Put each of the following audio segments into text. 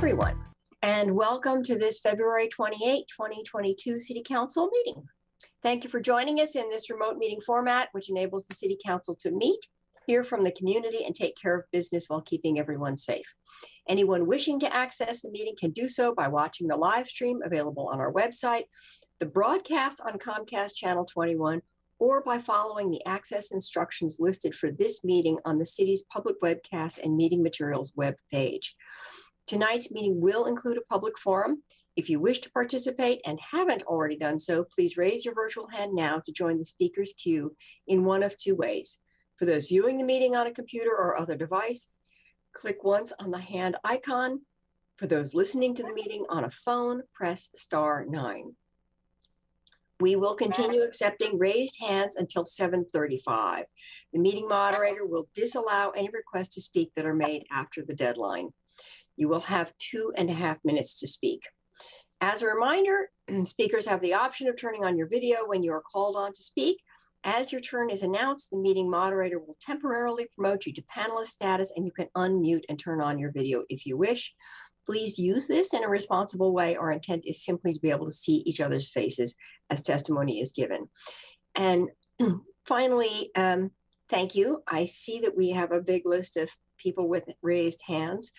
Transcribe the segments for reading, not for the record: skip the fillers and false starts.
everyone, and welcome to this February 28, 2022 City Council meeting. Thank you for joining us in this remote meeting format, which enables the City Council to meet, hear from the community, and take care of business while keeping everyone safe. Anyone wishing to access the meeting can do so by watching the live stream available on our website, the broadcast on Comcast Channel 21, or by following the access instructions listed for this meeting on the city's public webcasts and meeting materials web page. Tonight's meeting will include a public forum. If you wish to participate and haven't already done so, please raise your virtual hand now to join the speaker's queue in one of two ways. For those viewing the meeting on a computer or other device, click once on the hand icon. For those listening to the meeting on a phone, press *9. We will continue accepting raised hands until 7:35. The meeting moderator will disallow any requests to speak that are made after the deadline. You will have 2.5 minutes to speak. As a reminder, speakers have the option of turning on your video when you are called on to speak. As your turn is announced, the meeting moderator will temporarily promote you to panelist status, and you can unmute and turn on your video if you wish. Please use this in a responsible way. Our intent is simply to be able to see each other's faces as testimony is given. And finally, thank you. I see that we have a big list of people with raised hands.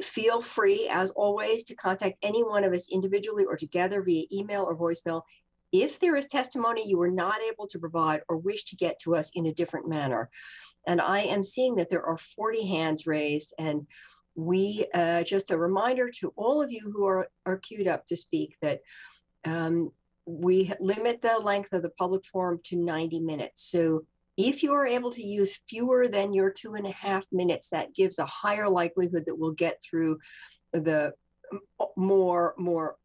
Feel free, as always, to contact any one of us individually or together via email or voicemail if there is testimony you were not able to provide or wish to get to us in a different manner. And I am seeing that there are 40 hands raised, and we, just a reminder to all of you who are queued up to speak that we limit the length of the public forum to 90 minutes. So if you are able to use fewer than your 2.5 minutes, that gives a higher likelihood that we'll get through the more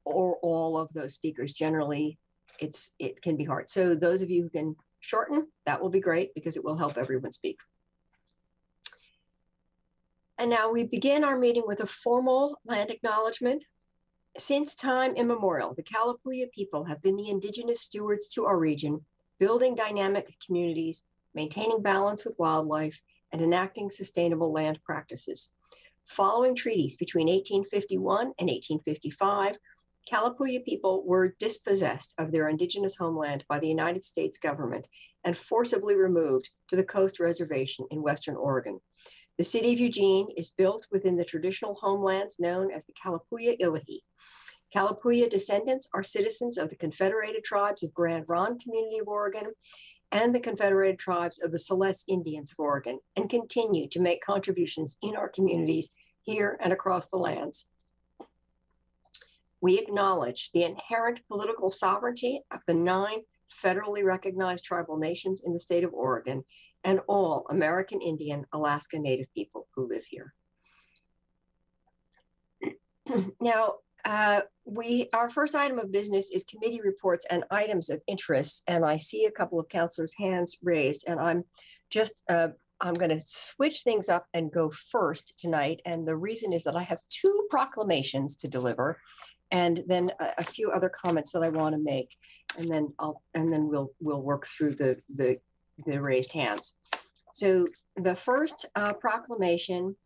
or all of those speakers. Generally, it can be hard. So those of you who can shorten, that will be great because it will help everyone speak. And now we begin our meeting with a formal land acknowledgement. Since time immemorial, the Kalapuya people have been the indigenous stewards to our region, building dynamic communities, maintaining balance with wildlife, and enacting sustainable land practices. Following treaties between 1851 and 1855, Kalapuya people were dispossessed of their indigenous homeland by the United States government and forcibly removed to the Coast Reservation in Western Oregon. The city of Eugene is built within the traditional homelands known as the Kalapuya Ilahi. Kalapuya descendants are citizens of the Confederated Tribes of Grand Ronde Community of Oregon and the Confederated Tribes of the Celeste Indians of Oregon, and continue to make contributions in our communities here and across the lands. We acknowledge the inherent political sovereignty of the 9 federally recognized tribal nations in the state of Oregon and all American Indian Alaska Native people who live here. Now, our first item of business is committee reports and items of interest, and I see a couple of councilors' hands raised, and I'm going to switch things up and go first tonight, and the reason is that I have 2 proclamations to deliver, and then a few other comments that I want to make, and then we'll work through the raised hands. So the first proclamation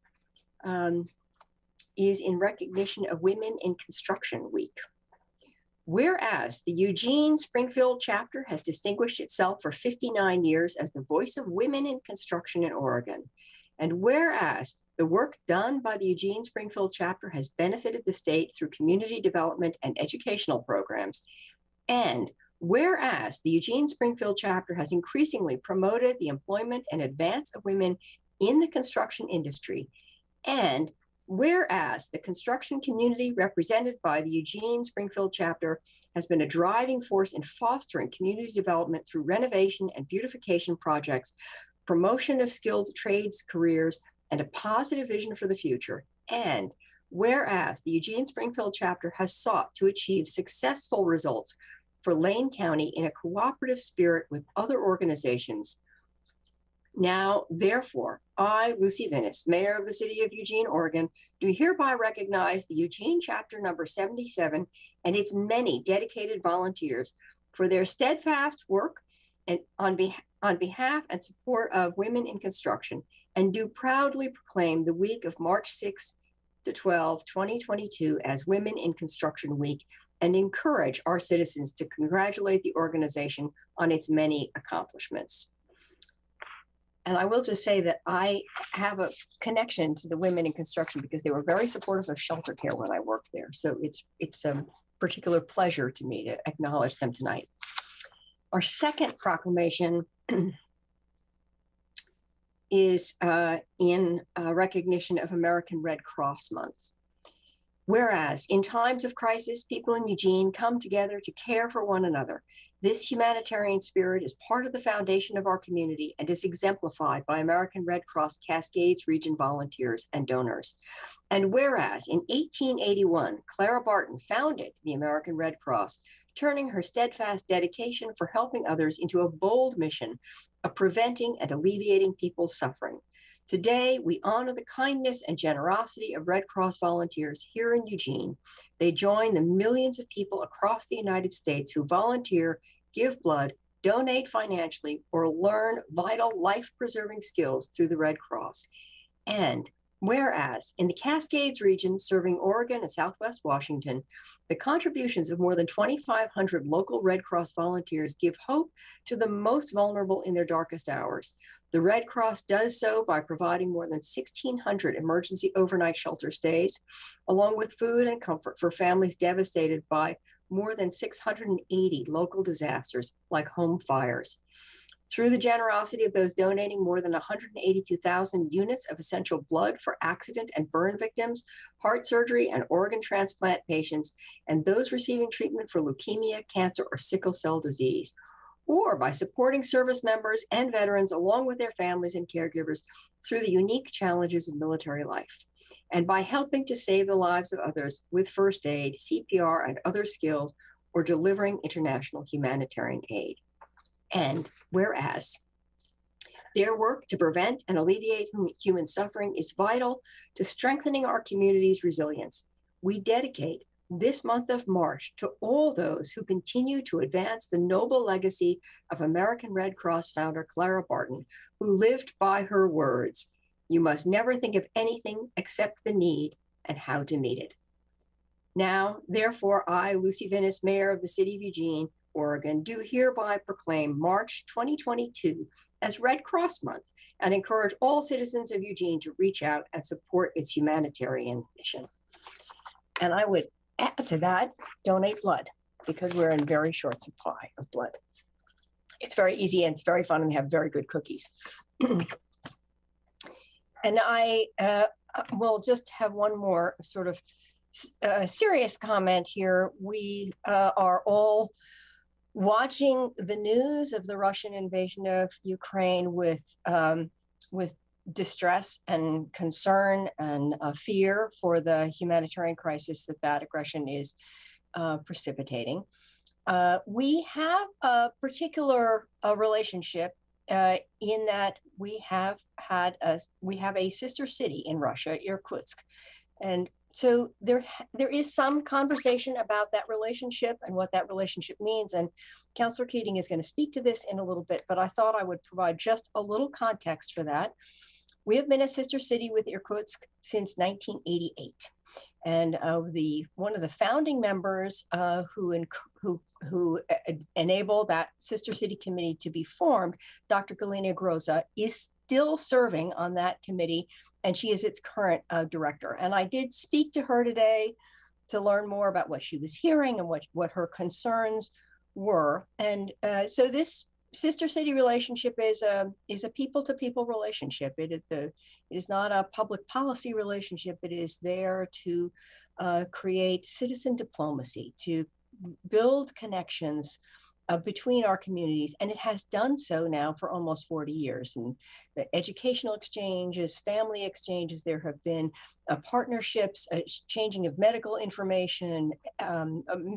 is in recognition of Women in Construction Week. Whereas the Eugene Springfield chapter has distinguished itself for 59 years as the voice of women in construction in Oregon, and whereas the work done by the Eugene Springfield chapter has benefited the state through community development and educational programs, and whereas the Eugene Springfield chapter has increasingly promoted the employment and advance of women in the construction industry, and whereas the construction community represented by the Eugene Springfield chapter has been a driving force in fostering community development through renovation and beautification projects, promotion of skilled trades careers, and a positive vision for the future, and whereas the Eugene Springfield chapter has sought to achieve successful results for Lane County in a cooperative spirit with other organizations. Now, therefore, I, Lucy Vinnis, Mayor of the City of Eugene, Oregon, do hereby recognize the Eugene Chapter number 77 and its many dedicated volunteers for their steadfast work and on behalf and support of women in construction, and do proudly proclaim the week of March 6, to 12, 2022 as Women in Construction Week and encourage our citizens to congratulate the organization on its many accomplishments. And I will just say that I have a connection to the women in construction because they were very supportive of shelter care when I worked there. So it's a particular pleasure to me to acknowledge them tonight. Our second proclamation is in recognition of American Red Cross Month. Whereas in times of crisis, people in Eugene come together to care for one another. This humanitarian spirit is part of the foundation of our community and is exemplified by American Red Cross Cascades region volunteers and donors. And whereas in 1881, Clara Barton founded the American Red Cross, turning her steadfast dedication for helping others into a bold mission of preventing and alleviating people's suffering. Today, we honor the kindness and generosity of Red Cross volunteers here in Eugene. They join the millions of people across the United States who volunteer, give blood, donate financially, or learn vital life-preserving skills through the Red Cross. And whereas in the Cascades region serving Oregon and Southwest Washington, the contributions of more than 2,500 local Red Cross volunteers give hope to the most vulnerable in their darkest hours. The Red Cross does so by providing more than 1,600 emergency overnight shelter stays, along with food and comfort for families devastated by more than 680 local disasters like home fires. Through the generosity of those donating more than 182,000 units of essential blood for accident and burn victims, heart surgery and organ transplant patients, and those receiving treatment for leukemia, cancer, or sickle cell disease, or by supporting service members and veterans along with their families and caregivers through the unique challenges of military life, and by helping to save the lives of others with first aid, CPR, and other skills, or delivering international humanitarian aid. And whereas their work to prevent and alleviate human suffering is vital to strengthening our community's resilience, we dedicate this month of March to all those who continue to advance the noble legacy of American Red Cross founder Clara Barton, who lived by her words, "You must never think of anything except the need and how to meet it." Now, therefore, I, Lucy Vinnis, Mayor of the City of Eugene, Oregon, do hereby proclaim March 2022 as Red Cross Month and encourage all citizens of Eugene to reach out and support its humanitarian mission. And I would add to that, donate blood, because we're in very short supply of blood. It's very easy and it's very fun, and we have very good cookies. And I will just have one more sort of serious comment here. We are all watching the news of the Russian invasion of Ukraine with distress and concern and fear for the humanitarian crisis that aggression is precipitating. We have a particular relationship in that we have a sister city in Russia, Irkutsk, and so there is some conversation about that relationship and what that relationship means. And Councillor Keating is going to speak to this in a little bit, but I thought I would provide just a little context for that. We have been a sister city with Irkutsk since 1988. And one of the founding members who enabled that sister city committee to be formed, Dr. Galina Groza, is still serving on that committee, and she is its current director. And I did speak to her today to learn more about what she was hearing and what her concerns were. And so this sister city relationship is a people-to-people relationship. It is not a public policy relationship. It is there to create citizen diplomacy, to build connections between our communities, and it has done so now for almost 40 years. And the educational exchanges, family exchanges, there have been partnerships, exchanging of medical information,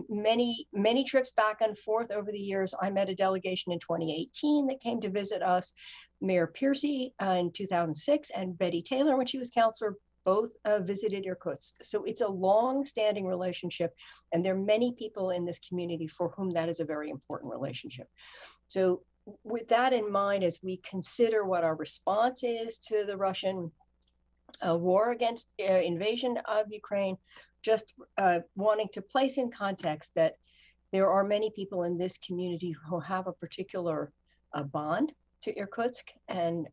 many trips back and forth over the years. I met a delegation in 2018 that came to visit us, Mayor Piercy in 2006, and Betty Taylor when she was councilor, both visited Irkutsk. So it's a long-standing relationship, and there are many people in this community for whom that is a very important relationship. So with that in mind, as we consider what our response is to the Russian war against invasion of Ukraine, just wanting to place in context that there are many people in this community who have a particular bond to Irkutsk, and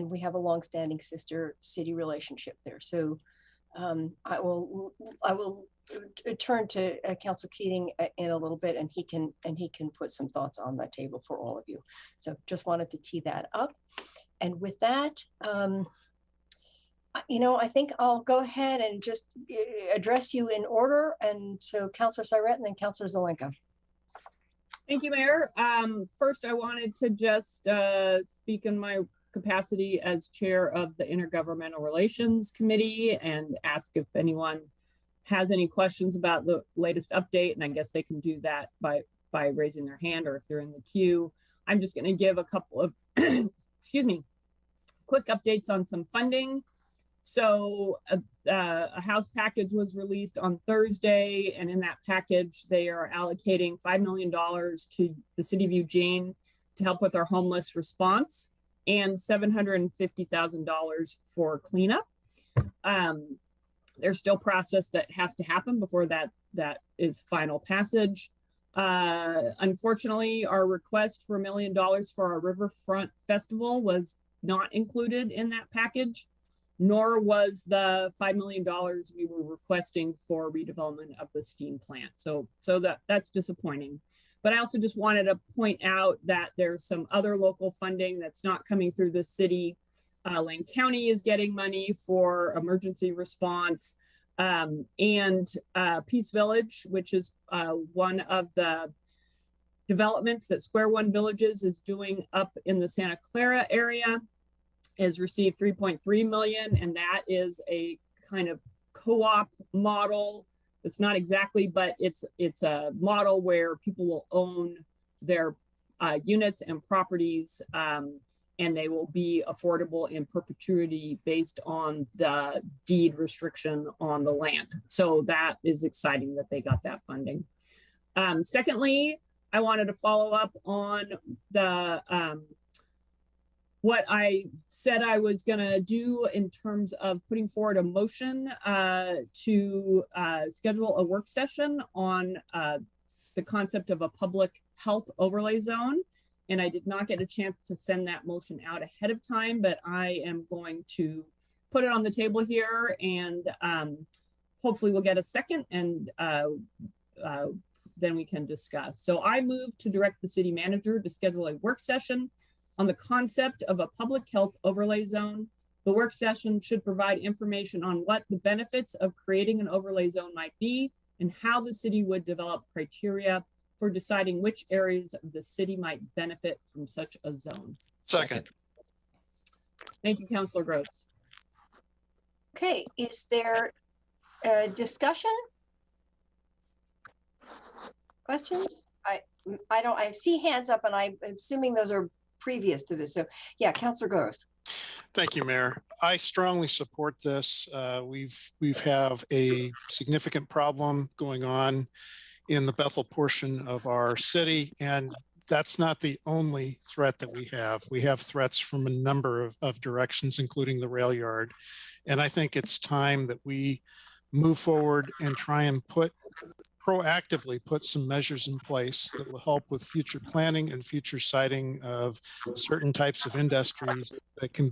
we have a longstanding sister city relationship there. So I will turn to Councilor Keating in a little bit, and he can put some thoughts on the table for all of you. So just wanted to tee that up, and with that, I think I'll go ahead and just address you in order. And so Councilor Syret and then Councilor Zelenka. Thank you, Mayor. First, I wanted to just speak in my capacity as chair of the Intergovernmental Relations Committee and ask if anyone has any questions about the latest update. And I guess they can do that by raising their hand or if they're in the queue. I'm just going to give a couple of, excuse me, quick updates on some funding. So a House package was released on Thursday, and in that package, they are allocating $5 million to the city of Eugene to help with our homeless response and $750,000 for cleanup. There's still process that has to happen before that is final passage. Unfortunately, our request for $1 million for our Riverfront Festival was not included in that package, nor was the $5 million we were requesting for redevelopment of the steam plant. So that's disappointing. But I also just wanted to point out that there's some other local funding that's not coming through the city. Lane County is getting money for emergency response, and Peace Village, which is one of the developments that Square One Villages is doing up in the Santa Clara area, has received $3.3 million, and that is a kind of co-op model. It's not exactly, but it's a model where people will own their units and properties, and they will be affordable in perpetuity based on the deed restriction on the land. So that is exciting that they got that funding. Secondly, I wanted to follow up on the what I said I was going to do in terms of putting forward a motion to schedule a work session on the concept of a public health overlay zone. And I did not get a chance to send that motion out ahead of time, but I am going to put it on the table here, and hopefully we'll get a second, and then we can discuss. So I move to direct the city manager to schedule a work session on the concept of a public health overlay zone. The work session should provide information on what the benefits of creating an overlay zone might be and how the city would develop criteria for deciding which areas of the city might benefit from such a zone. Second. Thank you, Councilor Gross. Okay, is there a discussion? Questions? I see hands up, and I'm assuming those are previous to this. So yeah, Councilor Gross. Thank you, Mayor. I strongly support this. We've have a significant problem going on in the Bethel portion of our city, and that's not the only threat that we have. We have threats from a number of directions, including the rail yard. And I think it's time that we move forward and try and proactively put some measures in place that will help with future planning and future siting of certain types of industries that can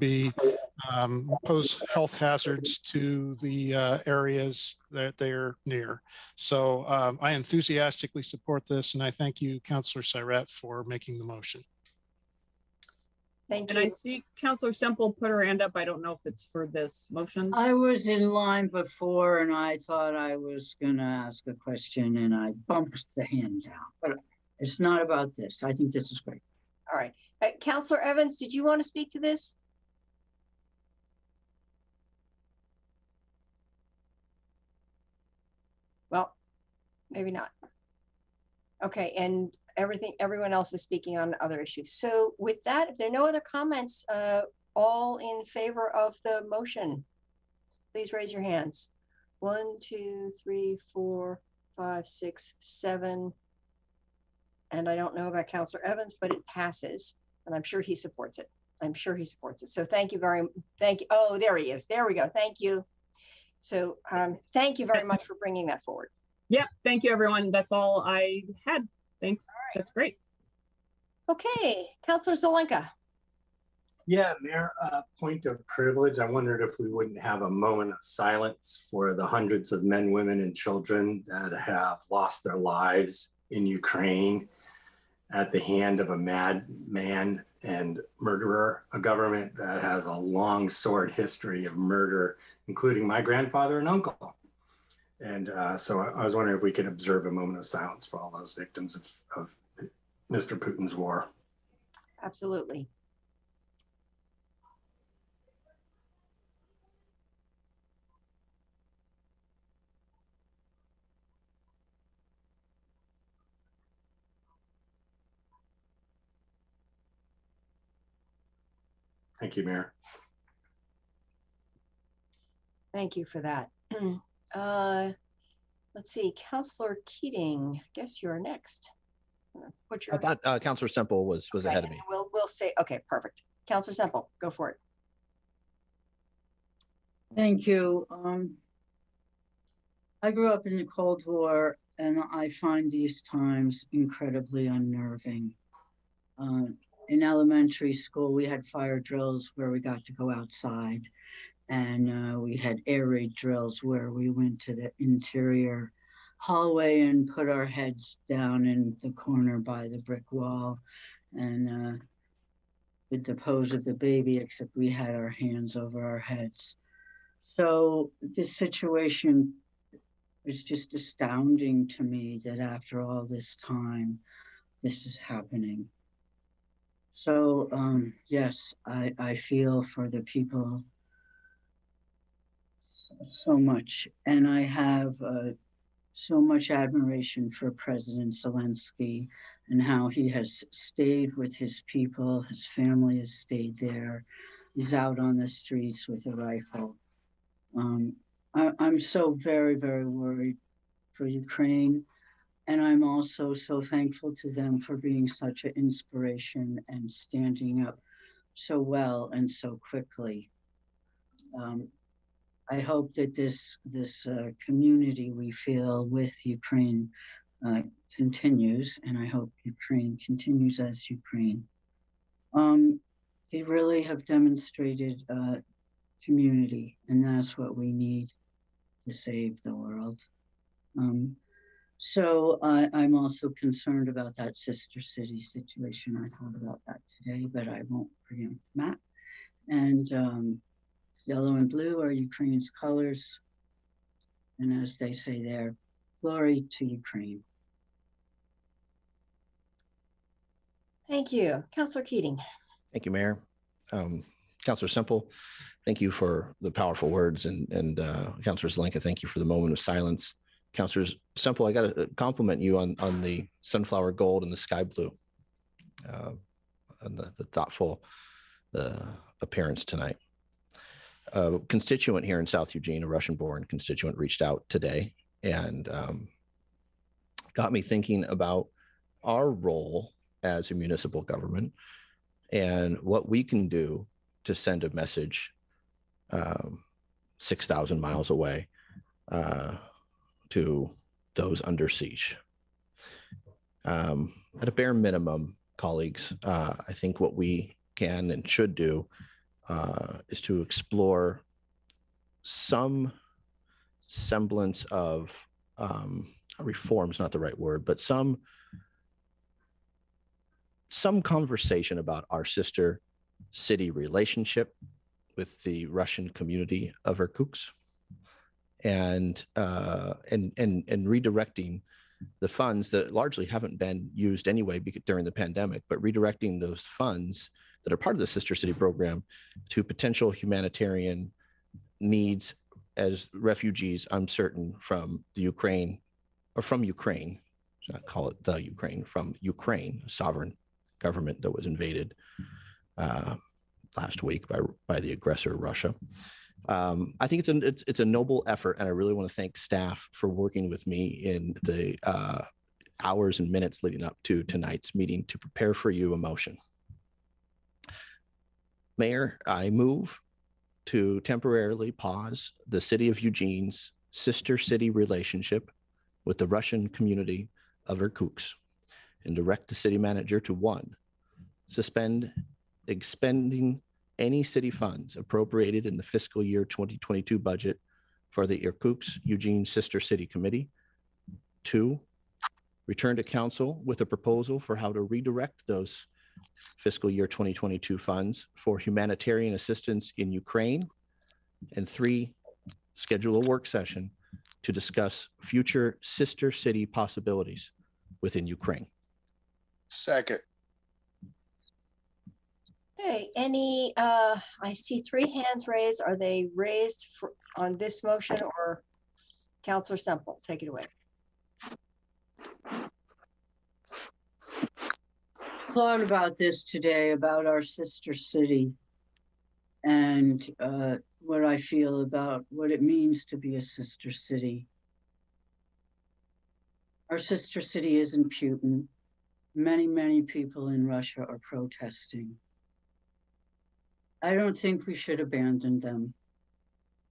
pose health hazards to the areas that they're near. So I enthusiastically support this, and I thank you, Councilor Syret, for making the motion. Thank you. And I see Councilor Semple put her hand up. I don't know if it's for this motion. I was in line before and I thought I was gonna ask a question and I bumped the hand down, but it's not about this. I think this is great. All right. Councilor Evans, did you want to speak to this? Well, maybe not. Okay, and everyone else is speaking on other issues. So with that, if there are no other comments, all in favor of the motion, please raise your hands. 1, 2, 3, 4, 5, 6, 7. And I don't know about Councilor Evans, but it passes, and I'm sure he supports it. I'm sure he supports it. So thank you. Oh, there he is. There we go. Thank you. So thank you very much for bringing that forward. Yep. Thank you, everyone. That's all I had. Thanks. Right. That's great. Okay, Councilor Zelenka. Yeah, Mayor, point of privilege. I wondered if we wouldn't have a moment of silence for the hundreds of men, women, and children that have lost their lives in Ukraine at the hand of a madman and murderer, a government that has a long sordid history of murder, including my grandfather and uncle. And so I was wondering if we could observe a moment of silence for all those victims of Mr. Putin's war. Absolutely. Thank you, Mayor. Thank you for that. Let's see, Councilor Keating, I guess you're next. I thought Councilor Semple was okay, ahead of me. We'll say, okay, perfect. Councilor Semple, go for it. Thank you. I grew up in the Cold War, and I find these times incredibly unnerving. In elementary school, we had fire drills where we got to go outside, and we had air raid drills where we went to the interior hallway and put our heads down in the corner by the brick wall, and with the pose of the baby, except we had our hands over our heads. So this situation is just astounding to me that after all this time, this is happening. So yes, I feel for the people so much. And I have so much admiration for President Zelensky and how he has stayed with his people. His family has stayed there. He's out on the streets with a rifle. I'm so very, very worried for Ukraine. And I'm also so thankful to them for being such an inspiration and standing up so well and so quickly. I hope that this community we feel with Ukraine continues, and I hope Ukraine continues as Ukraine. They really have demonstrated community, and that's what we need to save the world. So I'm also concerned about that sister city situation. I thought about that today, but I won't preempt Matt. And yellow and blue are Ukraine's colors. And as they say there, glory to Ukraine. Thank you. Councilor Keating. Thank you, Mayor. Councilor Semple, thank you for the powerful words. And Councilor Zelenka, thank you for the moment of silence. Councilor Semple, I got to compliment you on the sunflower gold and the sky blue, and the thoughtful appearance tonight. A constituent here in South Eugene, a Russian-born constituent, reached out today and got me thinking about our role as a municipal government and what we can do to send a message 6,000 miles away to those under siege. At a bare minimum, colleagues, I think what we can and should do is to explore some semblance of reform is not the right word, but some conversation about our sister city relationship with the Russian community of Irkutsk, and redirecting the funds that largely haven't been used anyway during the pandemic, but redirecting those funds that are part of the Sister City program to potential humanitarian needs as refugees, I'm certain, from the Ukraine, or from Ukraine, let's not call it the Ukraine, from Ukraine, a sovereign government that was invaded last week by the aggressor Russia. I think it's a noble effort, and I really want to thank staff for working with me in the hours and minutes leading up to tonight's meeting to prepare for you a motion. Mayor, I move to temporarily pause the City of Eugene's sister city relationship with the Russian community of Irkutsk and direct the city manager to 1, suspend expending any city funds appropriated in the fiscal year 2022 budget for the Irkutsk Eugene Sister City Committee. 2, return to council with a proposal for how to redirect those fiscal year 2022 funds for humanitarian assistance in Ukraine. And 3, schedule a work session to discuss future sister city possibilities within Ukraine. Second. Okay, I see 3 hands raised. Are they raised on this motion, or Councilor Semple? Take it away. Thought about this today, about our sister city, and what I feel about what it means to be a sister city. Our sister city isn't Putin. Many people in Russia are protesting. I don't think we should abandon them.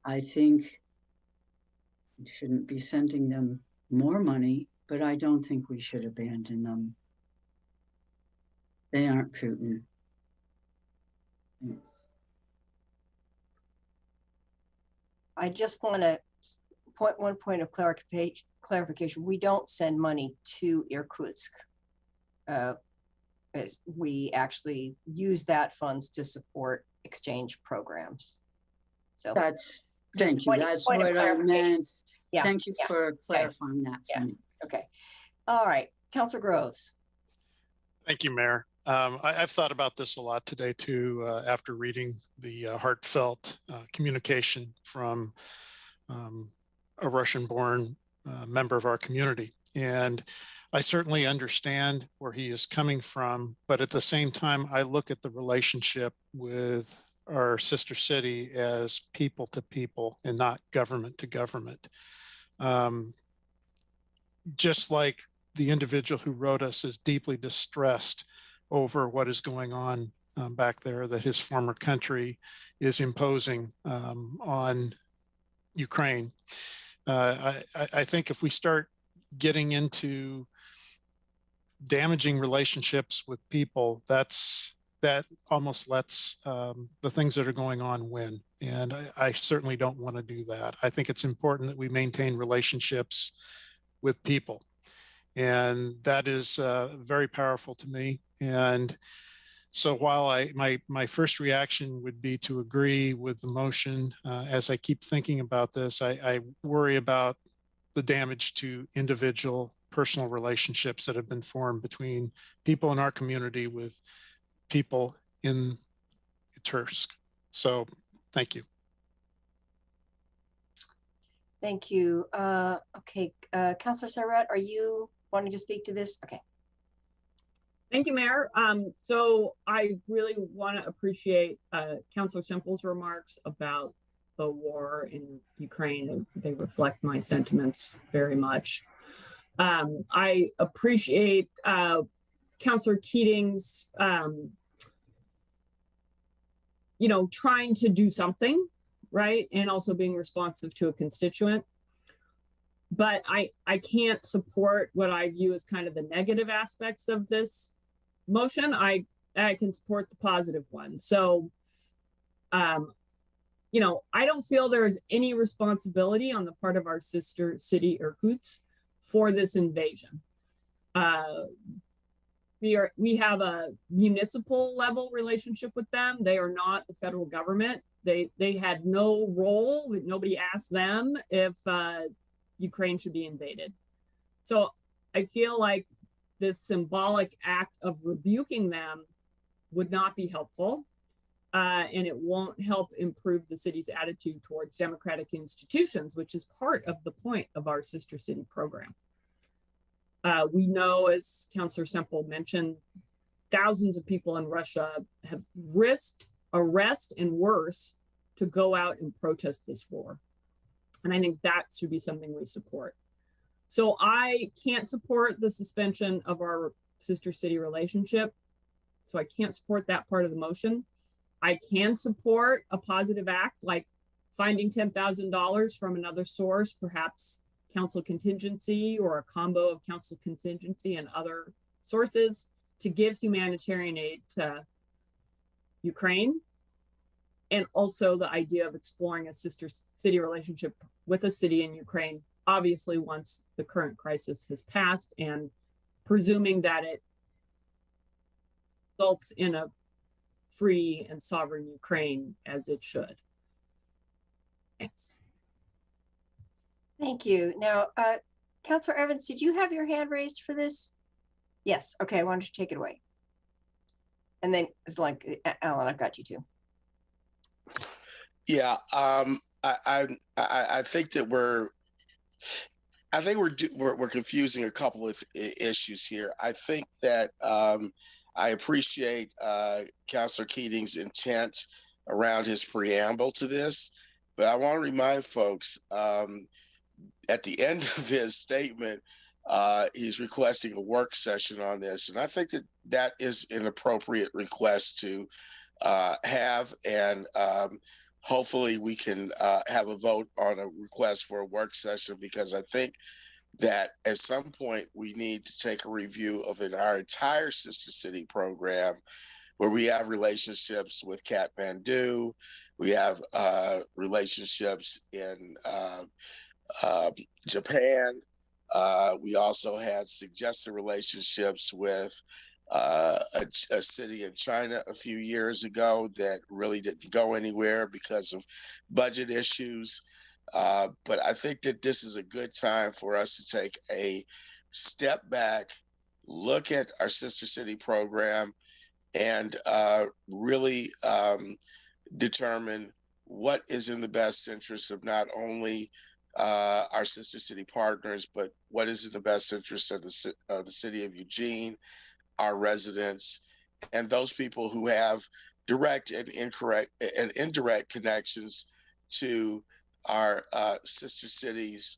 I think we shouldn't be sending them more money, but I don't think we should abandon them. They aren't Putin. Thanks. I just want to one point of clarification. We don't send money to Irkutsk. We actually use that funds to support exchange programs. So that's, thank you. That's what I meant. Yeah. Thank you for clarifying that for me. Okay. All right. Councilor Groves. Thank you, Mayor. I've thought about this a lot today too, after reading the heartfelt communication from a Russian-born member of our community. And I certainly understand where he is coming from, but at the same time, I look at the relationship with our sister city as people to people and not government to government. Just like the individual who wrote us is deeply distressed over what is going on back there, that his former country is imposing on Ukraine. I think if we start getting into damaging relationships with people, that almost lets the things that are going on win. And I certainly don't want to do that. I think it's important that we maintain relationships with people. And that is very powerful to me. And so while my first reaction would be to agree with the motion, as I keep thinking about this, I worry about the damage to individual personal relationships that have been formed between people in our community with people in Irkutsk. So thank you. Thank you. Okay, Councilor Sarat, are you wanting to speak to this? Okay. Thank you, Mayor. So I really want to appreciate Councilor Semple's remarks about the war in Ukraine. They reflect my sentiments very much. I appreciate Councilor Keating's, trying to do something, right? And also being responsive to a constituent. But I can't support what I view as kind of the negative aspects of this motion. I can support the positive one. So, I don't feel there is any responsibility on the part of our sister city Irkutsk for this invasion. We have a municipal level relationship with them. They are not the federal government. They had no role. Nobody asked them if Ukraine should be invaded. So I feel like this symbolic act of rebuking them would not be helpful, and it won't help improve the city's attitude towards democratic institutions, which is part of the point of our sister city program. We know, as Councilor Semple mentioned, thousands of people in Russia have risked arrest and worse to go out and protest this war. And I think that should be something we support. So I can't support the suspension of our sister city relationship. So I can't support that part of the motion. I can support a positive act like finding $10,000 from another source, perhaps council contingency or a combo of council contingency and other sources to give humanitarian aid to Ukraine. And also the idea of exploring a sister city relationship with a city in Ukraine, obviously once the current crisis has passed and presuming that it results in a free and sovereign Ukraine as it should. Thanks. Thank you. Now, Councilor Evans, did you have your hand raised for this? Yes. Okay. Why don't you take it away? And then it's like, Alan, I've got you too. Yeah, I think that we're confusing a couple of issues here. I think that I appreciate Councilor Keating's intent around his preamble to this, but I want to remind folks at the end of his statement, he's requesting a work session on this, and I think that that is an appropriate request to have, and hopefully we can have a vote on a request for a work session, because I think that at some point we need to take a review of our entire sister city program, where we have relationships with Kathmandu, we have relationships in Japan. We also had suggested relationships with a city in China a few years ago that really didn't go anywhere because of budget issues. But I think that this is a good time for us to take a step back, look at our sister city program, and really determine what is in the best interest of not only our sister city partners, but what is in the best interest of the city of Eugene, our residents, and those people who have direct and indirect connections to our sister cities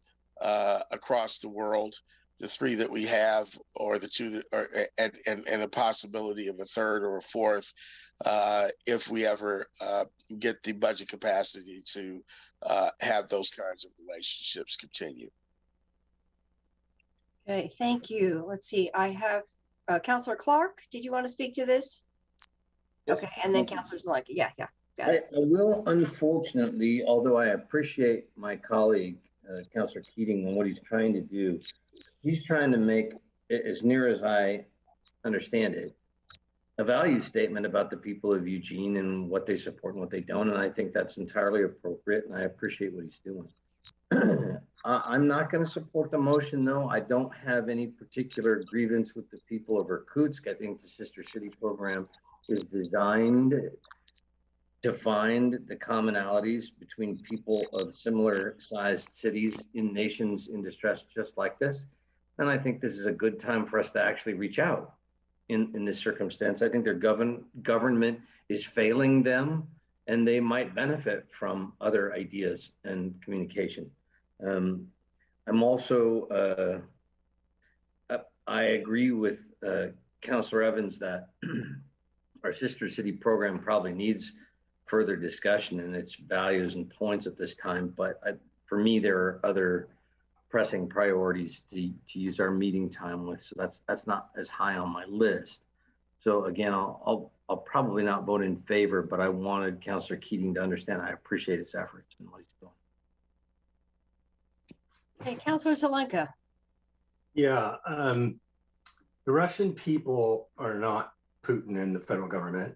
across the world, the three that we have, or the two that are, and the possibility of a third or a fourth, if we ever get the budget capacity to have those kinds of relationships continue. Okay, thank you. Let's see, I have Councilor Clark. Did you want to speak to this? Yes. Okay, and then Councilor Zelenka. Yeah, got it. I will, unfortunately, although I appreciate my colleague, Councilor Keating, and what he's trying to do, he's trying to make, as near as I understand it, a value statement about the people of Eugene and what they support and what they don't. And I think that's entirely appropriate, and I appreciate what he's doing. I'm not going to support the motion, though. I don't have any particular grievance with the people of Irkutsk. I think the Sister City program is designed to find the commonalities between people of similar sized cities in nations in distress just like this. And I think this is a good time for us to actually reach out in this circumstance. I think their government is failing them, and they might benefit from other ideas and communication. I'm also, I agree with Councilor Evans that our sister city program probably needs further discussion and its values and points at this time. But for me, there are other pressing priorities to use our meeting time with. So that's not as high on my list. So again, I'll probably not vote in favor, but I wanted Councilor Keating to understand I appreciate his efforts and what he's doing. Okay, Councilor Zelenka. Yeah, the Russian people are not Putin and the federal government.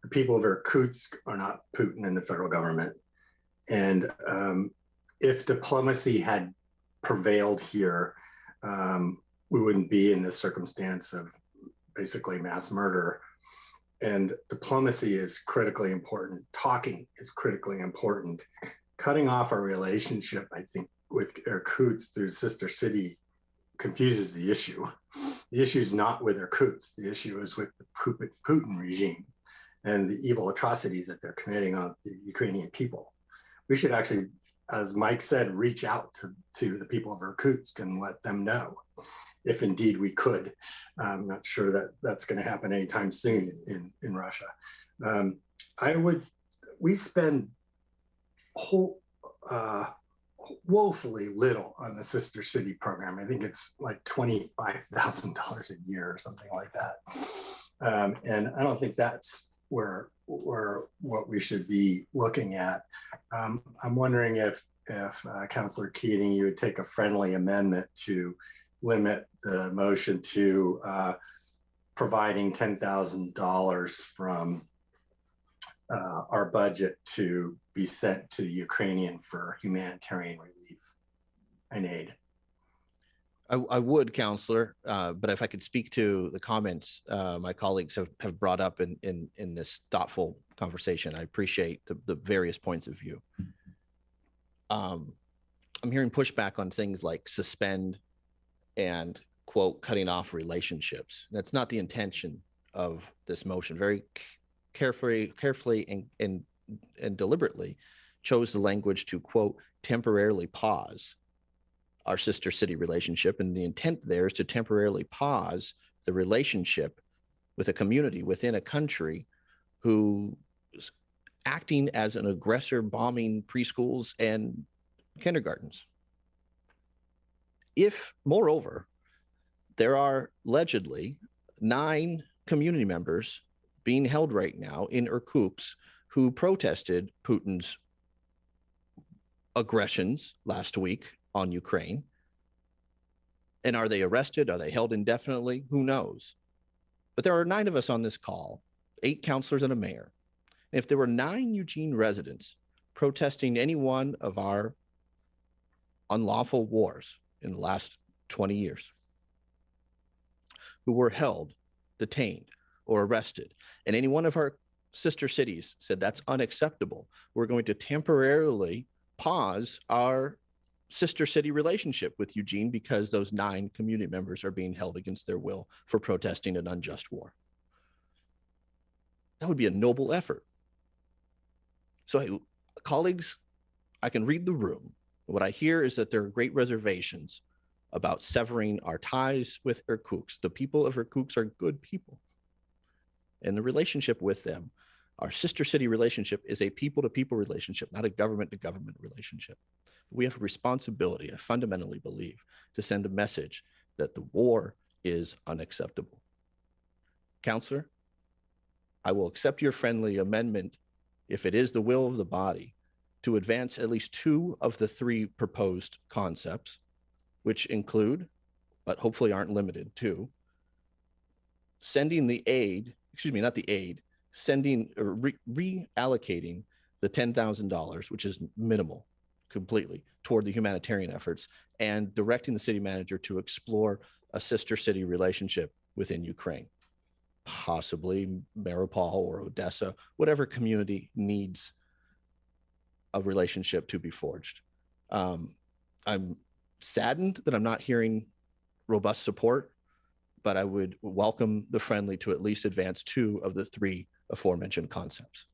The people of Irkutsk are not Putin and the federal government. And if diplomacy had prevailed here, we wouldn't be in this circumstance of basically mass murder. And diplomacy is critically important. Talking is critically important. Cutting off our relationship, I think, with Irkutsk through Sister City confuses the issue. The issue is not with Irkutsk. The issue is with the Putin regime and the evil atrocities that they're committing on the Ukrainian people. We should actually, as Mike said, reach out to the people of Irkutsk and let them know, if indeed we could. I'm not sure that that's going to happen anytime soon in Russia. we spend woefully little on the Sister City program. I think it's like $25,000 a year or something like that. And I don't think that's where what we should be looking at. I'm wondering if Councilor Keating, you would take a friendly amendment to limit the motion to providing $10,000 from our budget to be sent to Ukrainian for humanitarian relief and aid. I would, Counselor, but if I could speak to the comments my colleagues have brought up in this thoughtful conversation, I appreciate the various points of view. I'm hearing pushback on things like suspend and, quote, cutting off relationships. That's not the intention of this motion. Very carefully and deliberately chose the language to, quote, temporarily pause our sister city relationship. And the intent there is to temporarily pause the relationship with a community within a country who is acting as an aggressor, bombing preschools and kindergartens. If, moreover, there are allegedly 9 community members being held right now in Irkutsk who protested Putin's aggressions last week on Ukraine. And are they arrested? Are they held indefinitely? Who knows? But there are 9 of us on this call, 8 counselors and a mayor. And if there were 9 Eugene residents protesting any one of our unlawful wars in the last 20 years, who were held, detained, or arrested, and any one of our sister cities said that's unacceptable, we're going to temporarily pause our sister city relationship with Eugene because those 9 community members are being held against their will for protesting an unjust war. That would be a noble effort. So, colleagues, I can read the room. What I hear is that there are great reservations about severing our ties with Irkutsk. The people of Irkutsk are good people. And the relationship with them, our sister city relationship, is a people-to-people relationship, not a government-to-government relationship. We have a responsibility, I fundamentally believe, to send a message that the war is unacceptable. Counselor, I will accept your friendly amendment if it is the will of the body to advance at least 2 of the 3 proposed concepts, which include, but hopefully aren't limited to, sending the aid, not the aid, sending or reallocating the $10,000, which is minimal completely, toward the humanitarian efforts, and directing the city manager to explore a sister city relationship within Ukraine, possibly Mariupol or Odessa, whatever community needs a relationship to be forged. I'm saddened that I'm not hearing robust support, but I would welcome the friendly to at least advance 2 of the 3 aforementioned concepts.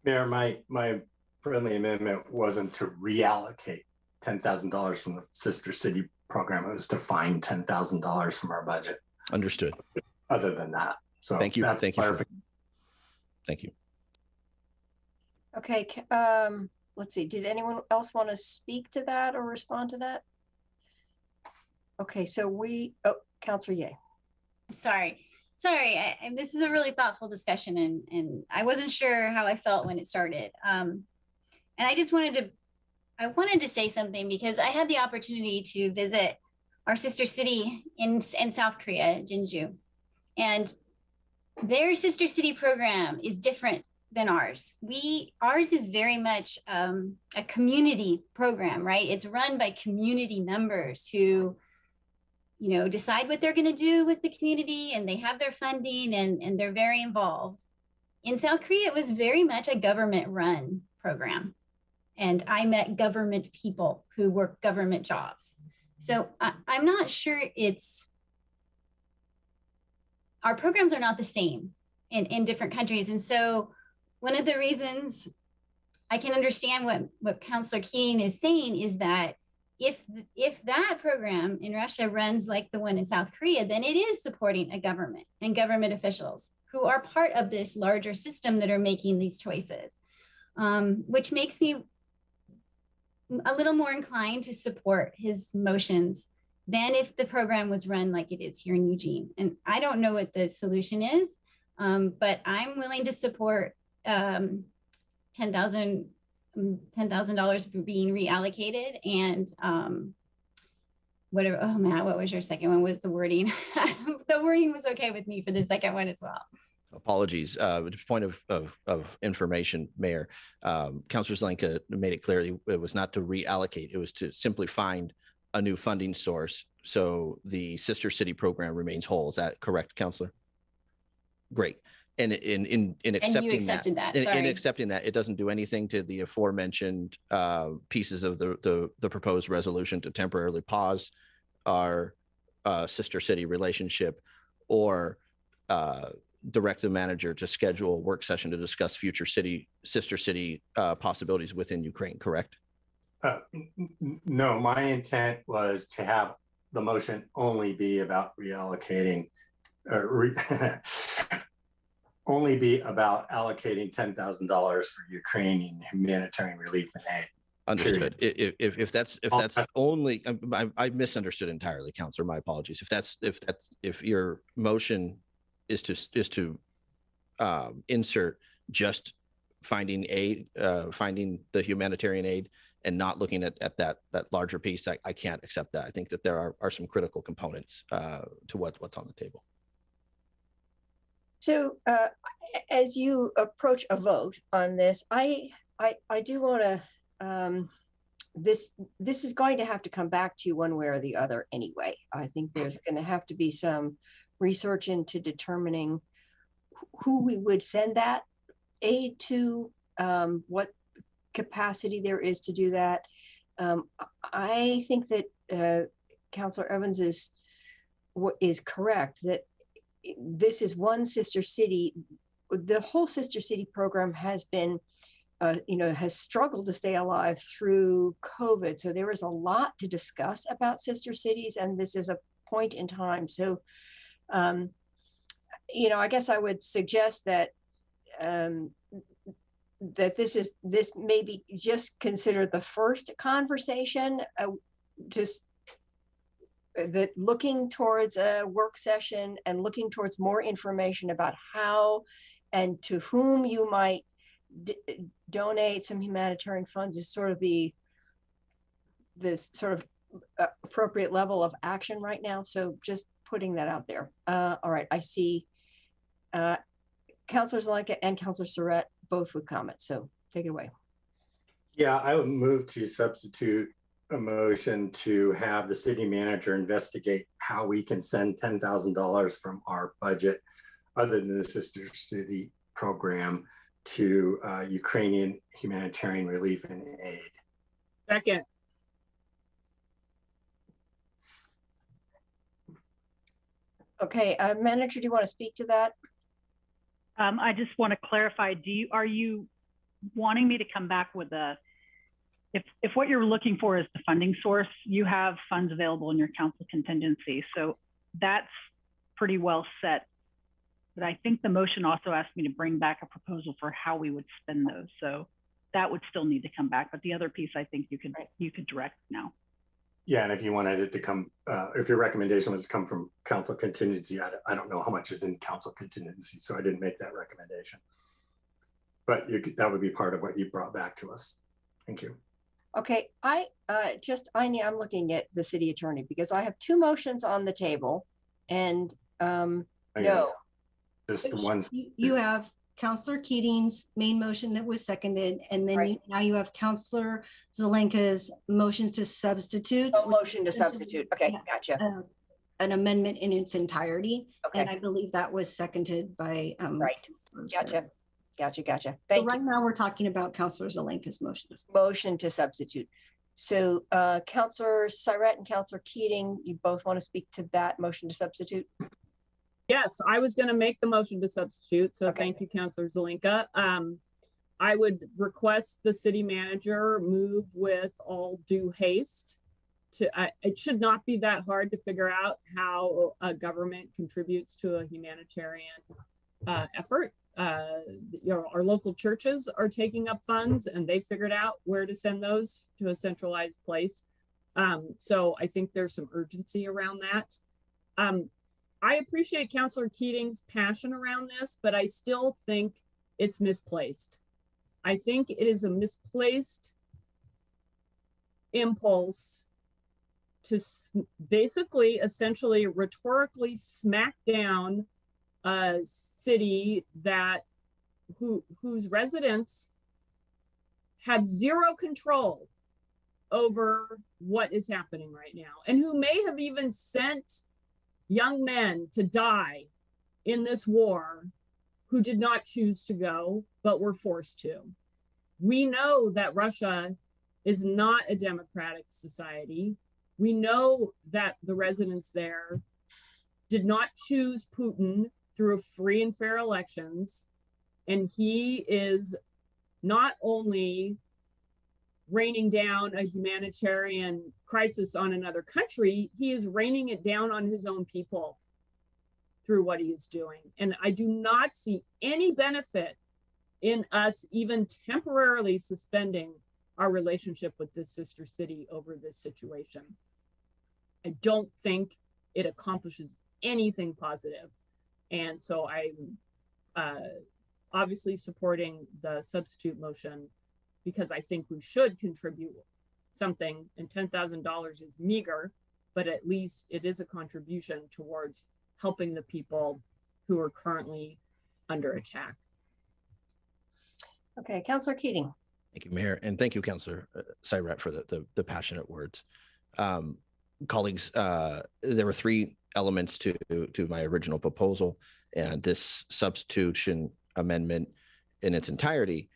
Mayor, my friendly amendment wasn't to reallocate $10,000 from the Sister City program. It was to find $10,000 from our budget. Understood. Other than that. So thank you. Thank you. Thank you. Okay. Let's see. Did anyone else want to speak to that or respond to that? Okay. So Councilor Ye. Sorry. This is a really thoughtful discussion, and I wasn't sure how I felt when it started. And I just wanted to say something because I had the opportunity to visit our sister city in South Korea, Jinju, and their sister city program is different than ours. Ours is very much a community program, right? It's run by community members who, decide what they're going to do with the community, and they have their funding and they're very involved. In South Korea, it was very much a government-run program. And I met government people who work government jobs. So I'm not sure our programs are not the same in different countries. And so one of the reasons I can understand what Councilor Keating is saying is that if that program in Russia runs like the one in South Korea, then it is supporting a government and government officials who are part of this larger system that are making these choices, which makes me a little more inclined to support his motions than if the program was run like it is here in Eugene. And I don't know what the solution is, but I'm willing to support $10,000 being reallocated and whatever. Oh man, what was your second one? Was the wording? The wording was okay with me for the second one as well. Apologies. Point of information, Mayor. Councilor Zelenka made it clear it was not to reallocate. It was to simply find a new funding source. So the sister city program remains whole. Is that correct, Councilor? Great. And in accepting and you accepted that, in accepting that, it doesn't do anything to the aforementioned pieces of the proposed resolution to temporarily pause our sister city relationship or direct the manager to schedule a work session to discuss future sister city possibilities within Ukraine, correct? No, my intent was to have the motion only be about reallocating, only be about allocating $10,000 for Ukrainian humanitarian relief and aid. Understood. If that's only, I misunderstood entirely, Councilor. My apologies. If your motion is to insert just finding aid, finding the humanitarian aid, and not looking at that larger piece, I can't accept that. I think that there are some critical components to what's on the table. So as you approach a vote on this, I do want to, this is going to have to come back to you one way or the other anyway. I think there's going to have to be some research into determining who we would send that aid to, what capacity there is to do that. I think that Councilor Evans is correct that this is one sister city. The whole sister city program has been, has struggled to stay alive through COVID. So there is a lot to discuss about sister cities, and this is a point in time. So, I guess I would suggest that that this maybe just consider the first conversation, just that looking towards a work session and looking towards more information about how and to whom you might donate some humanitarian funds is sort of this sort of appropriate level of action right now. So just putting that out there. All right, I see Councilor Zelenka and Councilor Surratt both with comments, so take it away. Yeah, I would move to substitute a motion to have the city manager investigate how we can send $10,000 from our budget, other than the sister city program, to Ukrainian humanitarian relief and aid. Second. Okay, manager, do you want to speak to that? I just want to clarify, are you wanting me to come back with if what you're looking for is the funding source, you have funds available in your council contingency. So that's pretty well set. But I think the motion also asked me to bring back a proposal for how we would spend those. So that would still need to come back. But the other piece, I think you could direct now. Yeah, and if you wanted it to come, if your recommendation was to come from council contingency, I don't know how much is in council contingency, so I didn't make that recommendation. But that would be part of what you brought back to us. Thank you. Okay, I'm looking at the city attorney because I have two motions on the table, and no. Just the ones. You have Councilor Keating's main motion that was seconded, and then right. Now you have Councilor Zelenka's motion to substitute. Oh, motion to substitute. Okay, yeah, gotcha. An amendment in its entirety, okay. And I believe that was seconded by right. Gotcha. Thank you. Right now we're talking about Councilor Zelenka's motion. Motion to substitute. So Councilor Surratt and Councilor Keating, you both want to speak to that motion to substitute? Yes, I was going to make the motion to substitute. So okay. Thank you, Councilor Zelenka. I would request the city manager move with all due haste it should not be that hard to figure out how a government contributes to a humanitarian effort. Our local churches are taking up funds and they figured out where to send those to a centralized place. So I think there's some urgency around that. I appreciate Councillor Keating's passion around this, but I still think it's misplaced. I think it is a misplaced impulse to basically, essentially, rhetorically smack down a city whose residents have zero control over what is happening right now, and who may have even sent young men to die in this war who did not choose to go, but were forced to. We know that Russia is not a democratic society. We know that the residents there did not choose Putin through free and fair elections. And he is not only raining down a humanitarian crisis on another country, he is raining it down on his own people through what he is doing. And I do not see any benefit in us even temporarily suspending our relationship with this sister city over this situation. I don't think it accomplishes anything positive. And so I'm obviously supporting the substitute motion because I think we should contribute something, and $10,000 is meager, but at least it is a contribution towards helping the people who are currently under attack. Okay, Councillor Keating. Thank you, Mayor, and thank you, Councillor Syrat, for the passionate words. Colleagues, there were 3 elements to my original proposal, and this substitution amendment in its entirety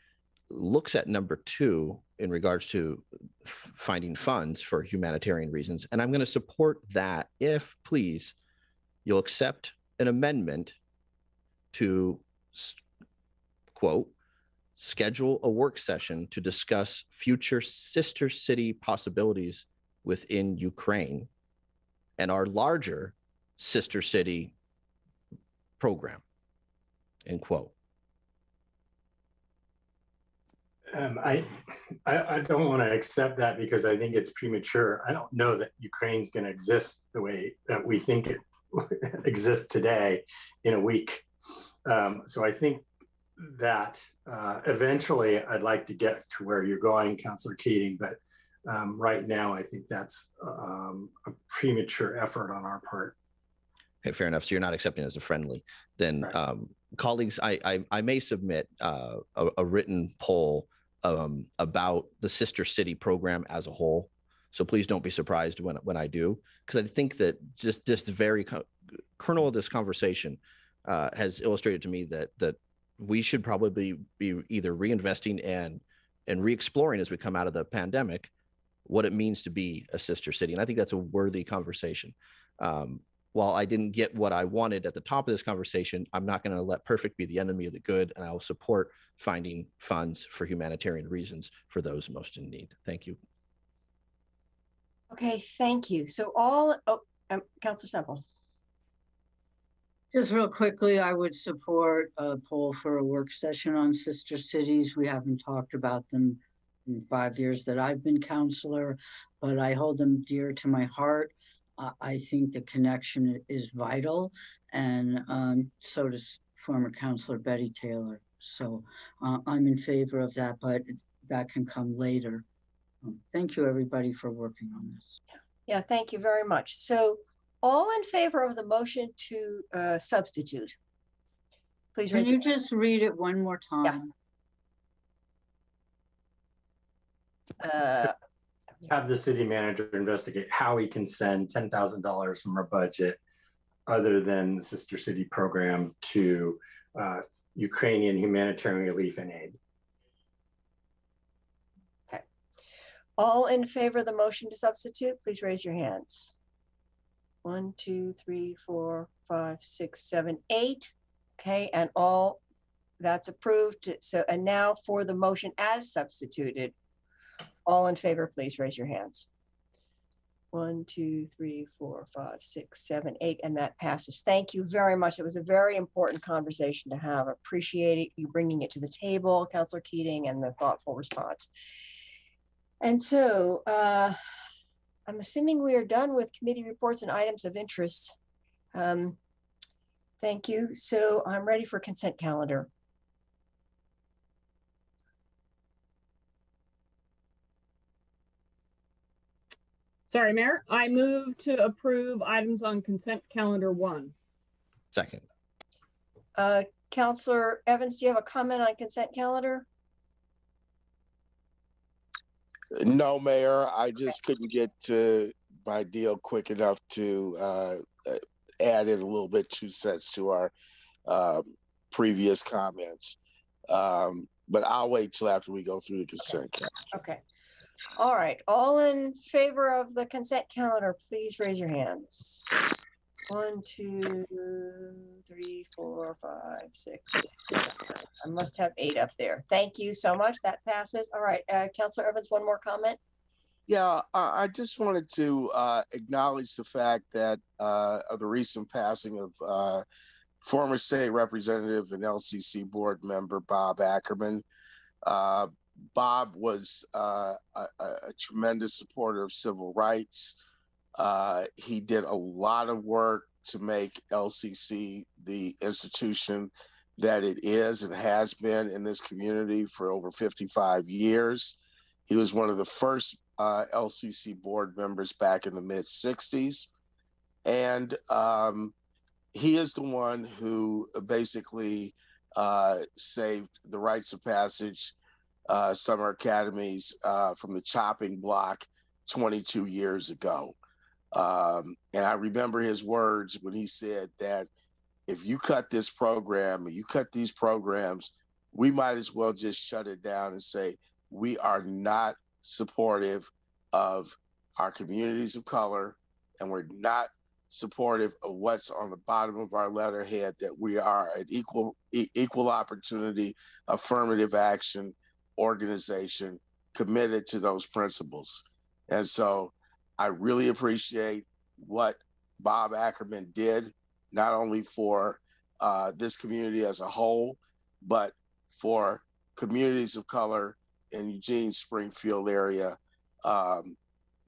looks at number 2 in regards to finding funds for humanitarian reasons. And I'm going to support that if, please, you'll accept an amendment to, quote, schedule a work session to discuss future sister city possibilities within Ukraine and our larger sister city program, end quote. I don't want to accept that because I think it's premature. I don't know that Ukraine's going to exist the way that we think it exists today in a week. So I think that eventually I'd like to get to where you're going, Councillor Keating, but right now I think that's a premature effort on our part. Okay, fair enough. So you're not accepting it as a friendly. Then, right. Colleagues, I may submit a written poll about the sister city program as a whole. So please don't be surprised when I do, because I think that just the very kernel of this conversation has illustrated to me that we should probably be either reinvesting and re-exploring as we come out of the pandemic what it means to be a sister city. And I think that's a worthy conversation. While I didn't get what I wanted at the top of this conversation, I'm not going to let perfect be the enemy of the good, and I will support finding funds for humanitarian reasons for those most in need. Thank you. Okay, thank you. So Councillor Semple. Just real quickly, I would support a poll for a work session on sister cities. We haven't talked about them in 5 years that I've been councillor, but I hold them dear to my heart. I think the connection is vital, and so does former Councillor Betty Taylor. So I'm in favor of that, but that can come later. Thank you, everybody, for working on this. Yeah, thank you very much. So all in favor of the motion to substitute, please raise your hand. Can you just read it one more time? Yeah. Have the city manager investigate how he can send $10,000 from our budget other than the sister city program to Ukrainian humanitarian relief and aid. Okay. All in favor of the motion to substitute, please raise your hands. 1, 2, 3, 4, 5, 6, 7, 8. Okay, and all that's approved. So, and now for the motion as substituted. All in favor, please raise your hands. 1, 2, 3, 4, 5, 6, 7, 8, and that passes. Thank you very much. It was a very important conversation to have. Appreciate you bringing it to the table, Councilor Keating, and the thoughtful response. And so I'm assuming we are done with committee reports and items of interest. Thank you. So I'm ready for consent calendar. Sorry, Mayor. I move to approve items on consent calendar 1. Second. Councilor Evans, do you have a comment on consent calendar? No, Mayor, I just couldn't get to my deal quick enough to add in a little bit 2 cents to our previous comments. But I'll wait till after we go through the consent calendar. Okay. All right. All in favor of the consent calendar, please raise your hands. 1, 2, 3, 4, 5, 6, 7. I must have 8 up there. Thank you so much. That passes. All right. Councilor Evans, one more comment. Yeah, I just wanted to acknowledge the fact that of the recent passing of former state representative and LCC board member Bob Ackerman. Bob was a tremendous supporter of civil rights. He did a lot of work to make LCC the institution that it is and has been in this community for over 55 years. He was one of the first LCC board members back in the mid-60s. And he is the one who basically saved the rites of passage summer academies from the chopping block 22 years ago. And I remember his words when he said that if you cut this program and you cut these programs, we might as well just shut it down and say, we are not supportive of our communities of color, and we're not supportive of what's on the bottom of our letterhead, that we are an equal opportunity, affirmative action organization committed to those principles. And so I really appreciate what Bob Ackerman did, not only for this community as a whole, but for communities of color in Eugene, Springfield area.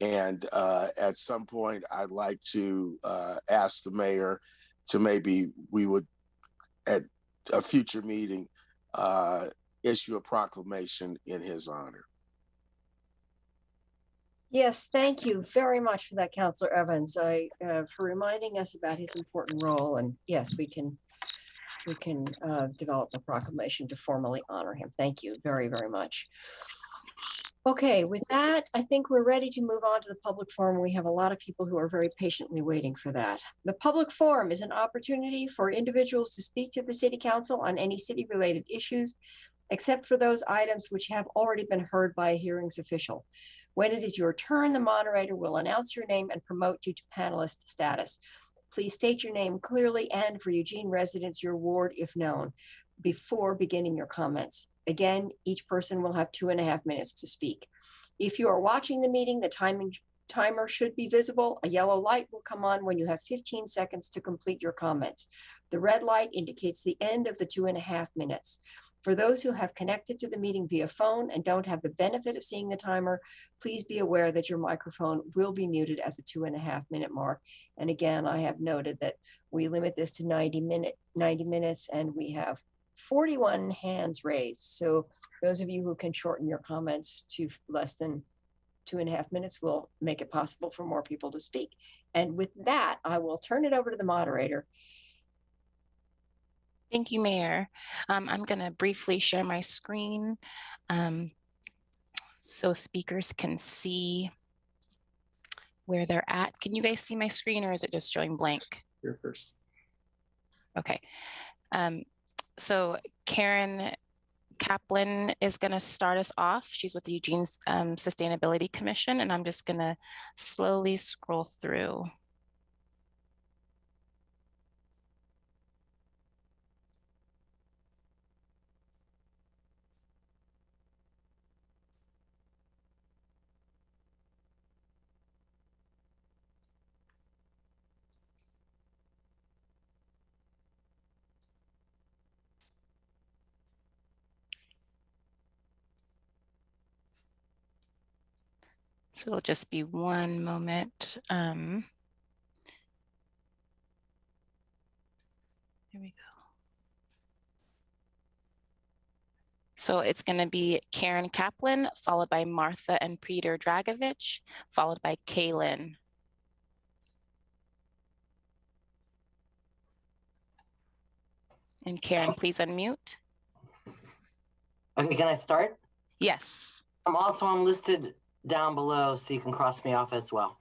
And at some point, I'd like to ask the mayor to maybe we would, at a future meeting, issue a proclamation in his honor. Yes, thank you very much for that, Councilor Evans, for reminding us about his important role. And yes, we can develop a proclamation to formally honor him. Thank you very, very much. Okay, with that, I think we're ready to move on to the public forum. We have a lot of people who are very patiently waiting for that. The public forum is an opportunity for individuals to speak to the City Council on any city-related issues, except for those items which have already been heard by a hearings official. When it is your turn, the moderator will announce your name and promote you to panelist status. Please state your name clearly and, for Eugene residents, your ward if known, before beginning your comments. Again, each person will have 2.5 minutes to speak. If you are watching the meeting, the timer should be visible. A yellow light will come on when you have 15 seconds to complete your comments. The red light indicates the end of the 2.5 minutes. For those who have connected to the meeting via phone and don't have the benefit of seeing the timer, please be aware that your microphone will be muted at the 2.5 minute mark. And again, I have noted that we limit this to 90 minutes, and we have 41 hands raised. So those of you who can shorten your comments to less than 2.5 minutes will make it possible for more people to speak. And with that, I will turn it over to the moderator. Thank you, Mayor. I'm going to briefly share my screen so speakers can see where they're at. Can you guys see my screen, or is it just showing blank? Here first. Okay. So Karen Kaplan is going to start us off. She's with the Eugene Sustainability Commission, and I'm just going to slowly scroll through. So it'll just be one moment. Here we go. So it's going to be Karen Kaplan, followed by Martha and Peter Dragovich, followed by Kaylin. And Karen, please unmute. Okay, can I start? Yes. I'm listed down below, so you can cross me off as well.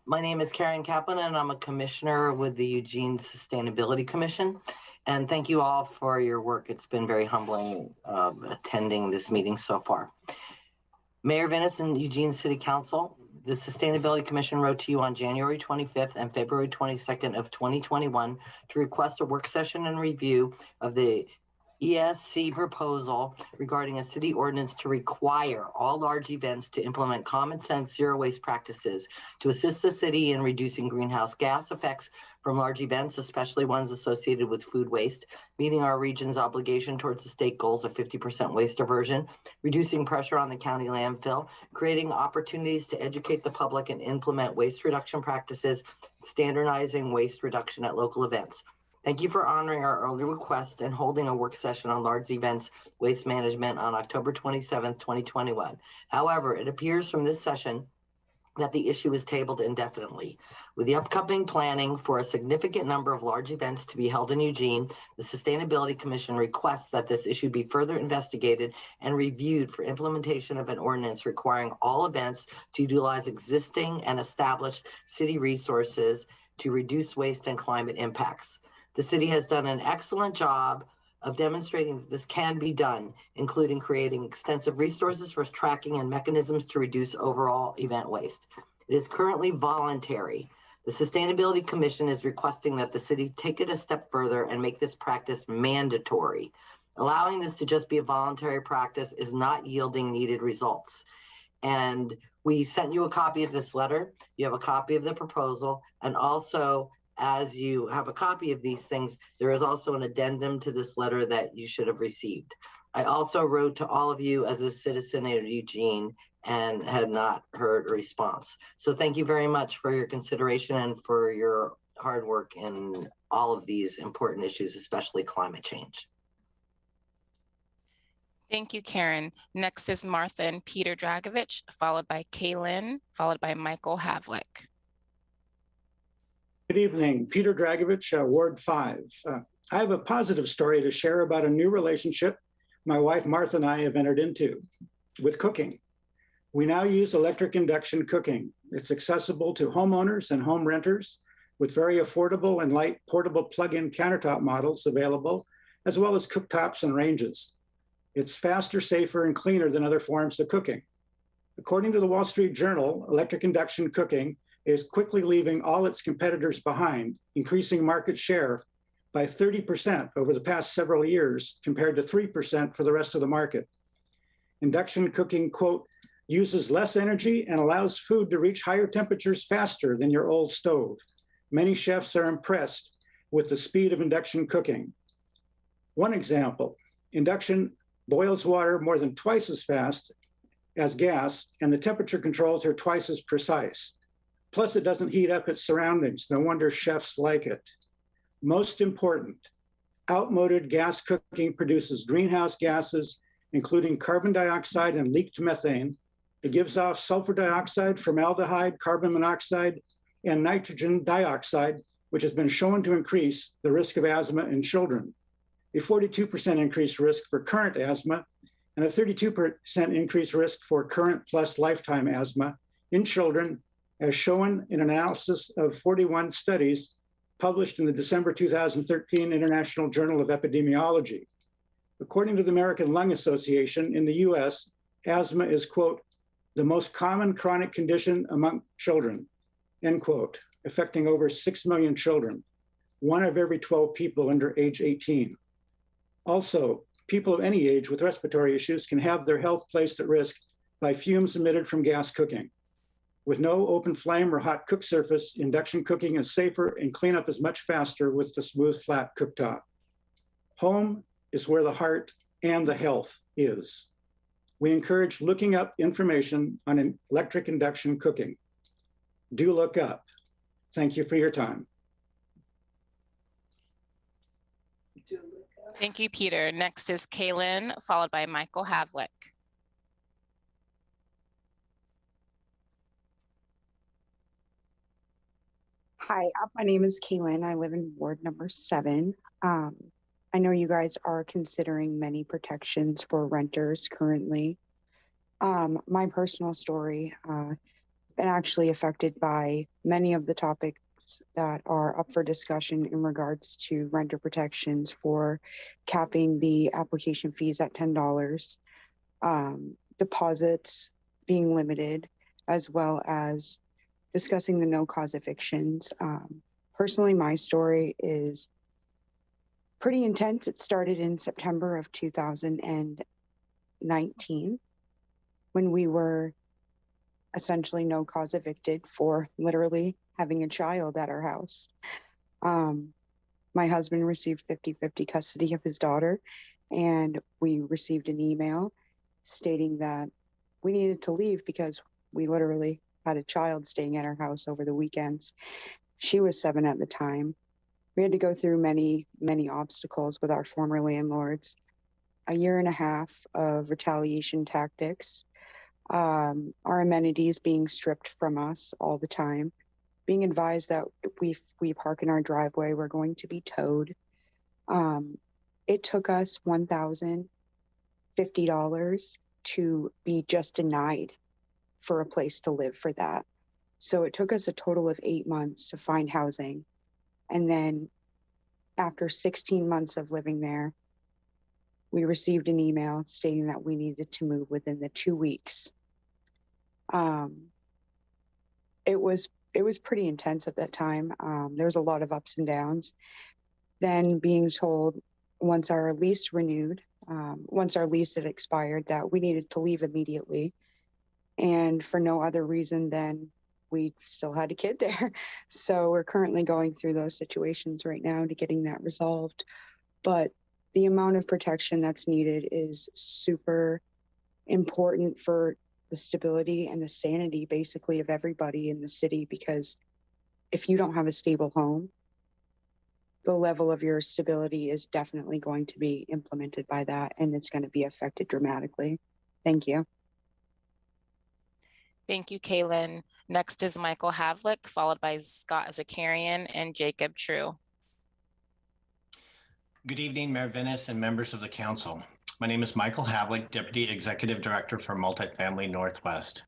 My name is Karen Kaplan, and I'm a commissioner with the Eugene Sustainability Commission. And thank you all for your work. It's been very humbling attending this meeting so far. Mayor Venice and Eugene City Council, the Sustainability Commission wrote to you on January 25th and February 22nd of 2021 to request a work session and review of the ESC proposal regarding a city ordinance to require all large events to implement common sense zero waste practices to assist the city in reducing greenhouse gas effects from large events, especially ones associated with food waste, meeting our region's obligation towards the state goals of 50% waste diversion, reducing pressure on the county landfill, creating opportunities to educate the public and implement waste reduction practices, standardizing waste reduction at local events. Thank you for honoring our early request and holding a work session on large events waste management on October 27th, 2021. However, it appears from this session that the issue is tabled indefinitely. With the upcoming planning for a significant number of large events to be held in Eugene, the Sustainability Commission requests that this issue be further investigated and reviewed for implementation of an ordinance requiring all events to utilize existing and established city resources to reduce waste and climate impacts. The city has done an excellent job of demonstrating that this can be done, including creating extensive resources for tracking and mechanisms to reduce overall event waste. It is currently voluntary. The Sustainability Commission is requesting that the city take it a step further and make this practice mandatory. Allowing this to just be a voluntary practice is not yielding needed results. And we sent you a copy of this letter. You have a copy of the proposal, and also as you have a copy of these things, there is also an addendum to this letter that you should have received. I also wrote to all of you as a citizen of Eugene and had not heard a response. So thank you very much for your consideration and for your hard work in all of these important issues, especially climate change. Thank you, Karen. Next is Martha and Peter Dragovich, followed by Kaylin, followed by Michael Havlick. Good evening, Peter Dragovich, Ward 5. I have a positive story to share about a new relationship my wife Martha and I have entered into with cooking. We now use electric induction cooking. It's accessible to homeowners and home renters with very affordable and light portable plug-in countertop models available, as well as cooktops and ranges. It's faster, safer, and cleaner than other forms of cooking. According to the Wall Street Journal, electric induction cooking is quickly leaving all its competitors behind, increasing market share by 30% over the past several years compared to 3% for the rest of the market. Induction cooking, quote, uses less energy and allows food to reach higher temperatures faster than your old stove. Many chefs are impressed with the speed of induction cooking. One example, induction boils water more than twice as fast as gas, and the temperature controls are twice as precise. Plus, it doesn't heat up its surroundings. No wonder chefs like it. Most important, outmoded gas cooking produces greenhouse gases, including carbon dioxide and leaked methane. It gives off sulfur dioxide, formaldehyde, carbon monoxide, and nitrogen dioxide, which has been shown to increase the risk of asthma in children. A 42% increased risk for current asthma and a 32% increased risk for current plus lifetime asthma in children, as shown in an analysis of 41 studies published in the December 2013 International Journal of Epidemiology. According to the American Lung Association, in the US, asthma is, quote, the most common chronic condition among children, end quote, affecting over 6 million children, 1 of every 12 people under age 18. Also, people of any age with respiratory issues can have their health placed at risk by fumes emitted from gas cooking. With no open flame or hot cook surface, induction cooking is safer and cleanup is much faster with the smooth, flat cooktop. Home is where the heart and the health is. We encourage looking up information on electric induction cooking. Do look up. Thank you for your time. Thank you, Peter. Next is Kaylin, followed by Michael Havlick. Hi, my name is Kaylin. I live in Ward number 7. I know you guys are considering many protections for renters currently. My personal story, been actually affected by many of the topics that are up for discussion in regards to renter protections for capping the application fees at $10, deposits being limited, as well as discussing the no-cause evictions. Personally, my story is pretty intense. It started in September of 2019 when we were essentially no-cause evicted for literally having a child at our house. My husband received 50-50 custody of his daughter, and we received an email stating that we needed to leave because we literally had a child staying at our house over the weekends. She was 7 at the time. We had to go through many, many obstacles with our former landlords, a year and a half of retaliation tactics, our amenities being stripped from us all the time, being advised that if we park in our driveway, we're going to be towed. It took us $1,050 to be just denied for a place to live for that. So it took us a total of 8 months to find housing. And then after 16 months of living there, we received an email stating that we needed to move within the 2 weeks. It was pretty intense at that time. There was a lot of ups and downs. Then being told once our lease had expired, that we needed to leave immediately. And for no other reason than we still had a kid there. So we're currently going through those situations right now to getting that resolved. But the amount of protection that's needed is super important for the stability and the sanity, basically, of everybody in the city, because if you don't have a stable home, the level of your stability is definitely going to be implemented by that, and it's going to be affected dramatically. Thank you. Thank you, Kaylin. Next is Michael Havlick, followed by Scott Zakarian and Jacob True. Good evening, Mayor Vennis and members of the council. My name is Michael Havlick, Deputy Executive Director for Multifamily Northwest.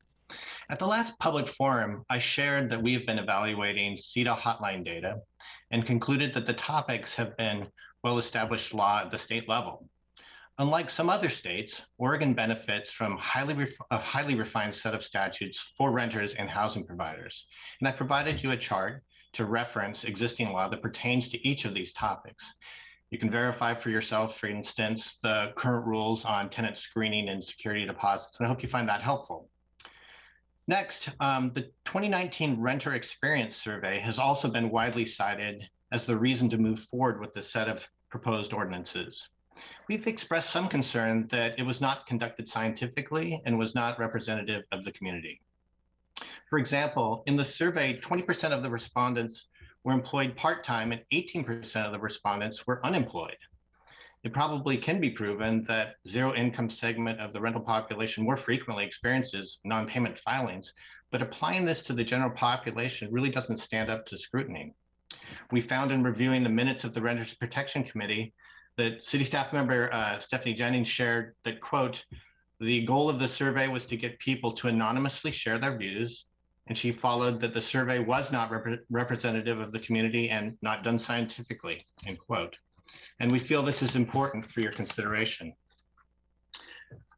At the last public forum, I shared that we have been evaluating CEDA hotline data and concluded that the topics have been well-established law at the state level. Unlike some other states, Oregon benefits from a highly refined set of statutes for renters and housing providers. And I provided you a chart to reference existing law that pertains to each of these topics. You can verify for yourself, for instance, the current rules on tenant screening and security deposits, and I hope you find that helpful. Next, the 2019 Renter Experience Survey has also been widely cited as the reason to move forward with this set of proposed ordinances. We've expressed some concern that it was not conducted scientifically and was not representative of the community. For example, in the survey, 20% of the respondents were employed part-time and 18% of the respondents were unemployed. It probably can be proven that zero income segment of the rental population more frequently experiences non-payment filings, but applying this to the general population really doesn't stand up to scrutiny. We found in reviewing the minutes of the Renters Protection Committee that city staff member Stephanie Jennings shared that, quote, the goal of the survey was to get people to anonymously share their views. And she followed that the survey was not representative of the community and not done scientifically, end quote. And we feel this is important for your consideration.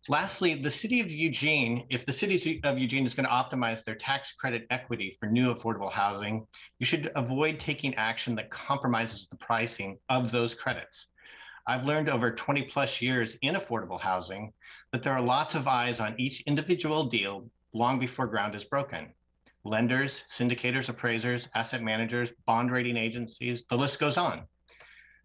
Lastly, the city of Eugene, if the city of Eugene is going to optimize their tax credit equity for new affordable housing, you should avoid taking action that compromises the pricing of those credits. I've learned over 20 plus years in affordable housing that there are lots of eyes on each individual deal long before ground is broken. Lenders, syndicators, appraisers, asset managers, bond rating agencies, the list goes on.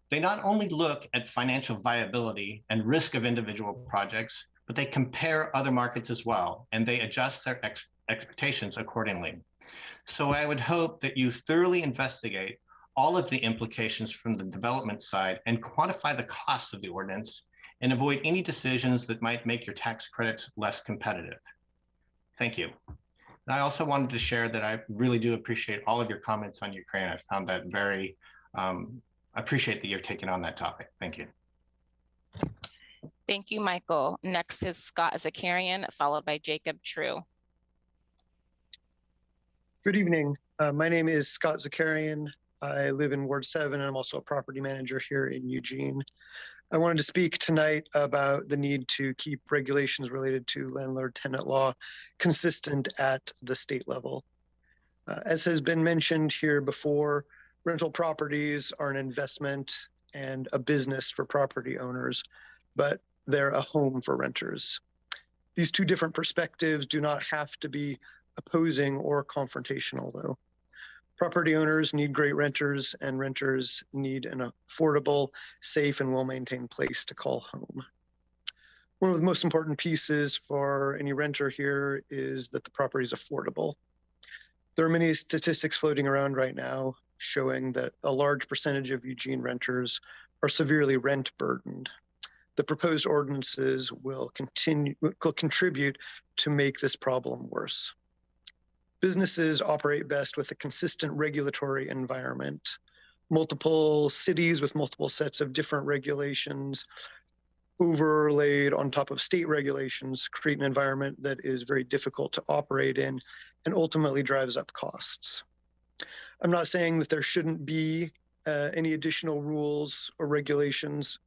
They not only look at financial viability and risk of individual projects, but they compare other markets as well, and they adjust their expectations accordingly. So I would hope that you thoroughly investigate all of the implications from the development side and quantify the costs of the ordinance and avoid any decisions that might make your tax credits less competitive. Thank you. And I also wanted to share that I really do appreciate all of your comments on Ukraine. I found that very, appreciate that you're taking on that topic. Thank you. Thank you, Michael. Next is Scott Zakarian, followed by Jacob True. Good evening. My name is Scott Zakarian. I live in Ward 7, and I'm also a property manager here in Eugene. I wanted to speak tonight about the need to keep regulations related to landlord-tenant law consistent at the state level. As has been mentioned here before, rental properties are an investment and a business for property owners, but they're a home for renters. These two different perspectives do not have to be opposing or confrontational, though. Property owners need great renters, and renters need an affordable, safe, and well-maintained place to call home. One of the most important pieces for any renter here is that the property is affordable. There are many statistics floating around right now showing that a large percentage of Eugene renters are severely rent burdened. The proposed ordinances will contribute to make this problem worse. Businesses operate best with a consistent regulatory environment. Multiple cities with multiple sets of different regulations overlaid on top of state regulations create an environment that is very difficult to operate in and ultimately drives up costs. I'm not saying that there shouldn't be any additional rules or regulations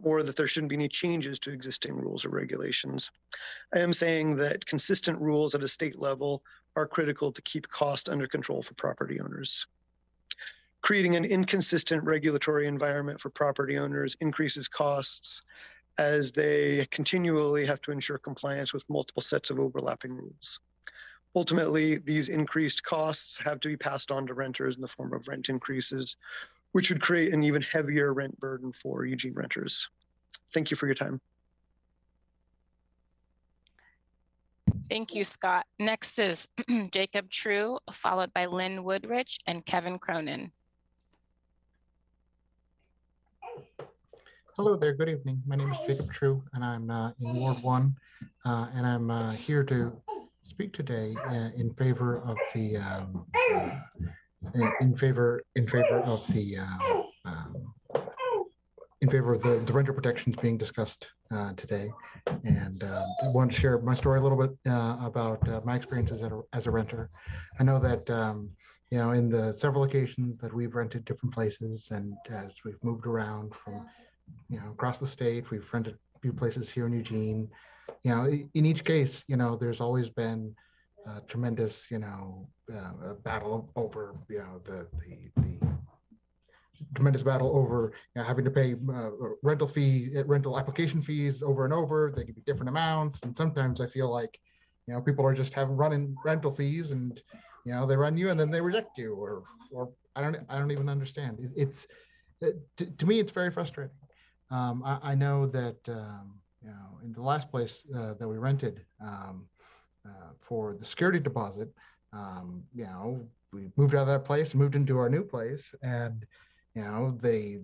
or that there shouldn't be any changes to existing rules or regulations. I am saying that consistent rules at a state level are critical to keep cost under control for property owners. Creating an inconsistent regulatory environment for property owners increases costs as they continually have to ensure compliance with multiple sets of overlapping rules. Ultimately, these increased costs have to be passed on to renters in the form of rent increases, which would create an even heavier rent burden for Eugene renters. Thank you for your time. Thank you, Scott. Next is Jacob True, followed by Lynn Woodrich and Kevin Cronin. Hello there, good evening. My name is Jacob True, and I'm in Ward 1, and I'm here to speak today in favor of the the renter protections being discussed today, and I wanted to share my story a little bit about my experiences as a renter. I know that you know, in the several occasions that we've rented different places, and as we've moved around from across the state, we've rented a few places here in Eugene. You know, in each case, you know, there's always been tremendous, battle over, the tremendous battle over having to pay rental application fees over and over. They could be different amounts, and sometimes I feel like, people are just running rental fees, and they run you and then they reject you, or I don't even understand. It's to me, it's very frustrating. I know that in the last place that we rented for the security deposit, we moved out of that place and moved into our new place, and we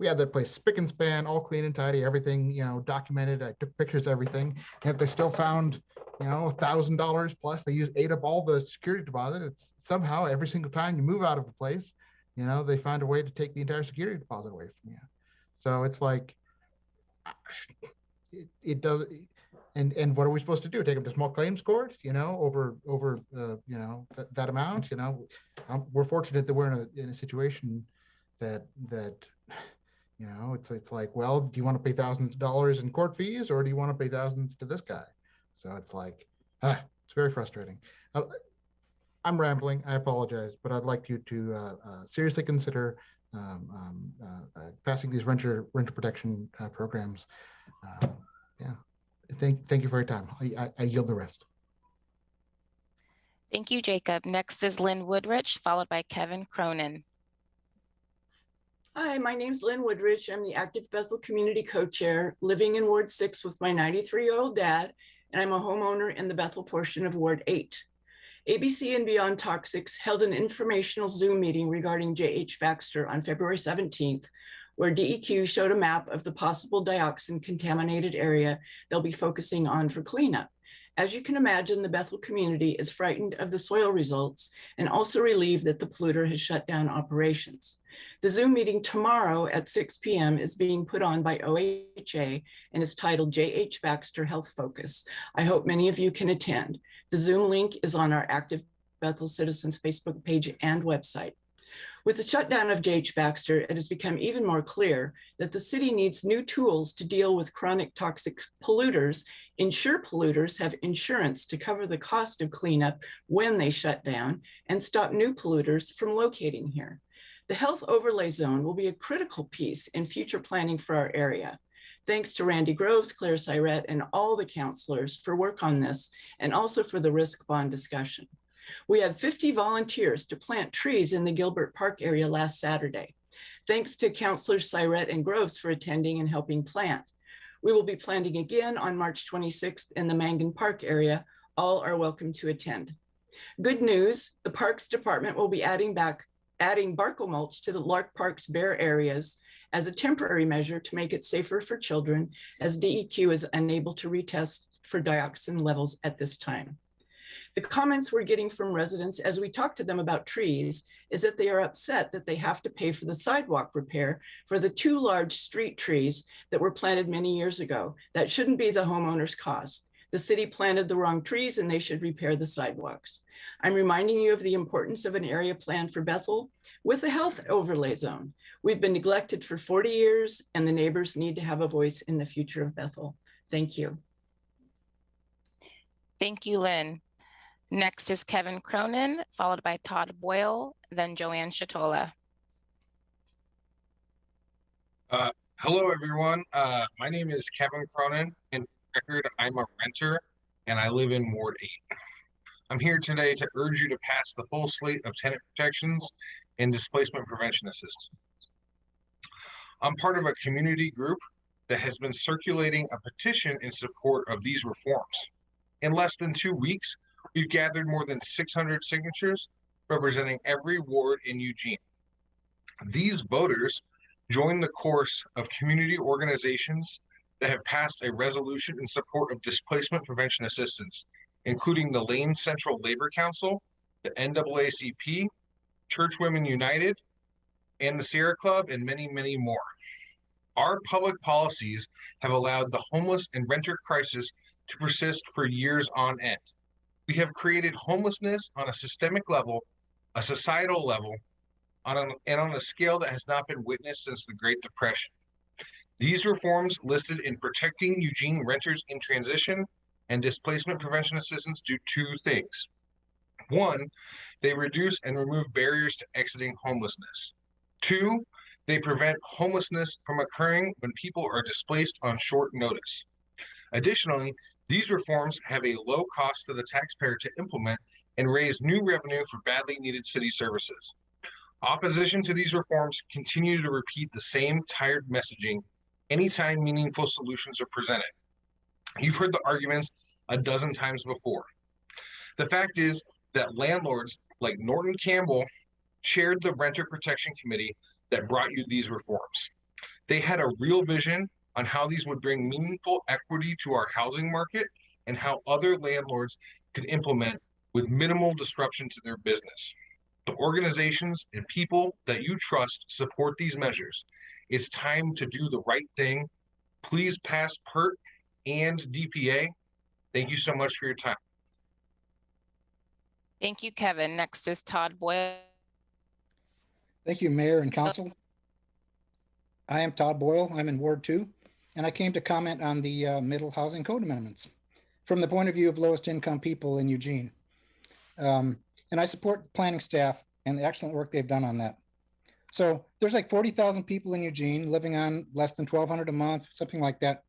had that place spick and span, all clean and tidy, everything documented. I took pictures of everything, and they still found $1,000 plus. They ate up all the security deposit. It's somehow every single time you move out of a place, they find a way to take the entire security deposit away from you. So it's like, it does. And what are we supposed to do? Take them to small claims courts, over that amount. We're fortunate that we're in a situation that it's like, well, do you want to pay thousands of dollars in court fees, or do you want to pay thousands to this guy? So it's like, it's very frustrating. I'm rambling, I apologize, but I'd like you to seriously consider passing these renter protection programs. Thank you for your time. I yield the rest. Thank you, Jacob. Next is Lynn Woodrich, followed by Kevin Cronin. Hi, my name's Lynn Woodridge. I'm the Active Bethel Community Co-Chair, living in Ward 6 with my 93-year-old dad, and I'm a homeowner in the Bethel portion of Ward 8. ABC and Beyond Toxics held an informational Zoom meeting regarding J.H. Baxter on February 17th, where DEQ showed a map of the possible dioxin-contaminated area they'll be focusing on for cleanup. As you can imagine, the Bethel community is frightened of the soil results and also relieved that the polluter has shut down operations. The Zoom meeting tomorrow at 6 p.m. is being put on by OHA and is titled J.H. Baxter Health Focus. I hope many of you can attend. The Zoom link is on our Active Bethel Citizens Facebook page and website. With the shutdown of J.H. Baxter, it has become even more clear that the city needs new tools to deal with chronic toxic polluters. Ensure polluters have insurance to cover the cost of cleanup when they shut down and stop new polluters from locating here. The health overlay zone will be a critical piece in future planning for our area. Thanks to Randy Groves, Claire Syrette, and all the counselors for work on this, and also for the risk bond discussion. We had 50 volunteers to plant trees in the Gilbert Park area last Saturday. Thanks to Councilors Syrette and Groves for attending and helping plant. We will be planting again on March 26th in the Mangan Park area. All are welcome to attend. Good news, the Parks Department will be adding barkle mulch to the Lark Park's bare areas as a temporary measure to make it safer for children, as DEQ is unable to retest for dioxin levels at this time. The comments we're getting from residents as we talk to them about trees is that they are upset that they have to pay for the sidewalk repair for the 2 large street trees that were planted many years ago. That shouldn't be the homeowner's cost. The city planted the wrong trees and they should repair the sidewalks. I'm reminding you of the importance of an area plan for Bethel with a health overlay zone. We've been neglected for 40 years and the neighbors need to have a voice in the future of Bethel. Thank you. Thank you, Lynn. Next is Kevin Cronin, followed by Todd Boyle, then Joanne Shatola. Hello, everyone. My name is Kevin Cronin, and for the record, I'm a renter, and I live in Ward 8. I'm here today to urge you to pass the full slate of tenant protections and displacement prevention assistance. I'm part of a community group that has been circulating a petition in support of these reforms. In less than 2 weeks, we've gathered more than 600 signatures representing every ward in Eugene. These voters join the course of community organizations that have passed a resolution in support of displacement prevention assistance, including the Lane Central Labor Council, the NAACP, Church Women United, and the Sierra Club, and many, many more. Our public policies have allowed the homeless and renter crisis to persist for years on end. We have created homelessness on a systemic level, a societal level, and on a scale that has not been witnessed since the Great Depression. These reforms listed in Protecting Eugene Renters in Transition and Displacement Prevention Assistance do 2 things. 1, they reduce and remove barriers to exiting homelessness. 2, they prevent homelessness from occurring when people are displaced on short notice. Additionally, these reforms have a low cost to the taxpayer to implement and raise new revenue for badly needed city services. Opposition to these reforms continue to repeat the same tired messaging anytime meaningful solutions are presented. You've heard the arguments a dozen times before. The fact is that landlords like Norton Campbell chaired the Renter Protection Committee that brought you these reforms. They had a real vision on how these would bring meaningful equity to our housing market and how other landlords could implement with minimal disruption to their business. The organizations and people that you trust support these measures. It's time to do the right thing. Please pass PERT and DPA. Thank you so much for your time. Thank you, Kevin. Next is Todd Boyle. Thank you, Mayor and Council. I am Todd Boyle. I'm in Ward 2, and I came to comment on the Middle Housing Code amendments from the point of view of lowest income people in Eugene. And I support the planning staff and the excellent work they've done on that. So there's like 40,000 people in Eugene living on less than $1,200 a month, something like that.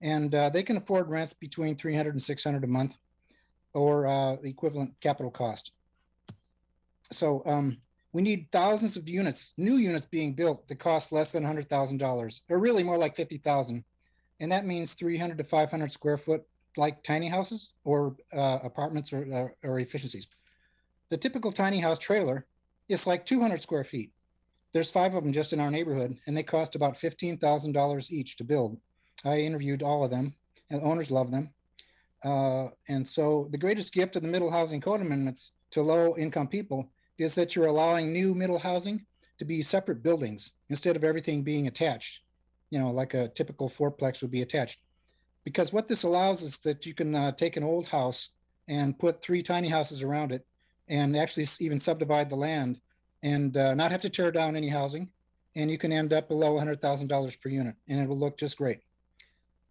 And they can afford rents between $300 and $600 a month, or the equivalent capital cost. So We need thousands of units, new units being built that cost less than $100,000, or really more like 50,000. And that means 300 to 500 square foot, like tiny houses or apartments or efficiencies. The typical tiny house trailer is like 200 square feet. There's 5 of them just in our neighborhood, and they cost about $15,000 each to build. I interviewed all of them, and owners love them. And so the greatest gift of the middle housing code amendments to low income people is that you're allowing new middle housing to be separate buildings instead of everything being attached, you know, like a typical fourplex would be attached. Because what this allows is that you can take an old house and put 3 tiny houses around it and actually even subdivide the land and not have to tear down any housing. And you can end up below $100,000 per unit, and it will look just great.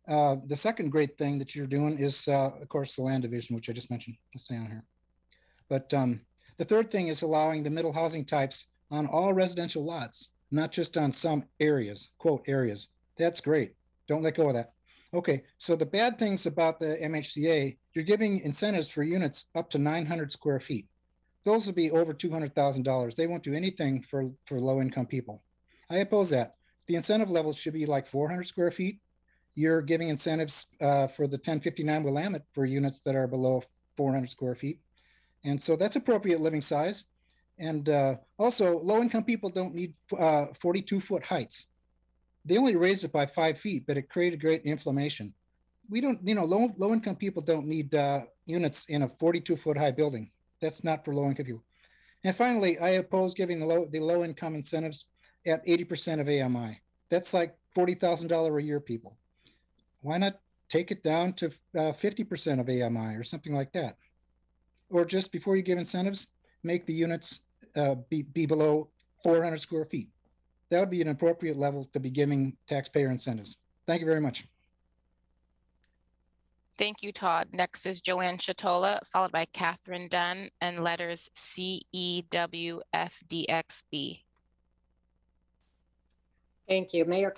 The second great thing that you're doing is, of course, the land division, which I just mentioned. Let's say on here. But the third thing is allowing the middle housing types on all residential lots, not just on some areas, quote, areas. That's great. Don't let go of that. Okay, so the bad things about the MHCA, you're giving incentives for units up to 900 square feet. Those will be over $200,000. They won't do anything for low-income people. I oppose that. The incentive levels should be like 400 square feet. You're giving incentives for the 1059 Willamette for units that are below 400 square feet. And so that's appropriate living size. And also, low-income people don't need 42-foot heights. They only raised it by 5 feet, but it created great inflammation. We don't, you know, low-income people don't need units in a 42-foot high building. That's not for low-income people. And finally, I oppose giving the low-income incentives at 80% of AMI. That's like $40,000 a year people. Why not take it down to 50% of AMI or something like that? Or just before you give incentives, make the units be below 400 square feet. That would be an appropriate level to be giving taxpayer incentives. Thank you very much. Thank you, Todd. Next is Joanne Shatola, followed by Catherine Dunn, and letters CEWFDXB. Thank you. Mayor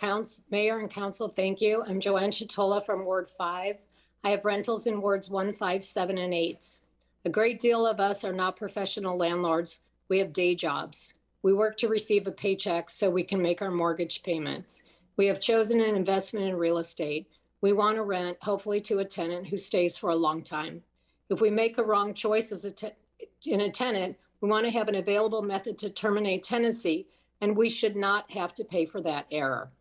and Council, thank you. I'm Joanne Shatola from Ward 5. I have rentals in Wards 1, 5, 7, and 8. A great deal of us are not professional landlords. We have day jobs. We work to receive a paycheck so we can make our mortgage payments. We have chosen an investment in real estate. We want to rent, hopefully to a tenant who stays for a long time. If we make a wrong choice in a tenant, we want to have an available method to terminate tenancy, and we should not have to pay for that error.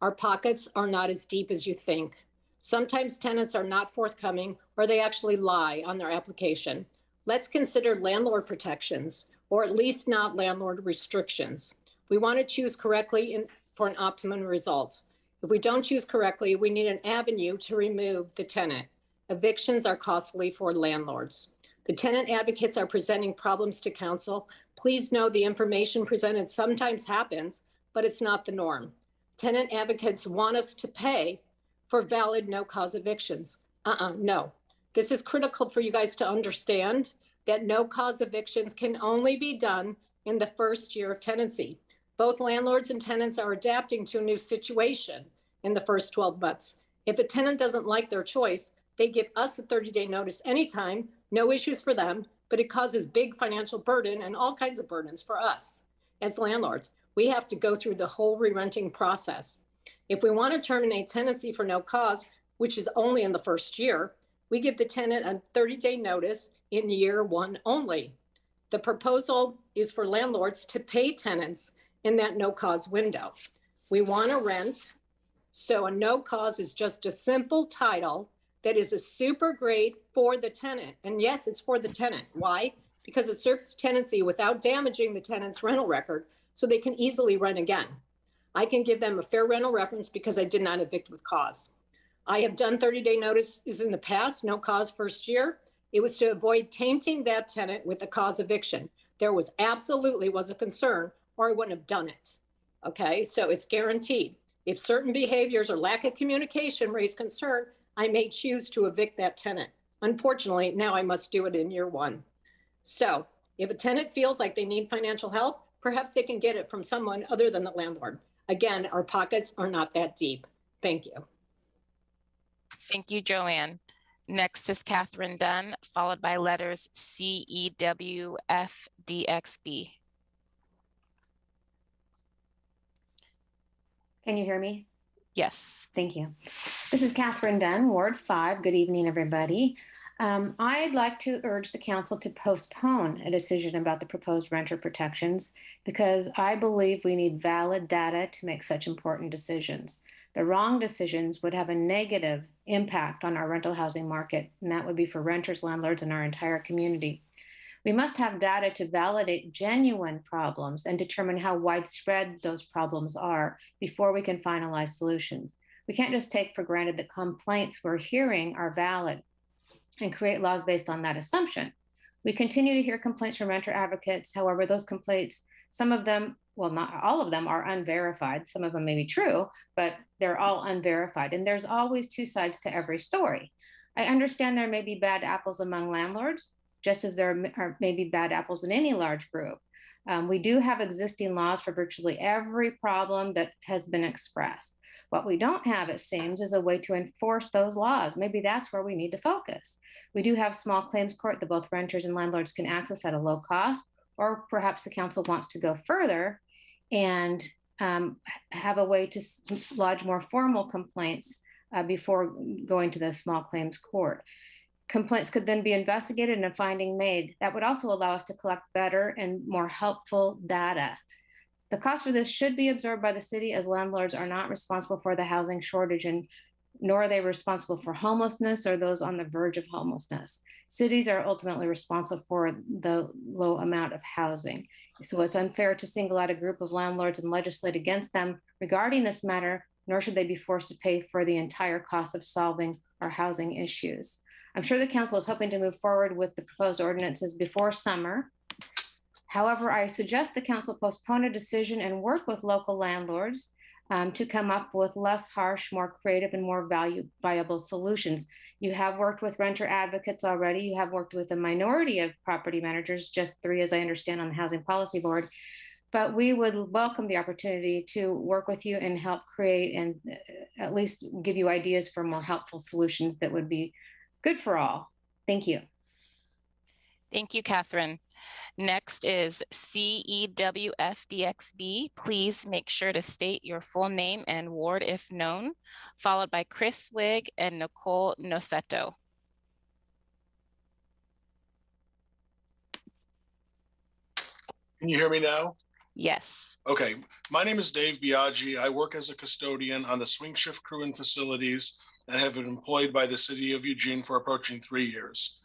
Our pockets are not as deep as you think. Sometimes tenants are not forthcoming, or they actually lie on their application. Let's consider landlord protections, or at least not landlord restrictions. We want to choose correctly for an optimum result. If we don't choose correctly, we need an avenue to remove the tenant. Evictions are costly for landlords. The tenant advocates are presenting problems to council. Please know the information presented sometimes happens, but it's not the norm. Tenant advocates want us to pay for valid no-cause evictions. No. This is critical for you guys to understand that no-cause evictions can only be done in the first year of tenancy. Both landlords and tenants are adapting to a new situation in the first 12 months. If a tenant doesn't like their choice, they give us a 30-day notice anytime, no issues for them, but it causes big financial burden and all kinds of burdens for us as landlords. We have to go through the whole re-renting process. If we want to terminate tenancy for no cause, which is only in the first year, we give the tenant a 30-day notice in year 1 only. The proposal is for landlords to pay tenants in that no cause window. We want to rent, so a no cause is just a simple title that is a super great for the tenant. And yes, it's for the tenant. Why? Because it serves tenancy without damaging the tenant's rental record, so they can easily rent again. I can give them a fair rental reference because I did not evict with cause. I have done 30-day notices in the past, no cause first year. It was to avoid tainting that tenant with a cause eviction. There was absolutely a concern, or I wouldn't have done it. Okay, so it's guaranteed. If certain behaviors or lack of communication raise concern, I may choose to evict that tenant. Unfortunately, now I must do it in year 1. So if a tenant feels like they need financial help, perhaps they can get it from someone other than the landlord. Again, our pockets are not that deep. Thank you. Thank you, Joanne. Next is Catherine Dunn, followed by letters CEWFDXB. Can you hear me? Yes. Thank you. This is Catherine Dunn, Ward 5. Good evening, everybody. I'd like to urge the council to postpone a decision about the proposed renter protections because I believe we need valid data to make such important decisions. The wrong decisions would have a negative impact on our rental housing market, and that would be for renters, landlords, and our entire community. We must have data to validate genuine problems and determine how widespread those problems are before we can finalize solutions. We can't just take for granted that complaints we're hearing are valid and create laws based on that assumption. We continue to hear complaints from renter advocates. However, those complaints, some of them, well, not all of them, are unverified. Some of them may be true, but they're all unverified. And there's always two sides to every story. I understand there may be bad apples among landlords, just as there are maybe bad apples in any large group. We do have existing laws for virtually every problem that has been expressed. What we don't have, it seems, is a way to enforce those laws. Maybe that's where we need to focus. We do have small claims court that both renters and landlords can access at a low cost, or perhaps the council wants to go further and have a way to lodge more formal complaints before going to the small claims court. Complaints could then be investigated and a finding made. That would also allow us to collect better and more helpful data. The cost for this should be absorbed by the city, as landlords are not responsible for the housing shortage, and nor are they responsible for homelessness or those on the verge of homelessness. Cities are ultimately responsible for the low amount of housing. So it's unfair to single out a group of landlords and legislate against them regarding this matter, nor should they be forced to pay for the entire cost of solving our housing issues. I'm sure the council is hoping to move forward with the proposed ordinances before summer. However, I suggest the council postpone a decision and work with local landlords to come up with less harsh, more creative, and more viable solutions. You have worked with renter advocates already. You have worked with a minority of property managers, just 3 as I understand on the Housing Policy Board. But we would welcome the opportunity to work with you and help create and at least give you ideas for more helpful solutions that would be good for all. Thank you. Thank you, Catherine. Next is CEWFDXB. Please make sure to state your full name and ward if known, followed by Chris Wigg and Nicole Noceto. Can you hear me now? Yes. Okay. My name is Dave Biaggi. I work as a custodian on the swing shift crew and facilities and have been employed by the city of Eugene for approaching 3 years.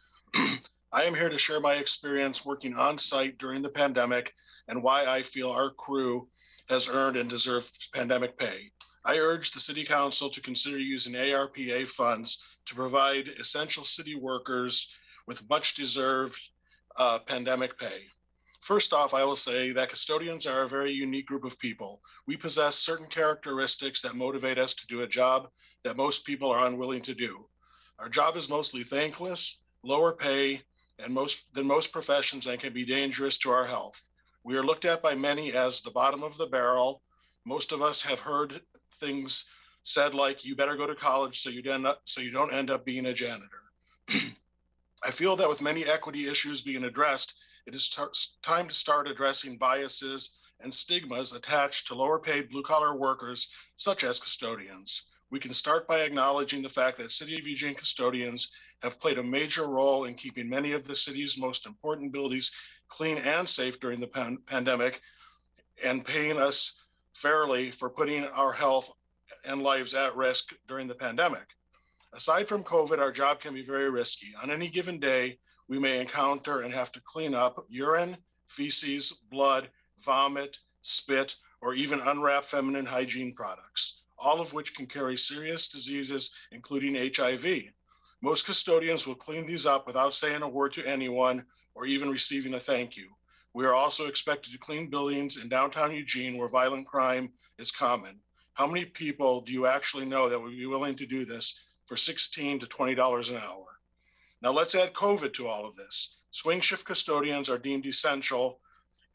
I am here to share my experience working on site during the pandemic and why I feel our crew has earned and deserved pandemic pay. I urge the city council to consider using ARPA funds to provide essential city workers with much deserved pandemic pay. First off, I will say that custodians are a very unique group of people. We possess certain characteristics that motivate us to do a job that most people are unwilling to do. Our job is mostly thankless, lower pay, and than most professions, and can be dangerous to our health. We are looked at by many as the bottom of the barrel. Most of us have heard things said like, you better go to college so you don't end up being a janitor. I feel that with many equity issues being addressed, it is time to start addressing biases and stigmas attached to lower paid blue collar workers, such as custodians. We can start by acknowledging the fact that City of Eugene custodians have played a major role in keeping many of the city's most important buildings clean and safe during the pandemic, and paying us fairly for putting our health and lives at risk during the pandemic. Aside from COVID, our job can be very risky. On any given day, we may encounter and have to clean up urine, feces, blood, vomit, spit, or even unwrapped feminine hygiene products, all of which can carry serious diseases, including HIV. Most custodians will clean these up without saying a word to anyone or even receiving a thank you. We are also expected to clean buildings in downtown Eugene where violent crime is common. How many people do you actually know that would be willing to do this for $16 to $20 an hour? Now let's add COVID to all of this. Swing shift custodians are deemed essential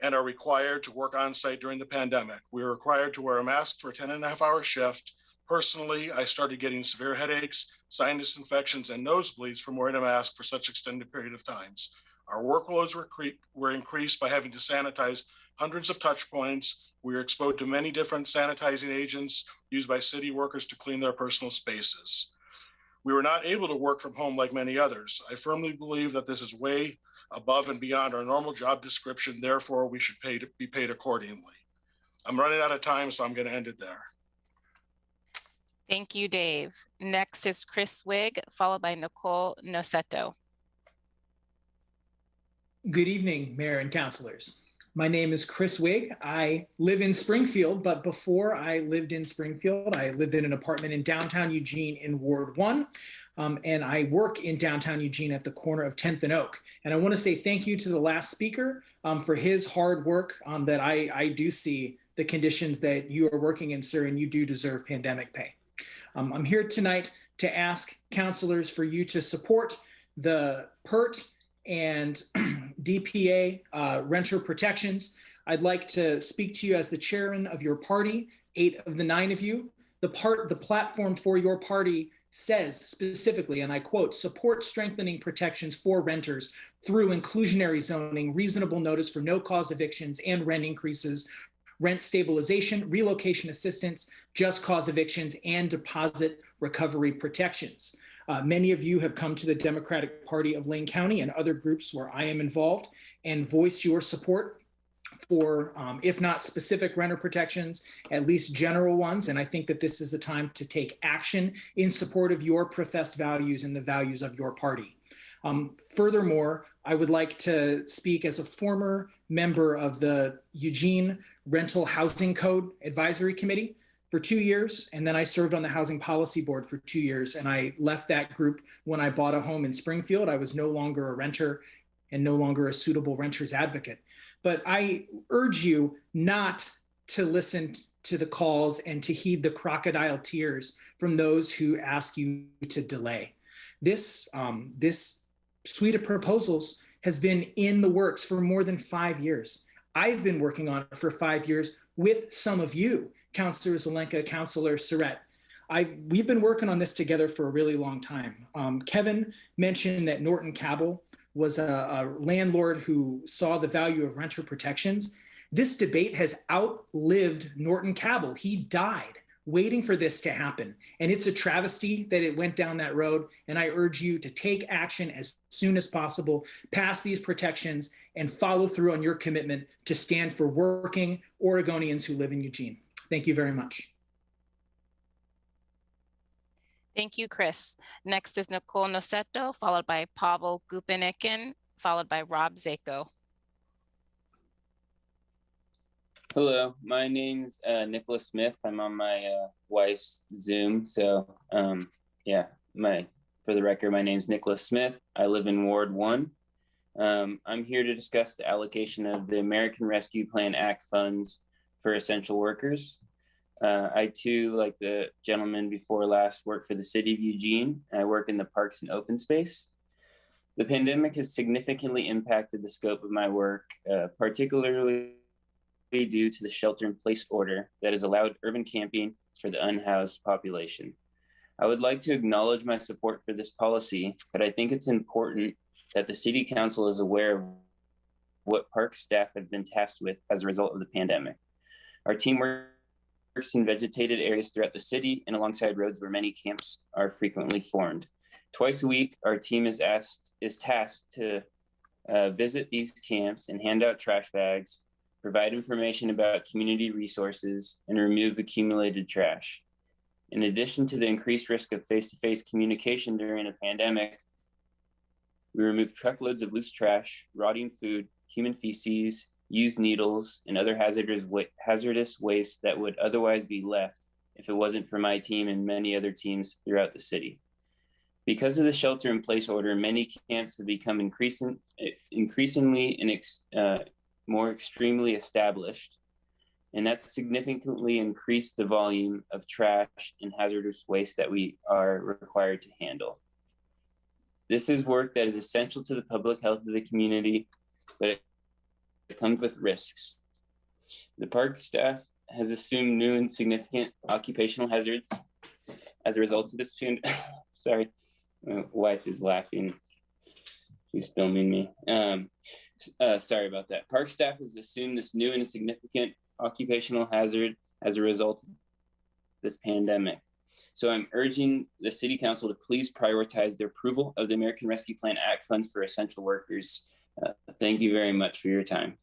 and are required to work on site during the pandemic. We are required to wear a mask for a 10.5-hour shift. Personally, I started getting severe headaches, sinus infections, and nosebleeds from wearing a mask for such extended period of times. Our workloads were increased by having to sanitize hundreds of touch points. We are exposed to many different sanitizing agents used by city workers to clean their personal spaces. We were not able to work from home like many others. I firmly believe that this is way above and beyond our normal job description. Therefore, we should be paid accordingly. I'm running out of time, so I'm going to end it there. Thank you, Dave. Next is Chris Wigg, followed by Nicole Nosetto. Good evening, Mayor and councilors. My name is Chris Wigg. I live in Springfield, but before I lived in Springfield, I lived in an apartment in downtown Eugene in Ward 1, and I work in downtown Eugene at the corner of 10th and Oak. And I want to say thank you to the last speaker for his hard work that I do see the conditions that you are working in, sir, and you do deserve pandemic pay. I'm here tonight to ask councilors for you to support the PERT and DPA renter protections. I'd like to speak to you as the chairman of your party, 8 of the 9 of you. The platform for your party says specifically, and I quote, support strengthening protections for renters through inclusionary zoning, reasonable notice for no cause evictions and rent increases, rent stabilization, relocation assistance, just cause evictions, and deposit recovery protections. Many of you have come to the Democratic Party of Lane County and other groups where I am involved and voiced your support for, if not specific renter protections, at least general ones. And I think that this is the time to take action in support of your professed values and the values of your party. Furthermore, I would like to speak as a former member of the Eugene Rental Housing Code Advisory Committee for 2 years, and then I served on the Housing Policy Board for 2 years, and I left that group when I bought a home in Springfield. I was no longer a renter and no longer a suitable renter's advocate. But I urge you not to listen to the calls and to heed the crocodile tears from those who ask you to delay. This suite of proposals has been in the works for more than 5 years. I've been working on it for 5 years with some of you, Councilor Zelenka, Councilor Surratt. We've been working on this together for a really long time. Kevin mentioned that Norton Cabell was a landlord who saw the value of renter protections. This debate has outlived Norton Cabell. He died waiting for this to happen. And it's a travesty that it went down that road. And I urge you to take action as soon as possible, pass these protections, and follow through on your commitment to stand for working Oregonians who live in Eugene. Thank you very much. Thank you, Chris. Next is Nicole Nosetto, followed by Pavel Gupinikin, followed by Rob Zako. Hello, my name's Nicholas Smith. I'm on my wife's Zoom. So yeah, for the record, my name's Nicholas Smith. I live in Ward 1. I'm here to discuss the allocation of the American Rescue Plan Act funds for essential workers. I too, like the gentleman before last, work for the city of Eugene. I work in the parks and open space. The pandemic has significantly impacted the scope of my work, particularly due to the shelter-in-place order that has allowed urban camping for the unhoused population. I would like to acknowledge my support for this policy, but I think it's important that the City Council is aware of what park staff have been tasked with as a result of the pandemic. Our team works in vegetated areas throughout the city and alongside roads where many camps are frequently formed. Twice a week, our team is tasked to visit these camps and hand out trash bags, provide information about community resources, and remove accumulated trash. In addition to the increased risk of face-to-face communication during a pandemic, we remove truckloads of loose trash, rotting food, human feces, used needles, and other hazardous waste that would otherwise be left if it wasn't for my team and many other teams throughout the city. Because of the shelter-in-place order, many camps have become increasingly and more extremely established, and that's significantly increased the volume of trash and hazardous waste that we are required to handle. This is work that is essential to the public health of the community, but it comes with risks. The park staff has assumed new and significant occupational hazards as a result of this change. Sorry, my wife is laughing. She's filming me. sorry about that. Park staff has assumed this new and significant occupational hazard as a result of this pandemic. So I'm urging the City Council to please prioritize the approval of the American Rescue Plan Act funds for essential workers. Thank you very much for your time.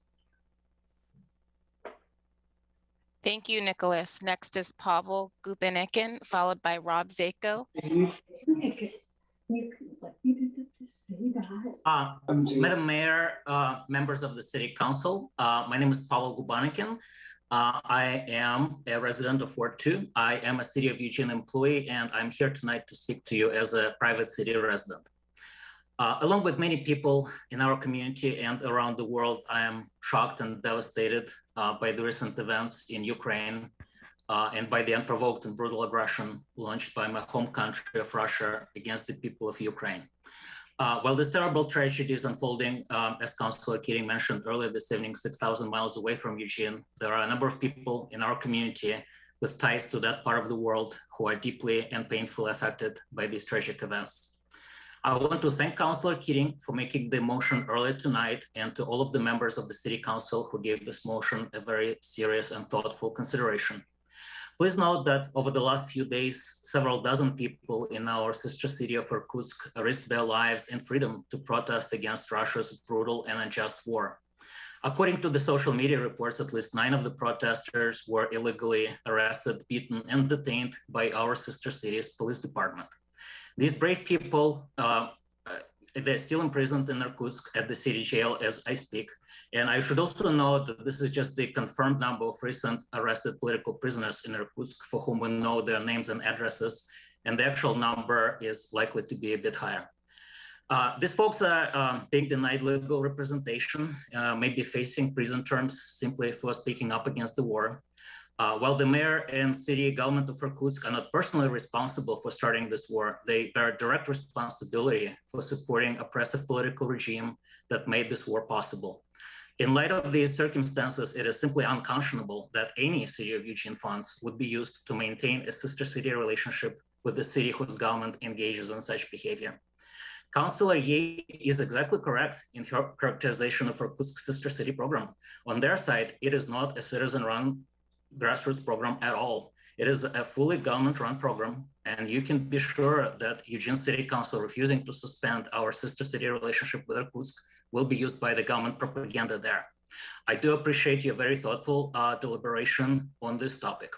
Thank you, Nicholas. Next is Pavel Gubenikin, followed by Rob Zako. Madam Mayor, members of the City Council, my name is Pavel Gubenikin. I am a resident of Ward 2. I am a City of Eugene employee, and I'm here tonight to speak to you as a private city resident. Along with many people in our community and around the world, I am shocked and devastated by the recent events in Ukraine and by the unprovoked and brutal aggression launched by my home country of Russia against the people of Ukraine. While this terrible tragedy is unfolding, as Councilor Keating mentioned earlier this evening, 6,000 miles away from Eugene, there are a number of people in our community with ties to that part of the world who are deeply and painfully affected by these tragic events. I want to thank Councilor Keating for making the motion earlier tonight, and to all of the members of the City Council who gave this motion a very serious and thoughtful consideration. Please note that over the last few days, several dozen people in our sister city of Irkutsk risked their lives and freedom to protest against Russia's brutal and unjust war. According to the social media reports, at least 9 of the protesters were illegally arrested, beaten, and detained by our sister city's police department. These brave people, they're still imprisoned in Irkutsk at the city jail as I speak. And I should also note that this is just the confirmed number of recent arrested political prisoners in Irkutsk for whom we know their names and addresses, and the actual number is likely to be a bit higher. These folks are being denied legal representation, may be facing prison terms simply for speaking up against the war. While the mayor and city government of Irkutsk are not personally responsible for starting this war, they bear direct responsibility for supporting oppressive political regime that made this war possible. In light of these circumstances, it is simply unconscionable that any City of Eugene funds would be used to maintain a sister city relationship with the city whose government engages in such behavior. Councilor Ye is exactly correct in her characterization of Irkutsk sister city program. On their side, it is not a citizen-run grassroots program at all. It is a fully government-run program, and you can be sure that Eugene City Council refusing to suspend our sister city relationship with Irkutsk will be used by the government propaganda there. I do appreciate your very thoughtful deliberation on this topic.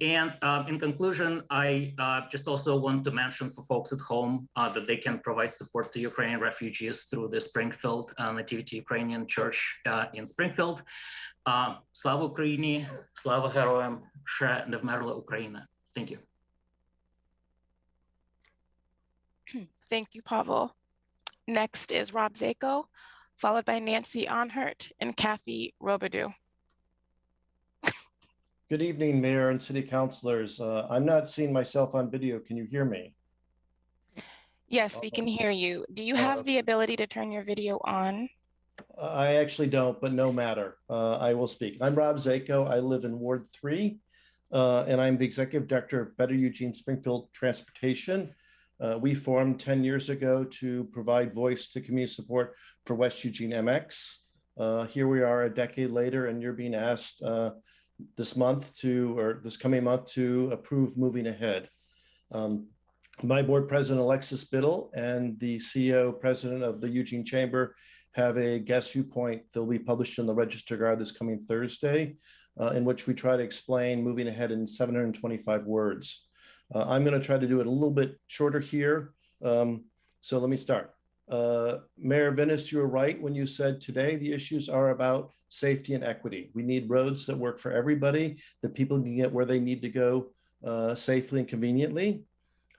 In conclusion, I just also want to mention for folks at home that they can provide support to Ukrainian refugees through the Springfield Nativity Ukrainian Church in Springfield. Slava Ukraini, Slava Heroям, ще не вмерла Україна. Thank you. Thank you, Pavel. Next is Rob Zako, followed by Nancy Onhert and Kathy Robidoux. Good evening, Mayor and City Councilors. I'm not seeing myself on video. Can you hear me? Yes, we can hear you. Do you have the ability to turn your video on? I actually don't, but no matter. I will speak. I'm Rob Zako. I live in Ward 3, and I'm the Executive Director of Better Eugene Springfield Transportation. We formed 10 years ago to provide voice to community support for West Eugene MX. Here we are a decade later, and you're being asked this coming month to approve moving ahead. My board president, Alexis Biddle, and the CEO president of the Eugene Chamber have a guest viewpoint that will be published in the Register Guard this coming Thursday, in which we try to explain moving ahead in 725 words. I'm going to try to do it a little bit shorter here. So let me start. Mayor Venus, you were right when you said today the issues are about safety and equity. We need roads that work for everybody, that people can get where they need to go safely and conveniently.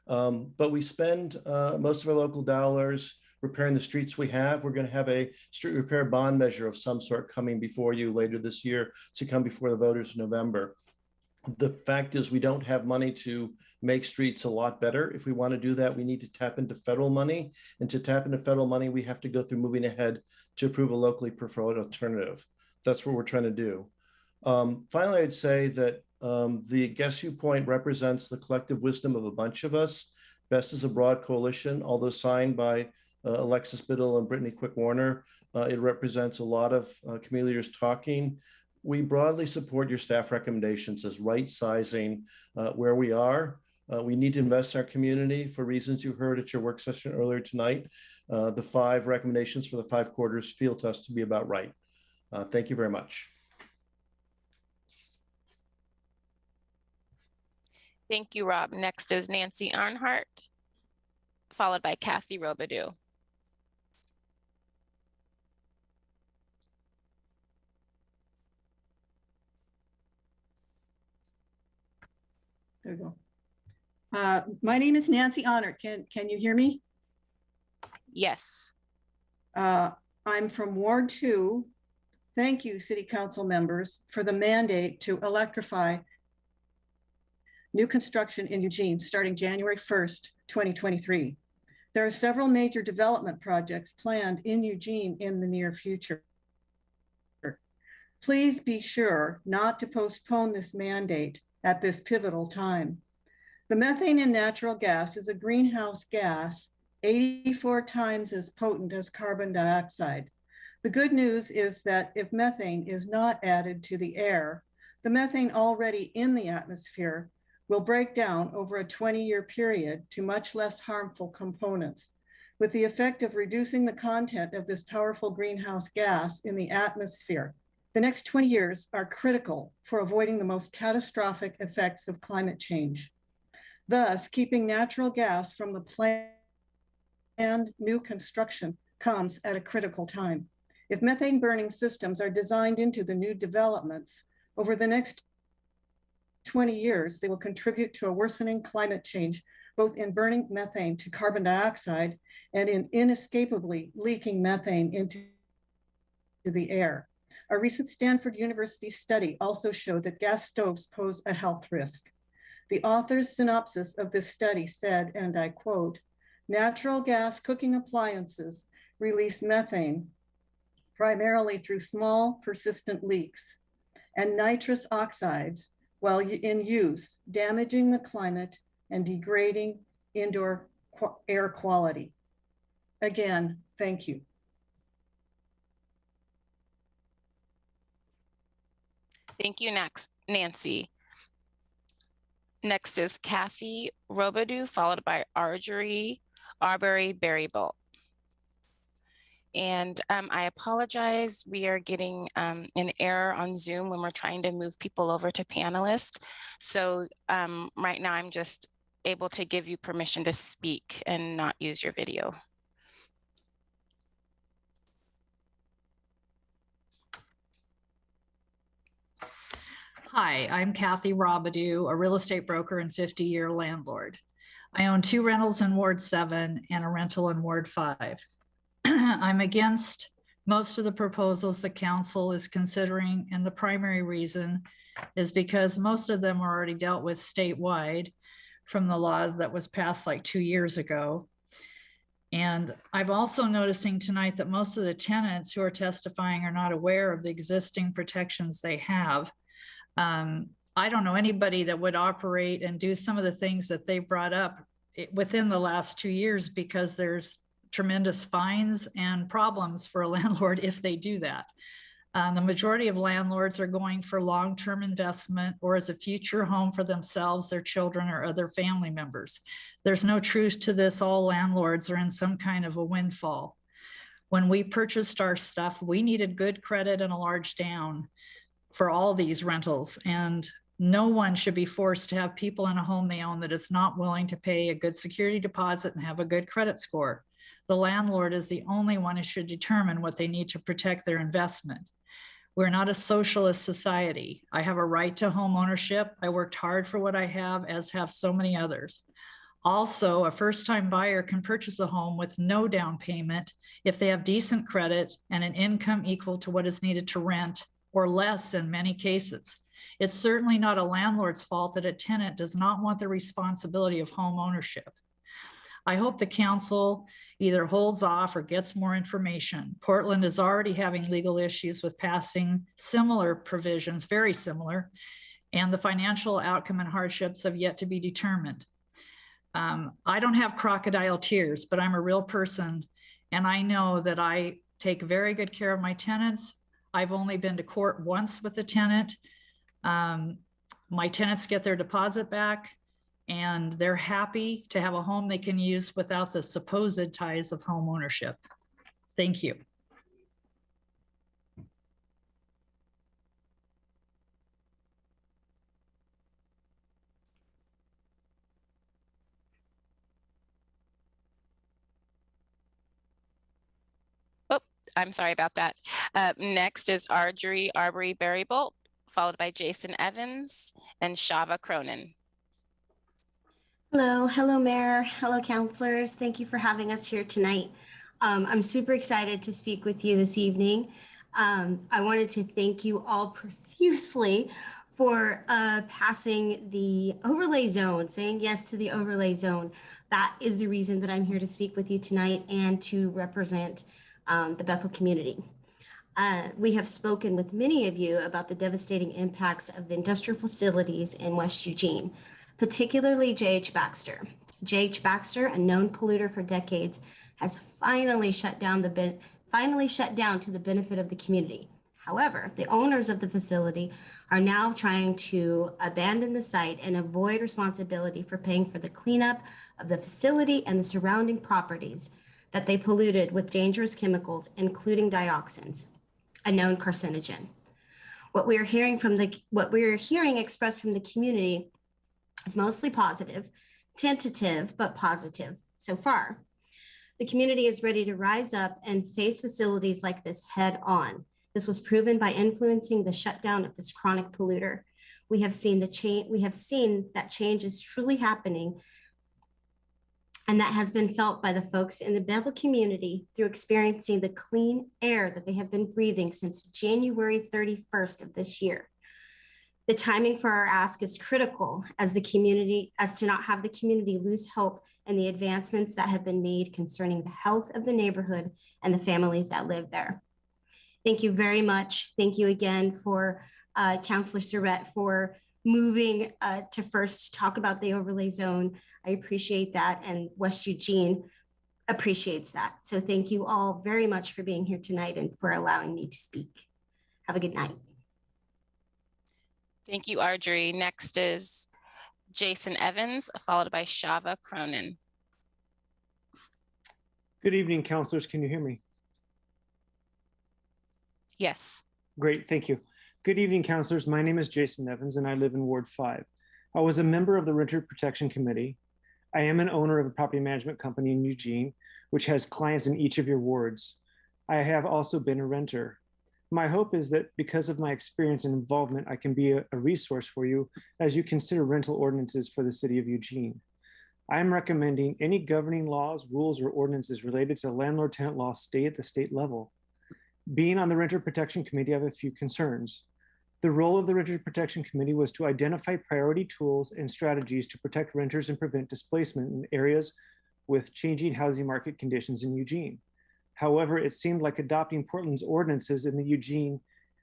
But we spend most of our local dollars repairing the streets we have. We're going to have a street repair bond measure of some sort coming before you later this year to come before the voters in November. The fact is we don't have money to make streets a lot better. If we want to do that, we need to tap into federal money. And to tap into federal money, we have to go through moving ahead to approve a locally preferred alternative. That's what we're trying to do. Finally, I'd say that the guest viewpoint represents the collective wisdom of a bunch of us. BEST is a broad coalition, although signed by Alexis Biddle and Brittany Quick-Warner. It represents a lot of community leaders talking. We broadly support your staff recommendations as right sizing where we are. We need to invest in our community for reasons you heard at your work session earlier tonight. The 5 recommendations for the 5 quarters feel to us to be about right. Thank you very much. Thank you, Rob. Next is Nancy Arnhart, followed by Kathy Robidoux. There we go. My name is Nancy Arnhart. Can you hear me? Yes. I'm from Ward 2. Thank you, City Council members, for the mandate to electrify new construction in Eugene starting January 1st, 2023. There are several major development projects planned in Eugene in the near future. Please be sure not to postpone this mandate at this pivotal time. The methane in natural gas is a greenhouse gas 84 times as potent as carbon dioxide. The good news is that if methane is not added to the air, the methane already in the atmosphere will break down over a 20-year period to much less harmful components, with the effect of reducing the content of this powerful greenhouse gas in the atmosphere. The next 20 years are critical for avoiding the most catastrophic effects of climate change. Thus, keeping natural gas from the planned new construction comes at a critical time. If methane burning systems are designed into the new developments, over the next 20 years, they will contribute to a worsening climate change, both in burning methane to carbon dioxide and in inescapably leaking methane into the air. A recent Stanford University study also showed that gas stoves pose a health risk. The author's synopsis of this study said, and I quote, "Natural gas cooking appliances release methane primarily through small persistent leaks and nitrous oxides while in use, damaging the climate and degrading indoor air quality." Again, thank you. Thank you, Nancy. Next is Kathy Robidoux, followed by Arbery Berrybolt. And I apologize, we are getting an error on Zoom when we're trying to move people over to panelist. So right now I'm just able to give you permission to speak and not use your video. Hi, I'm Kathy Robidoux, a real estate broker and 50-year landlord. I own 2 rentals in Ward 7 and a rental in Ward 5. I'm against most of the proposals the council is considering, and the primary reason is because most of them are already dealt with statewide from the law that was passed like 2 years ago. And I'm also noticing tonight that most of the tenants who are testifying are not aware of the existing protections they have. I don't know anybody that would operate and do some of the things that they brought up within the last 2 years, because there's tremendous fines and problems for a landlord if they do that. The majority of landlords are going for long-term investment or as a future home for themselves, their children, or other family members. There's no truth to this. All landlords are in some kind of a windfall. When we purchased our stuff, we needed good credit and a large down for all these rentals, and no one should be forced to have people in a home they own that is not willing to pay a good security deposit and have a good credit score. The landlord is the only one who should determine what they need to protect their investment. We're not a socialist society. I have a right to home ownership. I worked hard for what I have, as have so many others. Also, a first-time buyer can purchase a home with no down payment if they have decent credit and an income equal to what is needed to rent, or less in many cases. It's certainly not a landlord's fault that a tenant does not want the responsibility of home ownership. I hope the council either holds off or gets more information. Portland is already having legal issues with passing similar provisions, very similar, and the financial outcome and hardships have yet to be determined. I don't have crocodile tears, but I'm a real person, and I know that I take very good care of my tenants. I've only been to court once with a tenant. My tenants get their deposit back and they're happy to have a home they can use without the supposed ties of home ownership. Thank you. Oh, I'm sorry about that. Next is Arjorie Arbery Berrybolt, followed by Jason Evans and Shava Cronin. Hello, Mayor. Hello, councilors. Thank you for having us here tonight. I'm super excited to speak with you this evening. I wanted to thank you all profusely for passing the overlay zone, saying yes to the overlay zone. That is the reason that I'm here to speak with you tonight and to represent the Bethel community. We have spoken with many of you about the devastating impacts of the industrial facilities in West Eugene, particularly J.H. Baxter. J.H. Baxter, a known polluter for decades, has finally shut down to the benefit of the community. However, the owners of the facility are now trying to abandon the site and avoid responsibility for paying for the cleanup of the facility and the surrounding properties that they polluted with dangerous chemicals, including dioxins, a known carcinogen. What we are hearing expressed from the community is mostly positive, tentative, but positive so far. The community is ready to rise up and face facilities like this head on. This was proven by influencing the shutdown of this chronic polluter. We have seen that change is truly happening, and that has been felt by the folks in the Bethel community through experiencing the clean air that they have been breathing since January 31st of this year. The timing for our ask is critical as to not have the community lose hope in the advancements that have been made concerning the health of the neighborhood and the families that live there. Thank you very much. Thank you again for Councilor Surratt for moving to first talk about the overlay zone. I appreciate that, and West Eugene appreciates that. So thank you all very much for being here tonight and for allowing me to speak. Have a good night. Thank you, Arjorie. Next is Jason Evans, followed by Shava Cronin. Good evening, councilors. Can you hear me? Yes. Great, thank you. Good evening, councilors. My name is Jason Evans and I live in Ward 5. I was a member of the Renter Protection Committee. I am an owner of a property management company in Eugene, which has clients in each of your wards. I have also been a renter. My hope is that because of my experience and involvement, I can be a resource for you as you consider rental ordinances for the city of Eugene. I am recommending any governing laws, rules, or ordinances related to landlord-tenant law stay at the state level. Being on the Renter Protection Committee, I have a few concerns. The role of the Renter Protection Committee was to identify priority tools and strategies to protect renters and prevent displacement in areas with changing housing market conditions in Eugene. However, it seemed like adopting Portland's ordinances in the Eugene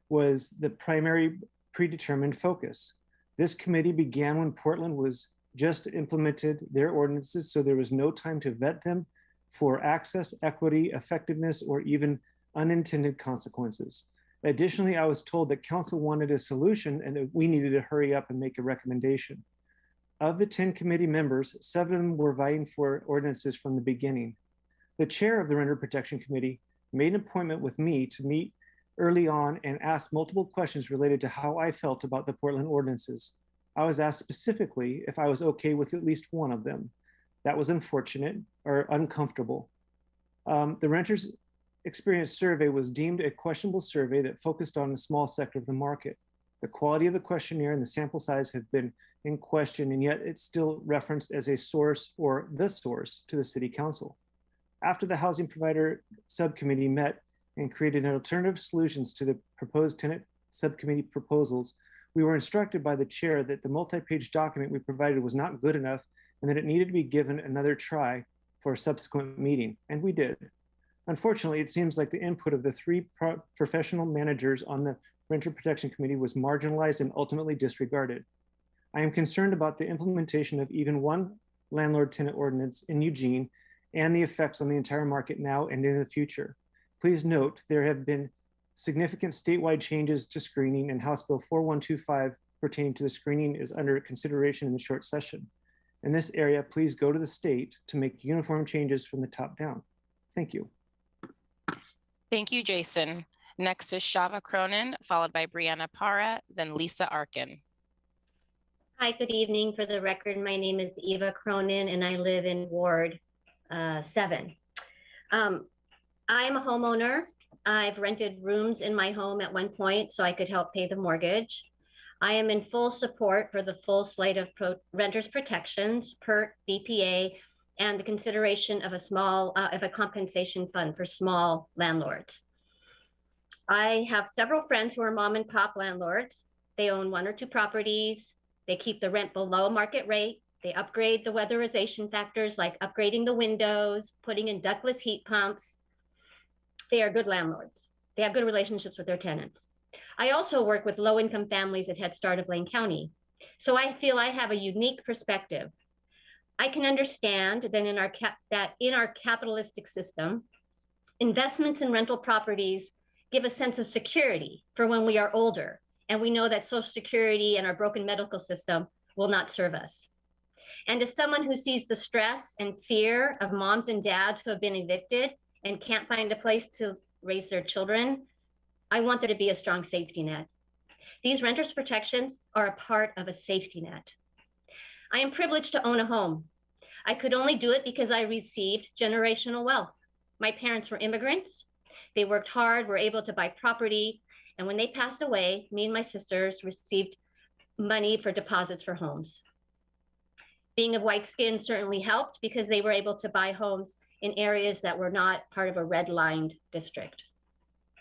was the primary predetermined focus. This committee began when Portland was just implemented their ordinances, so there was no time to vet them for access, equity, effectiveness, or even unintended consequences. Additionally, I was told that council wanted a solution and that we needed to hurry up and make a recommendation. Of the 10 committee members, 7 of them were vying for ordinances from the beginning. The chair of the Renter Protection Committee made an appointment with me to meet early on and asked multiple questions related to how I felt about the Portland ordinances. I was asked specifically if I was okay with at least one of them. That was unfortunate or uncomfortable. The Renters Experience Survey was deemed a questionable survey that focused on a small sector of the market. The quality of the questionnaire and the sample size have been in question, and yet it's still referenced as a source or the source to the City Council. After the Housing Provider Subcommittee met and created alternative solutions to the proposed tenant subcommittee proposals, we were instructed by the chair that the multi-page document we provided was not good enough and that it needed to be given another try for a subsequent meeting, and we did. Unfortunately, it seems like the input of the 3 professional managers on the Renter Protection Committee was marginalized and ultimately disregarded. I am concerned about the implementation of even one landlord-tenant ordinance in Eugene and the effects on the entire market now and in the future. Please note there have been significant statewide changes to screening, and House Bill 4125 pertaining to the screening is under consideration in the short session. In this area, please go to the state to make uniform changes from the top down. Thank you. Thank you, Jason. Next is Shava Cronin, followed by Brianna Para, then Lisa Arkin. Hi, good evening. For the record, my name is Eva Cronin and I live in Ward 7. I'm a homeowner. I've rented rooms in my home at one point so I could help pay the mortgage. I am in full support for the full slate of renters protections, PERT, BPA, and the consideration of a compensation fund for small landlords. I have several friends who are mom and pop landlords. They own 1 or 2 properties. They keep the rent below market rate. They upgrade the weatherization factors like upgrading the windows, putting in ductless heat pumps. They are good landlords. They have good relationships with their tenants. I also work with low-income families at Head Start of Lane County. So I feel I have a unique perspective. I can understand that in our capitalistic system, investments in rental properties give a sense of security for when we are older, and we know that Social Security and our broken medical system will not serve us. And as someone who sees the stress and fear of moms and dads who have been evicted and can't find a place to raise their children, I want there to be a strong safety net. These renters protections are a part of a safety net. I am privileged to own a home. I could only do it because I received generational wealth. My parents were immigrants. They worked hard, were able to buy property. And when they passed away, me and my sisters received money for deposits for homes. Being of white skin certainly helped because they were able to buy homes in areas that were not part of a red-lined district,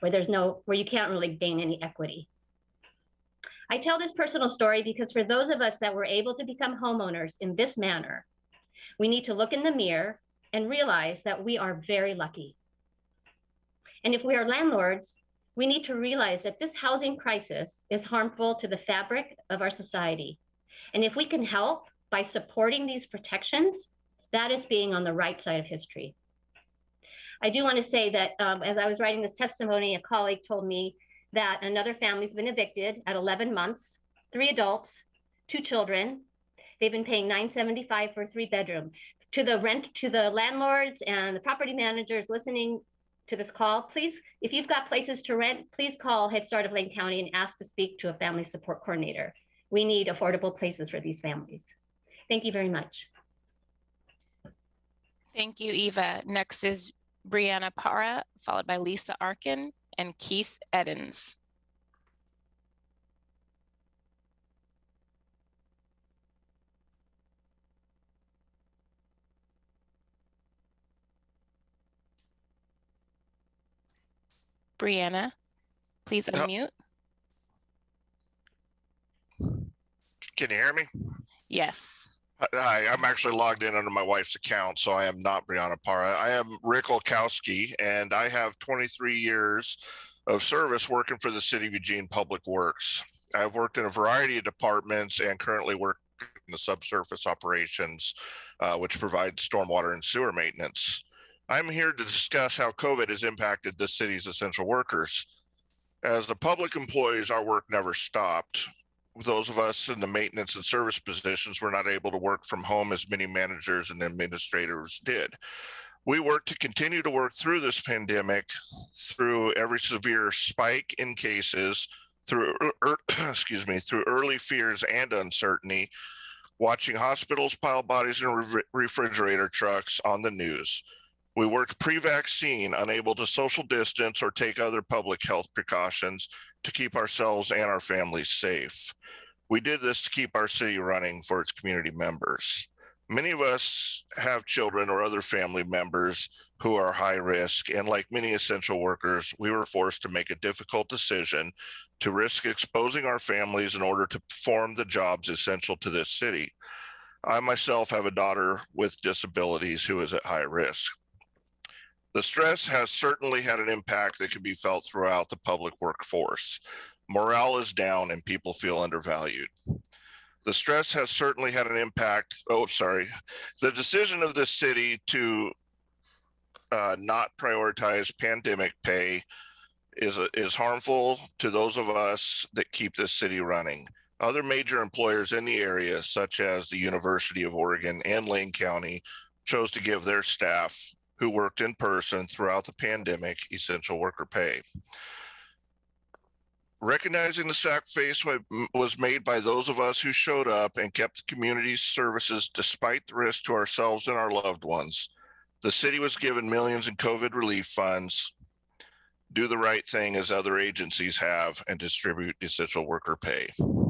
where you can't really gain any equity. I tell this personal story because for those of us that were able to become homeowners in this manner, we need to look in the mirror and realize that we are very lucky. And if we are landlords, we need to realize that this housing crisis is harmful to the fabric of our society. And if we can help by supporting these protections, that is being on the right side of history. I do want to say that as I was writing this testimony, a colleague told me that another family's been evicted at 11 months, 3 adults, 2 children. They've been paying $975 for a 3-bedroom. To the landlords and the property managers listening to this call, please, if you've got places to rent, please call Head Start of Lane County and ask to speak to a family support coordinator. We need affordable places for these families. Thank you very much. Thank you, Eva. Next is Brianna Para, followed by Lisa Arkin and Keith Edens. Brianna, please unmute. Can you hear me? Yes. Hi, I'm actually logged in under my wife's account, so I am not Brianna Para. I am Rick Olkowski, and I have 23 years of service working for the City of Eugene Public Works. I've worked in a variety of departments and currently work in the subsurface operations, which provides stormwater and sewer maintenance. I'm here to discuss how COVID has impacted the city's essential workers. As the public employees, our work never stopped. Those of us in the maintenance and service positions were not able to work from home as many managers and administrators did. We worked to continue to work through this pandemic, through every severe spike in cases, through early fears and uncertainty, watching hospitals pile bodies in refrigerator trucks on the news. We worked pre-vaccine, unable to social distance or take other public health precautions to keep ourselves and our families safe. We did this to keep our city running for its community members. Many of us have children or other family members who are high risk, and like many essential workers, we were forced to make a difficult decision to risk exposing our families in order to perform the jobs essential to this city. I myself have a daughter with disabilities who is at high risk. The stress has certainly had an impact that can be felt throughout the public workforce. Morale is down and people feel undervalued. The stress has certainly had an impact. The decision of the city to not prioritize pandemic pay is harmful to those of us that keep this city running. Other major employers in the area, such as the University of Oregon and Lane County, chose to give their staff who worked in person throughout the pandemic essential worker pay. Recognizing the sacrifice was made by those of us who showed up and kept the community's services despite the risk to ourselves and our loved ones. The city was given millions in COVID relief funds. Do the right thing as other agencies have and distribute essential worker pay.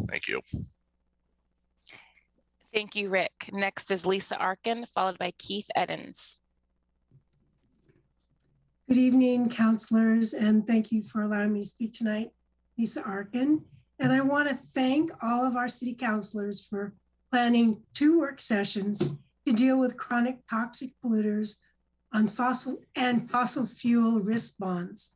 Thank you. Thank you, Rick. Next is Lisa Arkin, followed by Keith Edens. Good evening, counselors, and thank you for allowing me to speak tonight. Lisa Arkin, and I want to thank all of our city councilors for planning 2 work sessions to deal with chronic toxic polluters on fossil fuel risk bonds.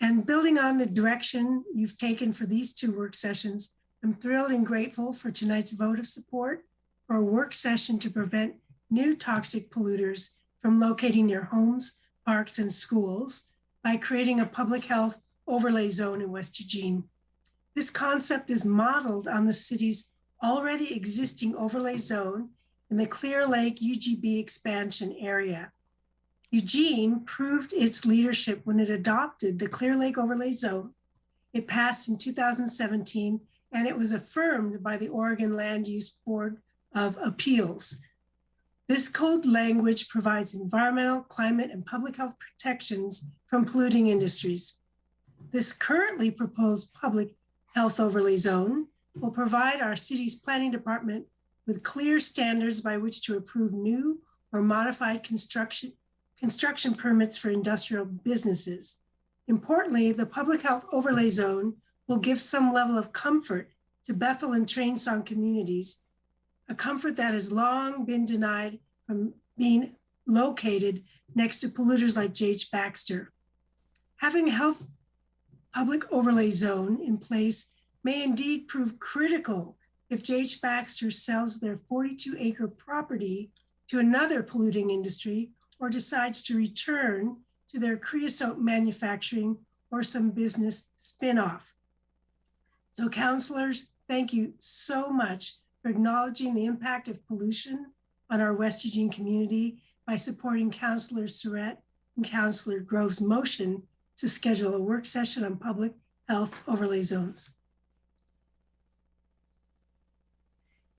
And building on the direction you've taken for these 2 work sessions, I'm thrilled and grateful for tonight's vote of support for a work session to prevent new toxic polluters from locating near homes, parks, and schools by creating a public health overlay zone in West Eugene. This concept is modeled on the city's already existing overlay zone in the Clear Lake UGB expansion area. Eugene proved its leadership when it adopted the Clear Lake overlay zone. It passed in 2017, and it was affirmed by the Oregon Land Use Board of Appeals. This code language provides environmental, climate, and public health protections from polluting industries. This currently proposed public health overlay zone will provide our city's planning department with clear standards by which to approve new or modified construction permits for industrial businesses. Importantly, the public health overlay zone will give some level of comfort to Bethel and Train Song communities, a comfort that has long been denied from being located next to polluters like J.H. Baxter. Having a public overlay zone in place may indeed prove critical if J.H. Baxter sells their 42-acre property to another polluting industry or decides to return to their creosote manufacturing or some business spinoff. So counselors, thank you so much for acknowledging the impact of pollution on our West Eugene community by supporting Councilor Surratt and Councilor Grove's motion to schedule a work session on public health overlay zones.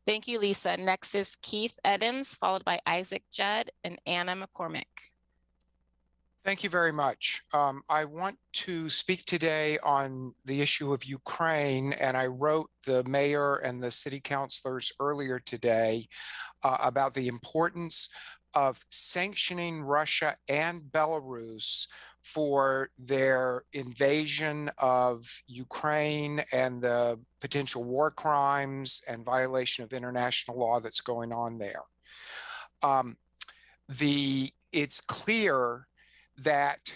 Thank you, Lisa. Next is Keith Edens, followed by Isaac Judd and Anna McCormick. Thank you very much. I want to speak today on the issue of Ukraine, and I wrote the mayor and the city councilors earlier today about the importance of sanctioning Russia and Belarus for their invasion of Ukraine and the potential war crimes and violation of international law that's going on there. It's clear that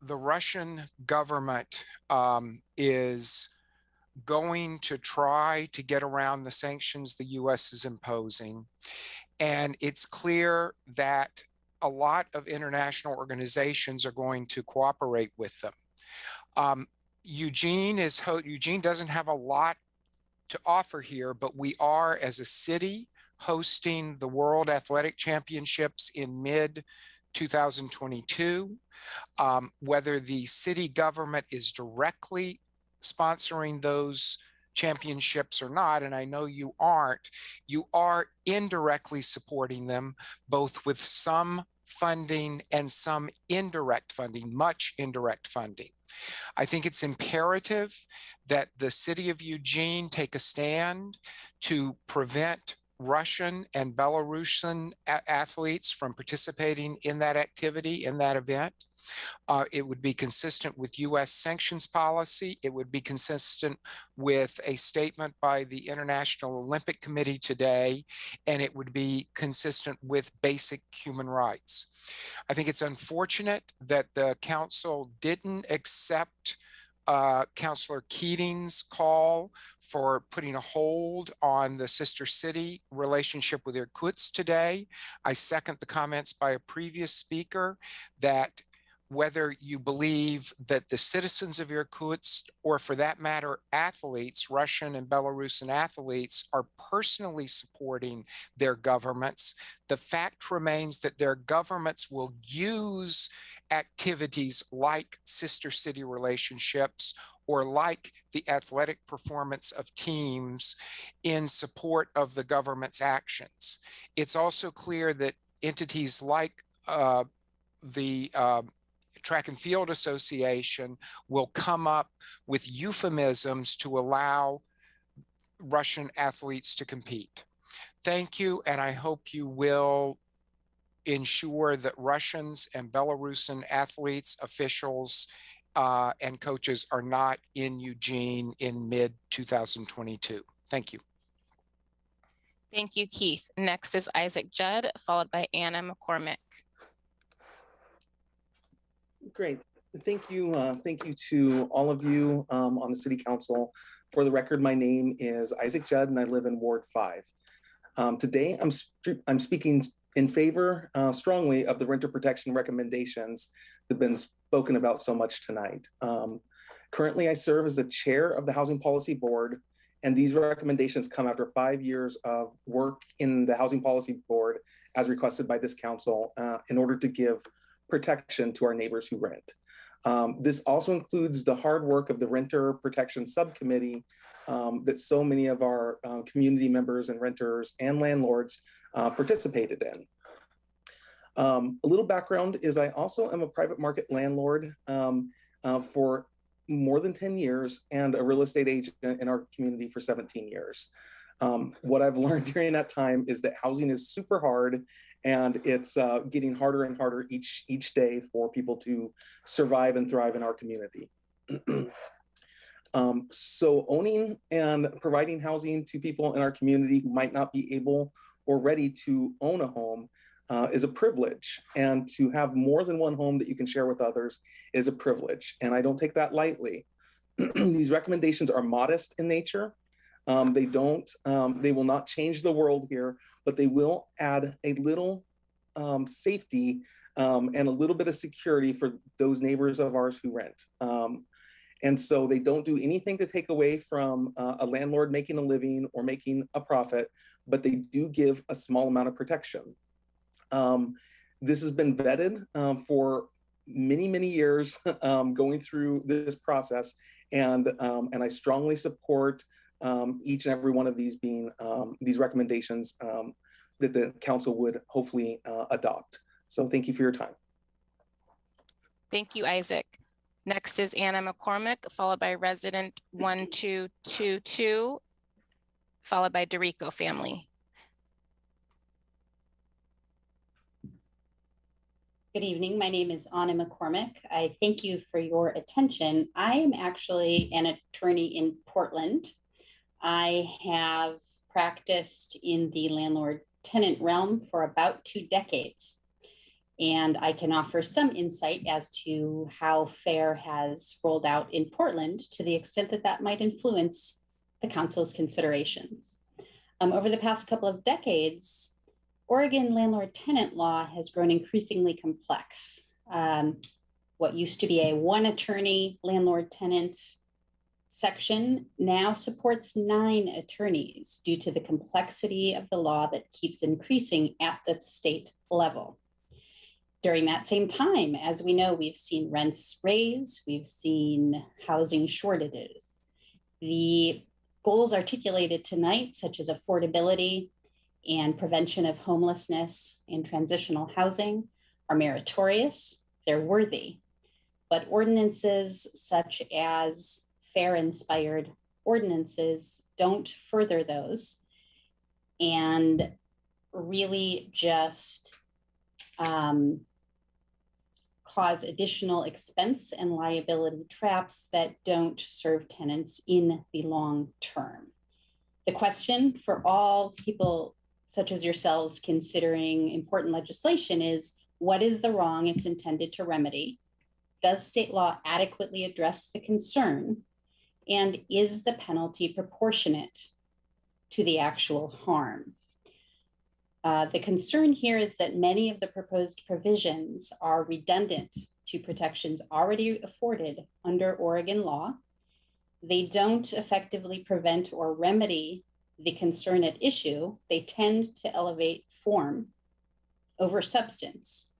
the Russian government is going to try to get around the sanctions the US is imposing. And it's clear that a lot of international organizations are going to cooperate with them. Eugene doesn't have a lot to offer here, but we are, as a city, hosting the World Athletic Championships in mid-2022. Whether the city government is directly sponsoring those championships or not, and I know you aren't, you are indirectly supporting them, both with some funding and some indirect funding, much indirect funding. I think it's imperative that the city of Eugene take a stand to prevent Russian and Belarusian athletes from participating in that activity, in that event. It would be consistent with US sanctions policy. It would be consistent with a statement by the International Olympic Committee today, and it would be consistent with basic human rights. I think it's unfortunate that the council didn't accept Councillor Keating's call for putting a hold on the sister city relationship with Irkutsk today. I second the comments by a previous speaker that whether you believe that the citizens of Irkutsk, or for that matter, athletes, Russian and Belarusian athletes, are personally supporting their governments, the fact remains that their governments will use activities like sister city relationships or like the athletic performance of teams in support of the government's actions. It's also clear that entities like the Track and Field Association will come up with euphemisms to allow Russian athletes to compete. Thank you, and I hope you will ensure that Russians and Belarusian athletes, officials, and coaches are not in Eugene in mid-2022. Thank you. Thank you, Keith. Next is Isaac Judd, followed by Anna McCormick. Great. Thank you. Thank you to all of you on the City Council. For the record, my name is Isaac Judd and I live in Ward 5. Today, I'm speaking in favor strongly of the renter protection recommendations that have been spoken about so much tonight. Currently, I serve as the chair of the Housing Policy Board, and these recommendations come after 5 years of work in the Housing Policy Board as requested by this council in order to give protection to our neighbors who rent. This also includes the hard work of the Renter Protection Subcommittee that so many of our community members and renters and landlords participated in. A little background is I also am a private market landlord for more than 10 years and a real estate agent in our community for 17 years. What I've learned during that time is that housing is super hard and it's getting harder and harder each day for people to survive and thrive in our community. So owning and providing housing to people in our community who might not be able or ready to own a home is a privilege. And to have more than one home that you can share with others is a privilege. And I don't take that lightly. These recommendations are modest in nature. They will not change the world here, but they will add a little safety and a little bit of security for those neighbors of ours who rent. And so they don't do anything to take away from a landlord making a living or making a profit, but they do give a small amount of protection. This has been vetted for many, many years going through this process. And I strongly support each and every one of these being these recommendations that the council would hopefully adopt. So thank you for your time. Thank you, Isaac. Next is Anna McCormick, followed by resident 1222, followed by Dorico family. Good evening. My name is Anna McCormick. I thank you for your attention. I am actually an attorney in Portland. I have practiced in the landlord-tenant realm for about 2 decades. And I can offer some insight as to how FAIR has rolled out in Portland to the extent that that might influence the council's considerations. Over the past couple of decades, Oregon landlord-tenant law has grown increasingly complex. What used to be a 1 attorney landlord-tenant section now supports 9 attorneys due to the complexity of the law that keeps increasing at the state level. During that same time, as we know, we've seen rents raise, we've seen housing shortages. The goals articulated tonight, such as affordability and prevention of homelessness and transitional housing, are meritorious, they're worthy. But ordinances such as FAIR-inspired ordinances don't further those and really just cause additional expense and liability traps that don't serve tenants in the long term. The question for all people such as yourselves considering important legislation is, what is the wrong it's intended to remedy? does state law adequately address the concern? And is the penalty proportionate to the actual harm? The concern here is that many of the proposed provisions are redundant to protections already afforded under Oregon law. They don't effectively prevent or remedy the concern at issue. They tend to elevate form over substance.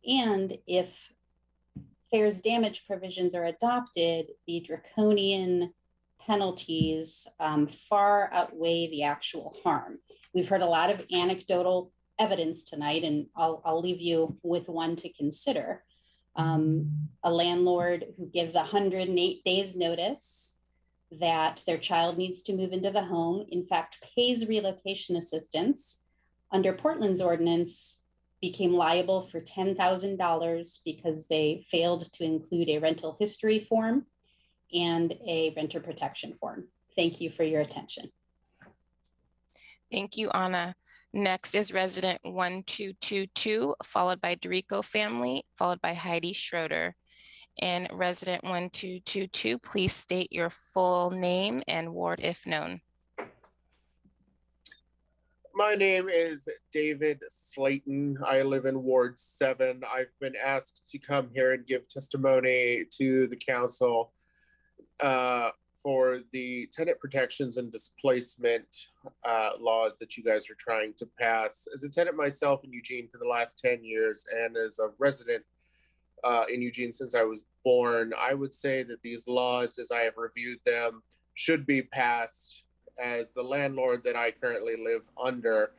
And if fair's damage provisions are adopted, the draconian penalties far outweigh the actual harm. We've heard a lot of anecdotal evidence tonight, and I'll leave you with one to consider. A landlord who gives 108 days notice that their child needs to move into the home, in fact, pays relocation assistance under Portland's ordinance, became liable for $10,000 because they failed to include a rental history form and a renter protection form. Thank you for your attention. Thank you, Anna. Next is resident 1222, followed by Dorico family, followed by Heidi Schroeder. And resident 1222, please state your full name and ward if known. My name is David Slayton. I live in Ward 7. I've been asked to come here and give testimony to the council for the tenant protections and displacement laws that you guys are trying to pass. As a tenant myself in Eugene for the last 10 years and as a resident in Eugene since I was born, I would say that these laws, as I have reviewed them, should be passed, as the landlord that I currently live under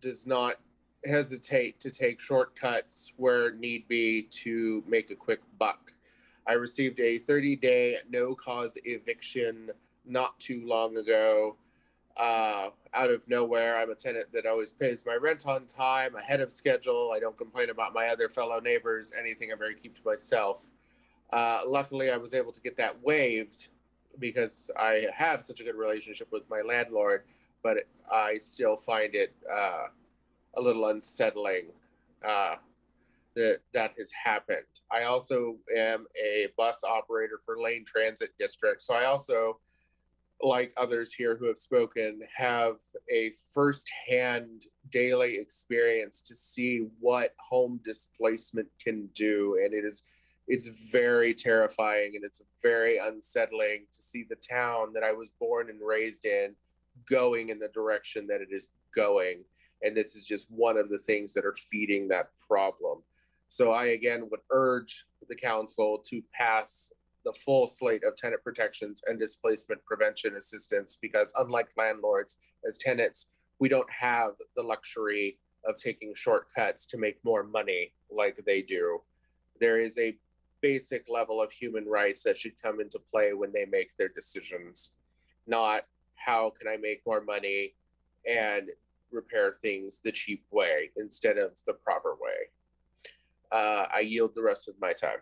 does not hesitate to take shortcuts where need be to make a quick buck. I received a 30-day no-cause eviction not too long ago out of nowhere. I'm a tenant that always pays my rent on time, ahead of schedule. I don't complain about my other fellow neighbors, anything I very keep to myself. Luckily, I was able to get that waived because I have such a good relationship with my landlord, but I still find it a little unsettling that has happened. I also am a bus operator for Lane Transit District. So I also, like others here who have spoken, have a firsthand daily experience to see what home displacement can do. And it's very terrifying, and it's very unsettling to see the town that I was born and raised in going in the direction that it is going. And this is just one of the things that are feeding that problem. So I, again, would urge the council to pass the full slate of tenant protections and displacement prevention assistance, because unlike landlords, as tenants, we don't have the luxury of taking shortcuts to make more money like they do. There is a basic level of human rights that should come into play when they make their decisions, not how can I make more money and repair things the cheap way instead of the proper way. I yield the rest of my time.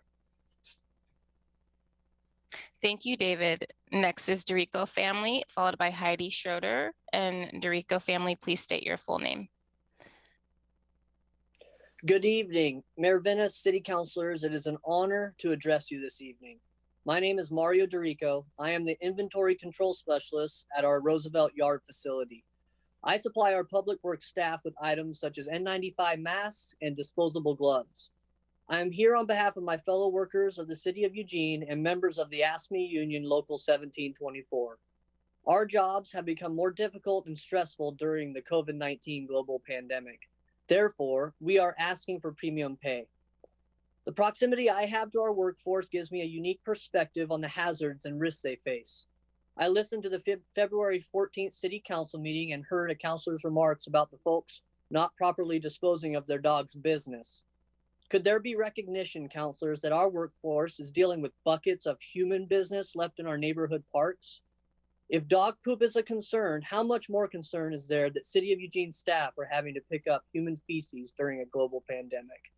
Thank you, David. Next is Dorico family, followed by Heidi Schroeder. And Dorico family, please state your full name. Good evening, Mayor Venice, City Councilors. It is an honor to address you this evening. My name is Mario Dorico. I am the Inventory Control Specialist at our Roosevelt Yard facility. I supply our public works staff with items such as N95 masks and disposable gloves. I am here on behalf of my fellow workers of the City of Eugene and members of the ASME Union Local 1724. Our jobs have become more difficult and stressful during the COVID-19 global pandemic. Therefore, we are asking for premium pay. The proximity I have to our workforce gives me a unique perspective on the hazards and risks they face. I listened to the February 14th City Council meeting and heard a councilor's remarks about the folks not properly disposing of their dog's business. Could there be recognition, councilors, that our workforce is dealing with buckets of human business left in our neighborhood parks? If dog poop is a concern, how much more concern is there that City of Eugene staff are having to pick up human feces during a global pandemic?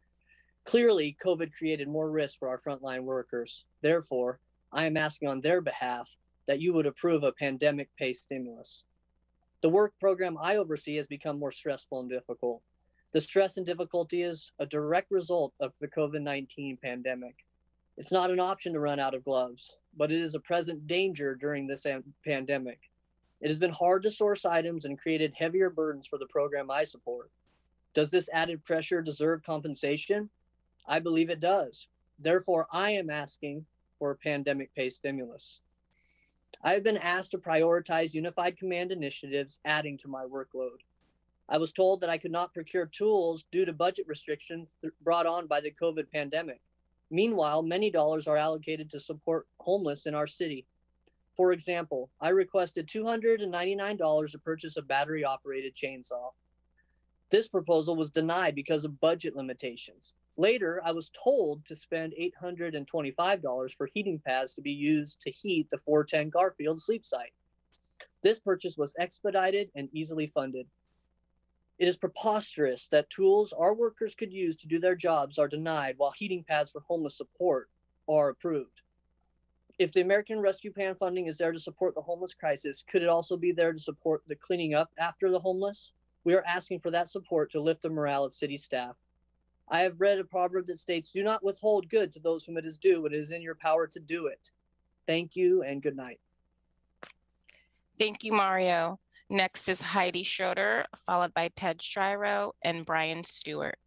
Clearly, COVID created more risk for our frontline workers. Therefore, I am asking on their behalf that you would approve a pandemic pay stimulus. The work program I oversee has become more stressful and difficult. The stress and difficulty is a direct result of the COVID-19 pandemic. It's not an option to run out of gloves, but it is a present danger during this pandemic. It has been hard to source items and created heavier burdens for the program I support. Does this added pressure deserve compensation? I believe it does. Therefore, I am asking for a pandemic pay stimulus. I have been asked to prioritize unified command initiatives, adding to my workload. I was told that I could not procure tools due to budget restrictions brought on by the COVID pandemic. Meanwhile, many dollars are allocated to support homeless in our city. For example, I requested $299 to purchase a battery-operated chainsaw. This proposal was denied because of budget limitations. Later, I was told to spend $825 for heating pads to be used to heat the 410 Garfield sleep site. This purchase was expedited and easily funded. It is preposterous that tools our workers could use to do their jobs are denied while heating pads for homeless support are approved. If the American Rescue Plan funding is there to support the homeless crisis, could it also be there to support the cleaning up after the homeless? We are asking for that support to lift the morale of city staff. I have read a proverb that states, "Do not withhold good to those whom it is due, but it is in your power to do it." Thank you and good night. Thank you, Mario. Next is Heidi Schroeder, followed by Ted Striro and Brian Stewart.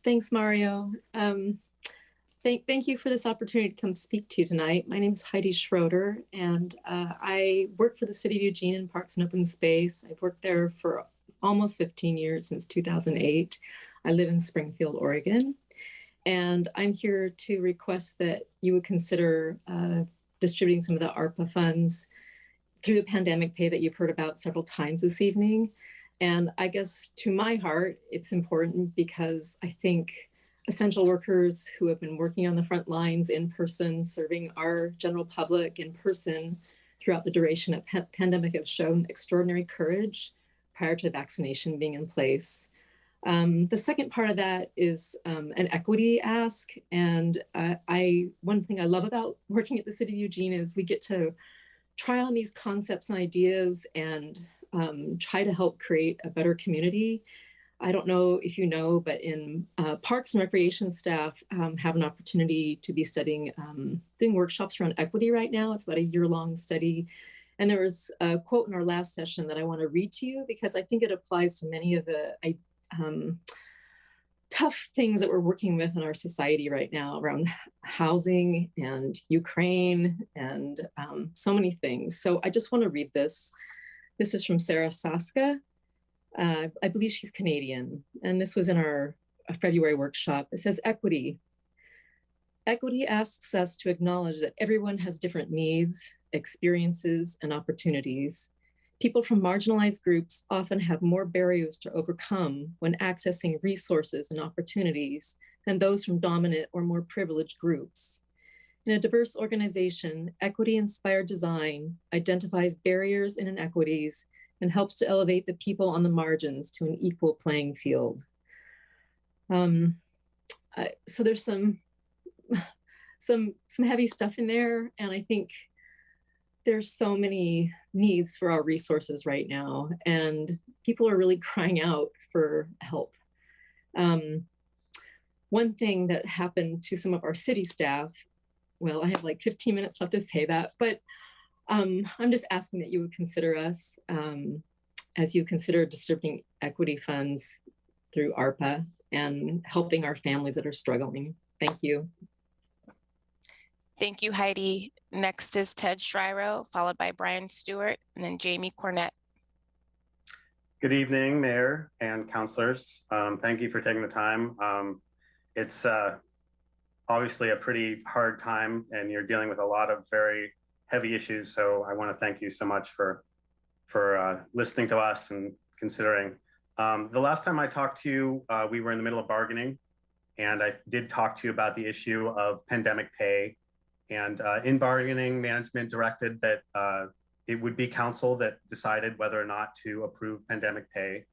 Thanks, Mario. Thank you for this opportunity to come speak to you tonight. My name is Heidi Schroeder, and I work for the City of Eugene in Parks and Open Space. I've worked there for almost 15 years, since 2008. I live in Springfield, Oregon, and I'm here to request that you would consider distributing some of the ARPA funds through the pandemic pay that you've heard about several times this evening. And I guess to my heart, it's important because I think essential workers who have been working on the front lines in person, serving our general public in person throughout the duration of pandemic have shown extraordinary courage prior to vaccination being in place. The second part of that is an equity ask. And one thing I love about working at the City of Eugene is we get to try on these concepts and ideas and try to help create a better community. I don't know if you know, but in Parks and Recreation staff have an opportunity to be studying, doing workshops around equity right now. It's about a year-long study. And there was a quote in our last session that I want to read to you because I think it applies to many of the tough things that we're working with in our society right now around housing and Ukraine and so many things. So I just want to read this. This is from Sarah Saska. I believe she's Canadian, and this was in our February workshop. It says, equity. Equity asks us to acknowledge that everyone has different needs, experiences, and opportunities. People from marginalized groups often have more barriers to overcome when accessing resources and opportunities than those from dominant or more privileged groups. In a diverse organization, equity-inspired design identifies barriers and inequities and helps to elevate the people on the margins to an equal playing field. So there's some heavy stuff in there, and I think there's so many needs for our resources right now, and people are really crying out for help. One thing that happened to some of our city staff, well, I have like 15 minutes left to say that, but I'm just asking that you would consider us as you consider distributing equity funds through ARPA and helping our families that are struggling. Thank you. Thank you, Heidi. Next is Ted Striro, followed by Brian Stewart, and then Jamie Cornett. Good evening, Mayor and councilors. Thank you for taking the time. It's obviously a pretty hard time, and you're dealing with a lot of very heavy issues. So I want to thank you so much for listening to us and considering. The last time I talked to you, we were in the middle of bargaining, and I did talk to you about the issue of pandemic pay. And in bargaining, management directed that it would be council that decided whether or not to approve pandemic pay.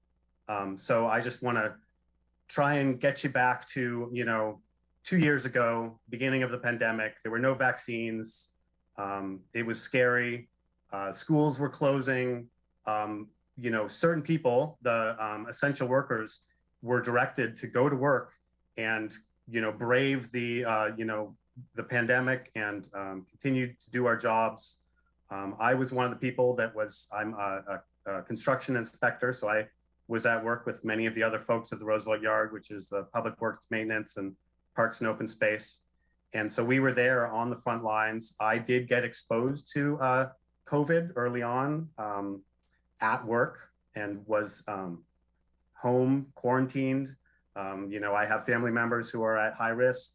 So I just want to try and get you back to, 2 years ago, beginning of the pandemic. There were no vaccines. It was scary. Schools were closing. certain people, the essential workers, were directed to go to work and, brave the pandemic and continue to do our jobs. I was one of the people I'm a construction inspector, so I was at work with many of the other folks at the Roosevelt Yard, which is the Public Works Maintenance and Parks and Open Space. And so we were there on the front lines. I did get exposed to COVID early on at work and was home quarantined. I have family members who are at high risk.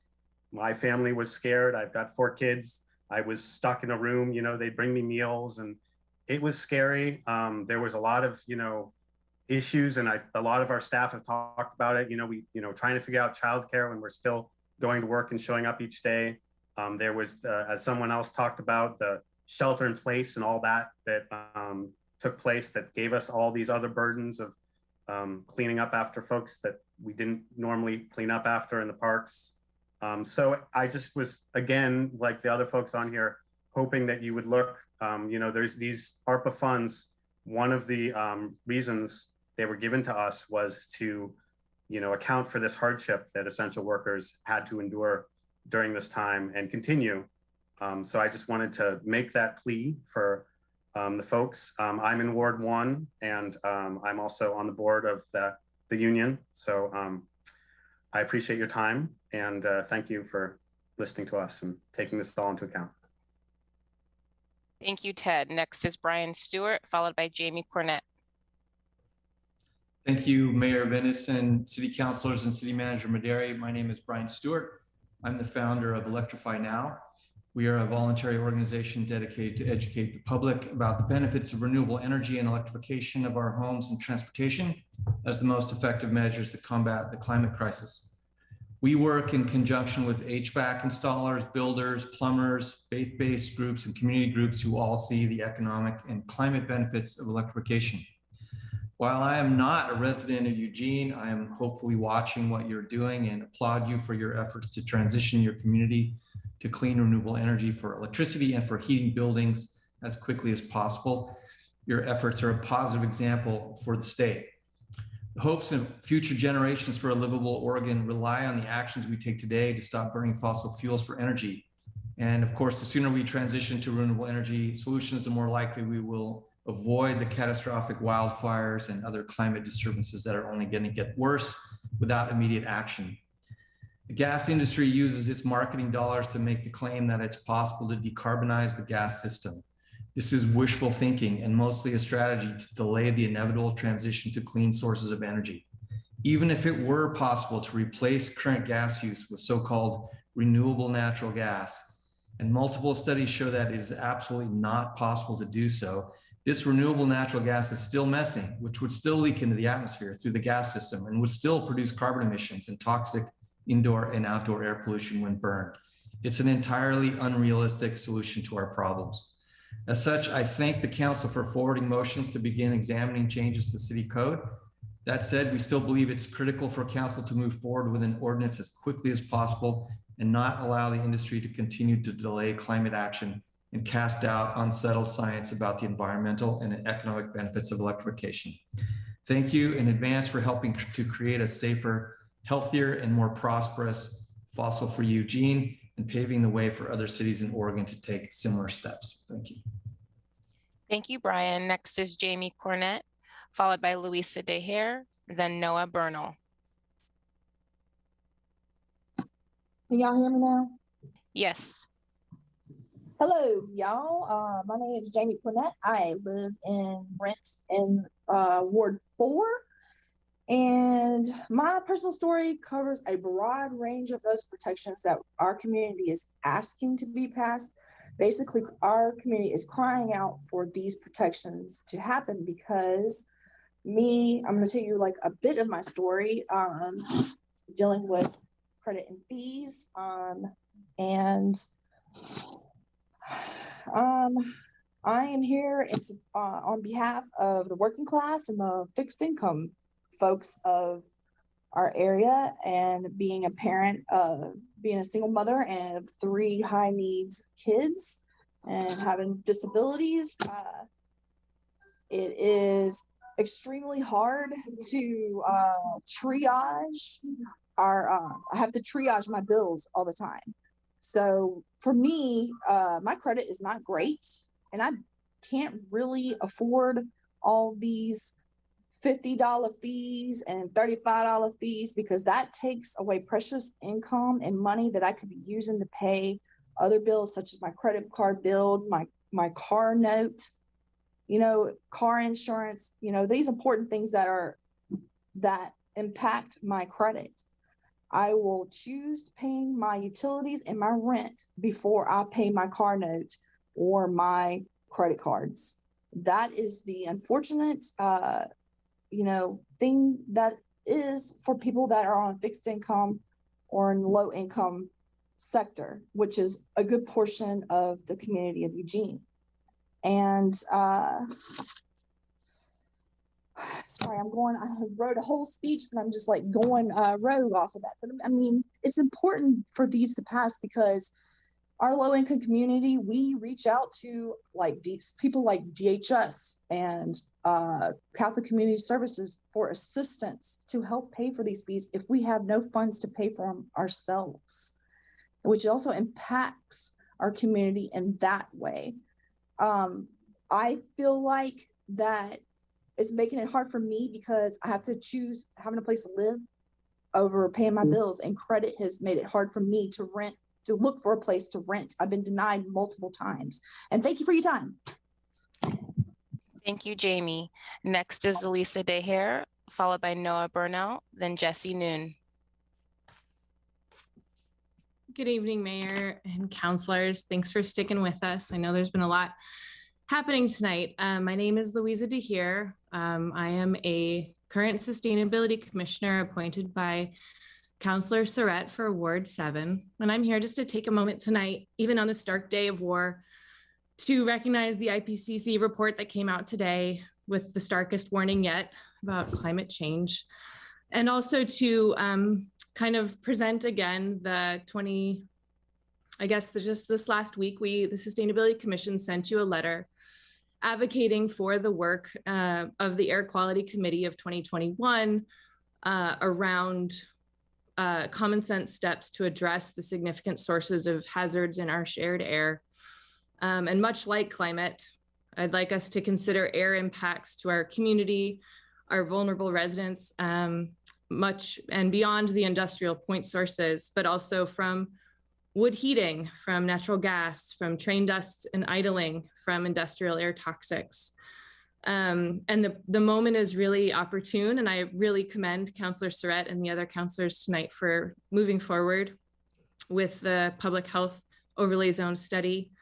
My family was scared. I've got 4 kids. I was stuck in a room, they'd bring me meals and it was scary. There was a lot of, issues, and a lot of our staff have talked about it. Trying to figure out childcare when we're still going to work and showing up each day. There was, as someone else talked about, the shelter in place and all that took place that gave us all these other burdens of cleaning up after folks that we didn't normally clean up after in the parks. So I just was, again, like the other folks on here, hoping that you would look, there's these ARPA funds. One of the reasons they were given to us was to, account for this hardship that essential workers had to endure during this time and continue. So I just wanted to make that plea for the folks. I'm in Ward 1 and I'm also on the board of the union. So I appreciate your time and thank you for listening to us and taking this all into account. Thank you, Ted. Next is Brian Stewart, followed by Jamie Cornett. Thank you, Mayor Venison, City Councilors, and City Manager Maderi. My name is Brian Stewart. I'm the founder of Electrify Now. We are a voluntary organization dedicated to educate the public about the benefits of renewable energy and electrification of our homes and transportation as the most effective measures to combat the climate crisis. We work in conjunction with HVAC installers, builders, plumbers, faith-based groups, and community groups who all see the economic and climate benefits of electrification. While I am not a resident of Eugene, I am hopefully watching what you're doing and applaud you for your efforts to transition your community to clean renewable energy for electricity and for heating buildings as quickly as possible. Your efforts are a positive example for the state. The hopes of future generations for a livable Oregon rely on the actions we take today to stop burning fossil fuels for energy. And of course, the sooner we transition to renewable energy solutions, the more likely we will avoid the catastrophic wildfires and other climate disturbances that are only going to get worse without immediate action. The gas industry uses its marketing dollars to make the claim that it's possible to decarbonize the gas system. This is wishful thinking and mostly a strategy to delay the inevitable transition to clean sources of energy. Even if it were possible to replace current gas use with so-called renewable natural gas, and multiple studies show that it is absolutely not possible to do so, this renewable natural gas is still methane, which would still leak into the atmosphere through the gas system and would still produce carbon emissions and toxic indoor and outdoor air pollution when burned. It's an entirely unrealistic solution to our problems. As such, I thank the council for forwarding motions to begin examining changes to city code. That said, we still believe it's critical for council to move forward with an ordinance as quickly as possible and not allow the industry to continue to delay climate action and cast doubt unsettled science about the environmental and economic benefits of electrification. Thank you in advance for helping to create a safer, healthier, and more prosperous fossil-free Eugene and paving the way for other cities in Oregon to take similar steps. Thank you. Thank you, Brian. Next is Jamie Cornett, followed by Louisa DeHare, then Noah Bernal. Can y'all hear me now? Yes. Hello, y'all. My name is Jamie Cornett. I live in Ward 4. And my personal story covers a broad range of those protections that our community is asking to be passed. Basically, our community is crying out for these protections to happen because I'm going to tell you like a bit of my story, dealing with credit and fees, and I am here on behalf of the working class and the fixed income folks of our area, and being a parent, being a single mother and of 3 high needs kids and having disabilities. It is extremely hard to triage I have to triage my bills all the time. So for me, my credit is not great, and I can't really afford all these $50 fees and $35 fees, because that takes away precious income and money that I could be using to pay other bills, such as my credit card bill, my car note, car insurance, these important things that impact my credit. I will choose paying my utilities and my rent before I pay my car note or my credit cards. That is the unfortunate thing that is for people that are on fixed income or in low income sector, which is a good portion of the community of Eugene. And sorry, I wrote a whole speech, but I'm just like going rogue off of that. But I mean, it's important for these to pass, because our low income community, we reach out to people like DHS and Catholic Community Services for assistance to help pay for these fees if we have no funds to pay for them ourselves, which also impacts our community in that way. I feel like that is making it hard for me, because I have to choose having a place to live over paying my bills, and credit has made it hard for me to look for a place to rent. I've been denied multiple times. And thank you for your time. Thank you, Jamie. Next is Louisa DeHare, followed by Noah Burnell, then Jesse Noon. Good evening, Mayor and councilors. Thanks for sticking with us. I know there's been a lot happening tonight. My name is Louisa DeHare. I am a current Sustainability Commissioner appointed by Councillor Surratt for Ward 7. And I'm here just to take a moment tonight, even on this dark day of war, to recognize the IPCC report that came out today with the starkest warning yet about climate change. And also to kind of present again just this last week, the Sustainability Commission sent you a letter advocating for the work of the Air Quality Committee of 2021 around common sense steps to address the significant sources of hazards in our shared air. And much like climate, I'd like us to consider air impacts to our community, our vulnerable residents, much and beyond the industrial point sources, but also from wood heating, from natural gas, from train dust and idling, from industrial air toxics. And the moment is really opportune, and I really commend Councillor Surratt and the other councillors tonight for moving forward with the public health overlay zone study.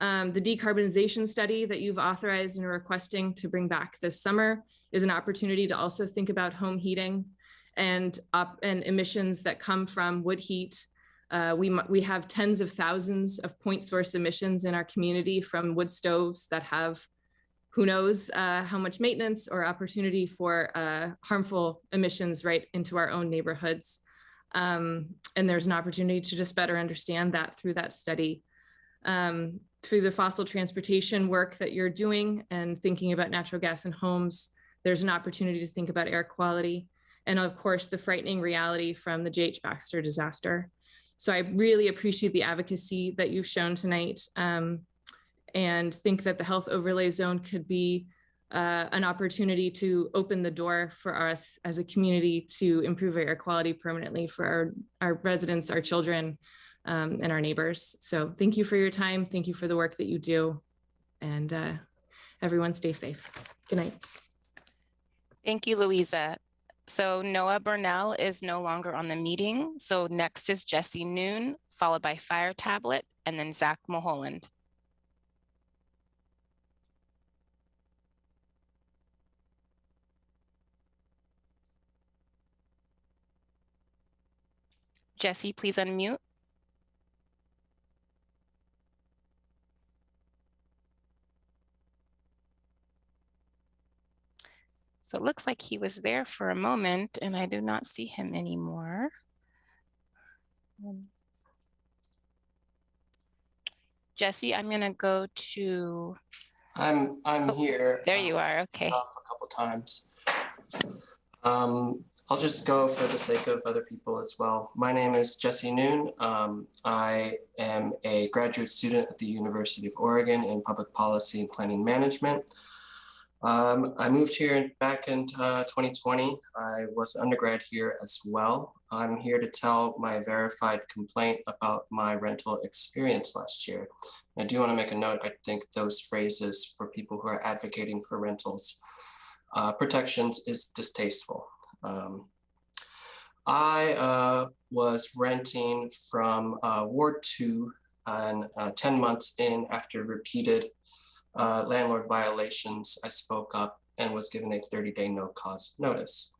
The decarbonization study that you've authorized and are requesting to bring back this summer is an opportunity to also think about home heating and emissions that come from wood heat. We have tens of thousands of point source emissions in our community from wood stoves that have who knows how much maintenance or opportunity for harmful emissions right into our own neighborhoods. And there's an opportunity to just better understand that through that study. Through the fossil transportation work that you're doing and thinking about natural gas in homes, there's an opportunity to think about air quality. And of course, the frightening reality from the J.H. Baxter disaster. So I really appreciate the advocacy that you've shown tonight. And think that the health overlay zone could be an opportunity to open the door for us as a community to improve our air quality permanently for our residents, our children, and our neighbors. So thank you for your time. Thank you for the work that you do. And everyone stay safe. Good night. Thank you, Louisa. So Noah Burnell is no longer on the meeting. So next is Jesse Noon, followed by Fire Tablet, and then Zach Mulholland. Jesse, please unmute. So it looks like he was there for a moment and I do not see him anymore. Jesse, I'm going to go to I'm here. There you are. Okay. Off a couple times. I'll just go for the sake of other people as well. My name is Jesse Noon. I am a graduate student at the University of Oregon in Public Policy and Planning Management. I moved here back in 2020. I was an undergrad here as well. I'm here to tell my verified complaint about my rental experience last year. I do want to make a note. I think those phrases for people who are advocating for rentals protections is distasteful. I was renting from Ward 2 and 10 months in after repeated landlord violations. I spoke up and was given a 30-day no cause notice.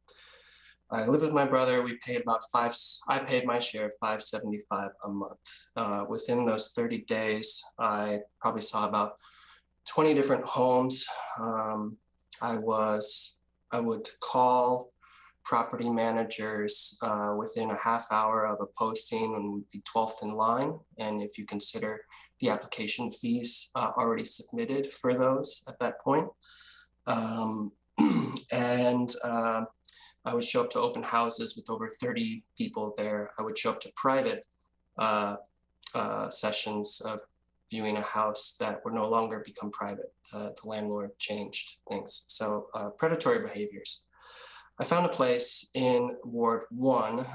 I live with my brother. We paid about I paid my share of $575 a month. Within those 30 days, I probably saw about 20 different homes. I would call property managers within a half hour of a posting and would be 12th in line. And if you consider the application fees already submitted for those at that point. I would show up to open houses with over 30 people there. I would show up to private sessions of viewing a house that would no longer become private. The landlord changed things. So predatory behaviors. I found a place in Ward 1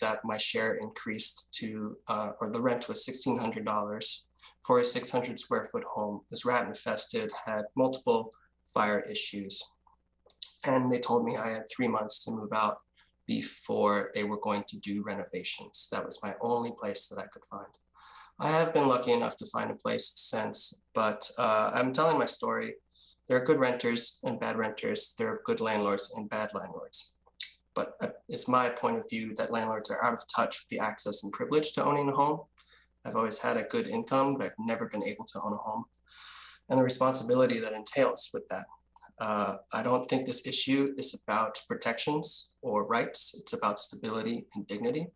that my share increased to, or the rent was $1,600 for a 600 square foot home. It was rat infested, had multiple fire issues. And they told me I had 3 months to move out before they were going to do renovations. That was my only place that I could find. I have been lucky enough to find a place since, but I'm telling my story. There are good renters and bad renters. There are good landlords and bad landlords. But it's my point of view that landlords are out of touch with the access and privilege to owning a home. I've always had a good income, but I've never been able to own a home. And the responsibility that entails with that. I don't think this issue is about protections or rights. It's about stability and dignity.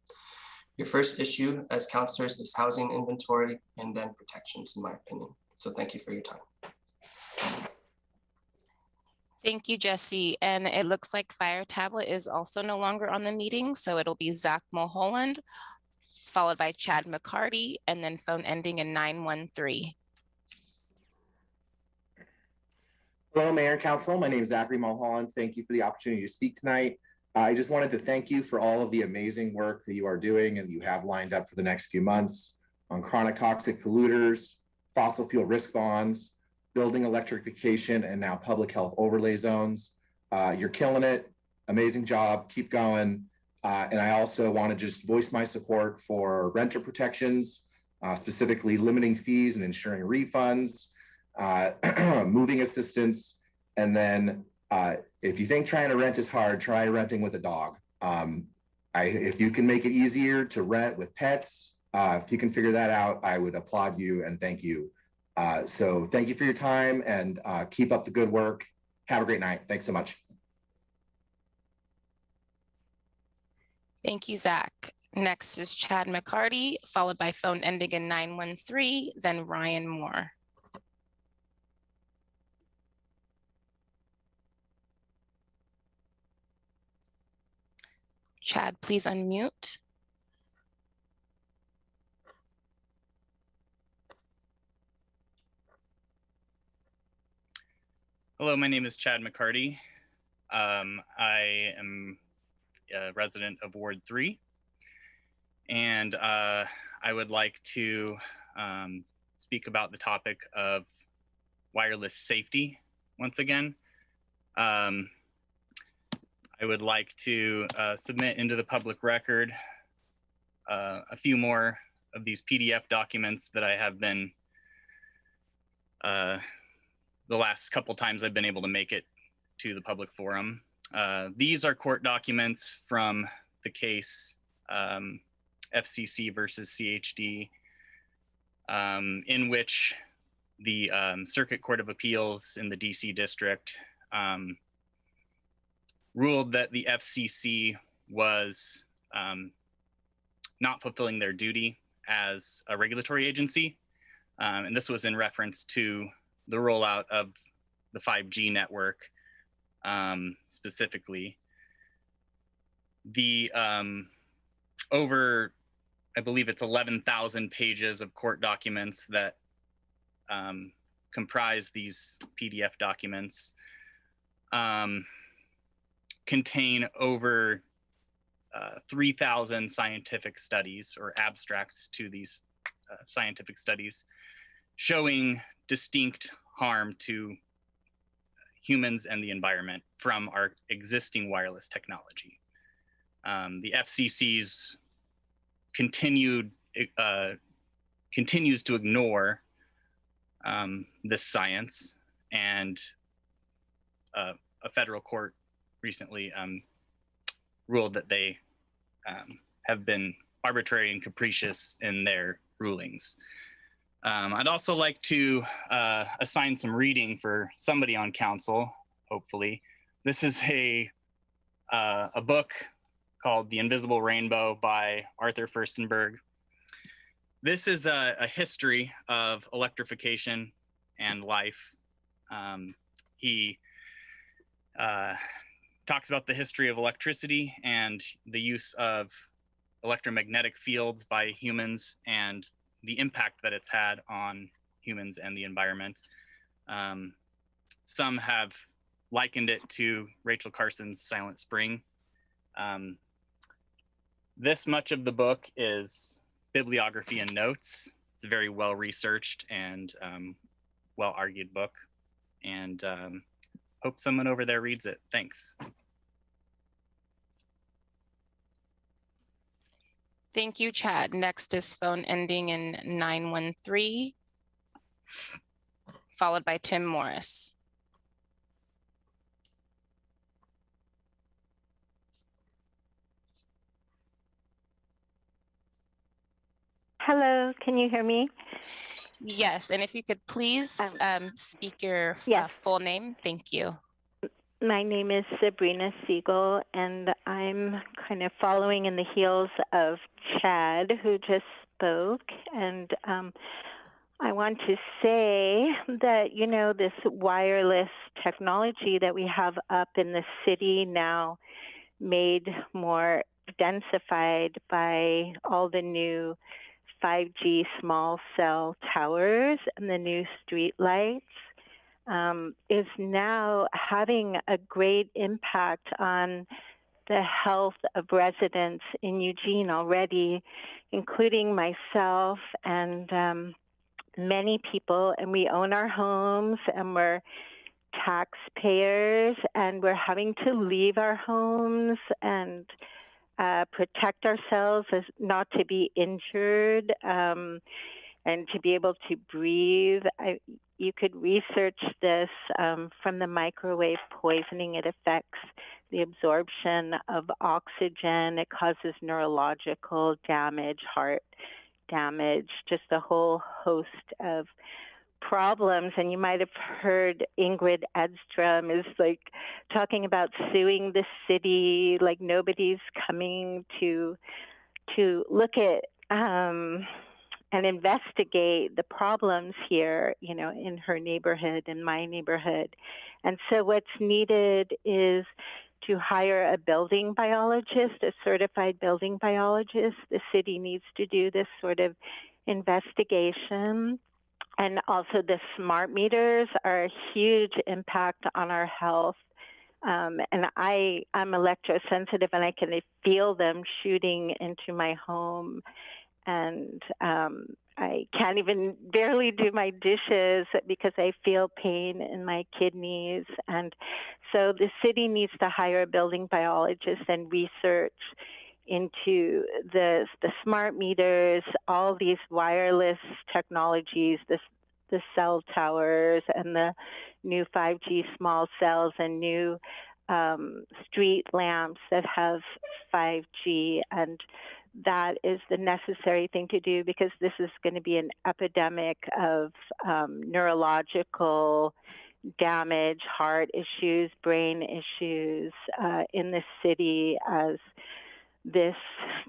Your first issue as counselors is housing inventory and then protections, in my opinion. So thank you for your time. Thank you, Jesse. And it looks like Fire Tablet is also no longer on the meeting. So it'll be Zach Mulholland, followed by Chad McCarty, and then phone ending in 913. Hello, Mayor and Council. My name is Zachary Mulholland. Thank you for the opportunity to speak tonight. I just wanted to thank you for all of the amazing work that you are doing and you have lined up for the next few months on chronic toxic polluters, fossil fuel risk bonds, building electrification, and now public health overlay zones. You're killing it. Amazing job. Keep going. And I also want to just voice my support for renter protections, specifically limiting fees and ensuring refunds, moving assistance, and then if you think trying to rent is hard, try renting with a dog. If you can make it easier to rent with pets, if you can figure that out, I would applaud you and thank you. So thank you for your time and keep up the good work. Have a great night. Thanks so much. Thank you, Zach. Next is Chad McCarty, followed by phone ending in 913, then Ryan Moore. Chad, please unmute. Hello, my name is Chad McCarty. I am a resident of Ward 3, and I would like to speak about the topic of wireless safety once again. I would like to submit into the public record a few more of these PDF documents that I have been, the last couple times I've been able to make it to the public forum. These are court documents from the case FCC versus CHD, in which the Circuit Court of Appeals in the DC District ruled that the FCC was not fulfilling their duty as a regulatory agency. And this was in reference to the rollout of the 5G network specifically. The over, I believe it's 11,000 pages of court documents that comprise these PDF documents contain over 3,000 scientific studies or abstracts to these scientific studies showing distinct harm to humans and the environment from our existing wireless technology. The FCC's continues to ignore this science, and a federal court recently ruled that they have been arbitrary and capricious in their rulings. I'd also like to assign some reading for somebody on council, hopefully. This is a book called The Invisible Rainbow by Arthur Furstenberg. This is a history of electrification and life. He talks about the history of electricity and the use of electromagnetic fields by humans and the impact that it's had on humans and the environment. Some have likened it to Rachel Carson's Silent Spring. This much of the book is bibliography and notes. It's a very well-researched and well-argued book, and hope someone over there reads it. Thanks. Thank you, Chad. Next is phone ending in 913, followed by Tim Morris. Hello, can you hear me? Yes, and if you could please speak your full name. Thank you. My name is Sabrina Siegel, and I'm kind of following in the heels of Chad, who just spoke. And I want to say that, you know, this wireless technology that we have up in the city now, made more densified by all the new 5G small cell towers and the new street lights, is now having a great impact on the health of residents in Eugene already, including myself and many people. And we own our homes and we're taxpayers, and we're having to leave our homes and protect ourselves as not to be injured, and to be able to breathe. You could research this from the microwave poisoning. It affects the absorption of oxygen. It causes neurological damage, heart damage, just a whole host of problems. And you might have heard Ingrid Edstrom is like talking about suing the city, like nobody's coming to look at and investigate the problems here, you know, in her neighborhood, in my neighborhood. And so what's needed is to hire a building biologist, a certified building biologist. The city needs to do this sort of investigation. And also the smart meters are a huge impact on our health. And I'm electrosensitive, and I can feel them shooting into my home. And I can't even barely do my dishes because I feel pain in my kidneys. And so the city needs to hire a building biologist and research into the smart meters, all these wireless technologies, the cell towers and the new 5G small cells and new street lamps that have 5G. And that is the necessary thing to do, because this is going to be an epidemic of neurological damage, heart issues, brain issues in the city as this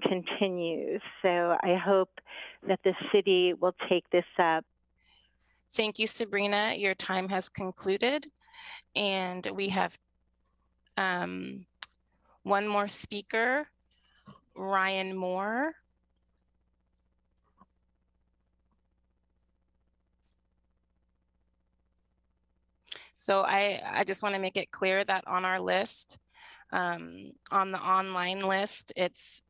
continues. So I hope that the city will take this up. Thank you, Sabrina. Your time has concluded. And we have one more speaker, Ryan Moore. So I just want to make it clear that on our list, on the online list, it's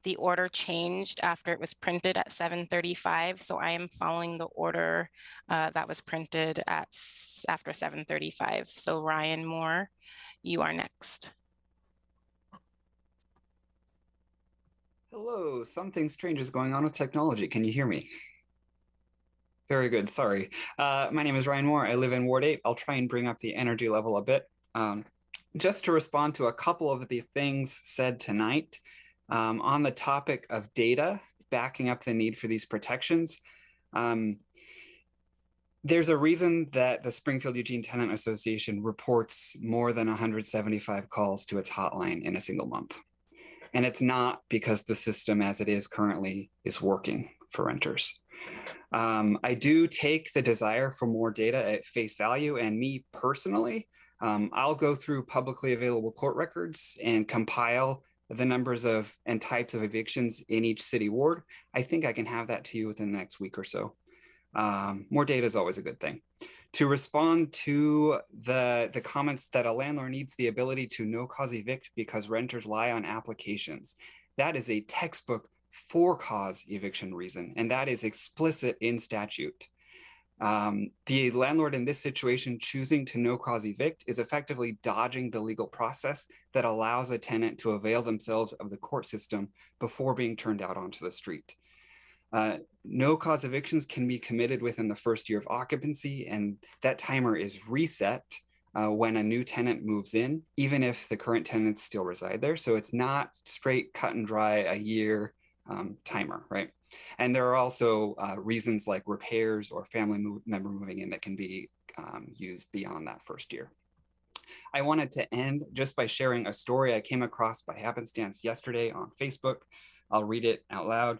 the order changed after it was printed at 7:35. So I am following the order that was printed at after 7:35. So Ryan Moore, you are next. Hello, something strange is going on with technology. Can you hear me? Very good, sorry. My name is Ryan Moore. I live in Ward 8. I'll try and bring up the energy level a bit. Just to respond to a couple of the things said tonight, on the topic of data, backing up the need for these protections, there's a reason that the Springfield Eugene Tenant Association reports more than 175 calls to its hotline in a single month. And it's not because the system as it is currently is working for renters. I do take the desire for more data at face value, and me personally, I'll go through publicly available court records and compile the numbers of and types of evictions in each city ward. I think I can have that to you within the next week or so. More data is always a good thing. To respond to the comments that a landlord needs the ability to no cause evict because renters lie on applications, that is a textbook for cause eviction reason, and that is explicit in statute. The landlord in this situation choosing to no cause evict is effectively dodging the legal process that allows a tenant to avail themselves of the court system before being turned out onto the street. No cause evictions can be committed within the first year of occupancy, and that timer is reset when a new tenant moves in, even if the current tenants still reside there. So it's not straight cut and dry a year timer, right? And there are also reasons like repairs or family member moving in that can be used beyond that first year. I wanted to end just by sharing a story I came across by happenstance yesterday on Facebook. I'll read it out loud.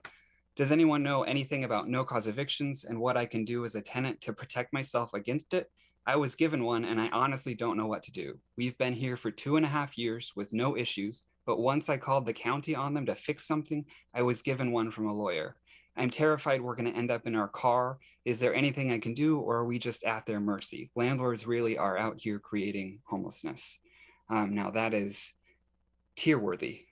Does anyone know anything about no cause evictions and what I can do as a tenant to protect myself against it? I was given one and I honestly don't know what to do. We've been here for 2.5 years with no issues, but once I called the county on them to fix something, I was given one from a lawyer. I'm terrified we're going to end up in our car. Is there anything I can do, or are we just at their mercy? Landlords really are out here creating homelessness. Now that is tear-worthy.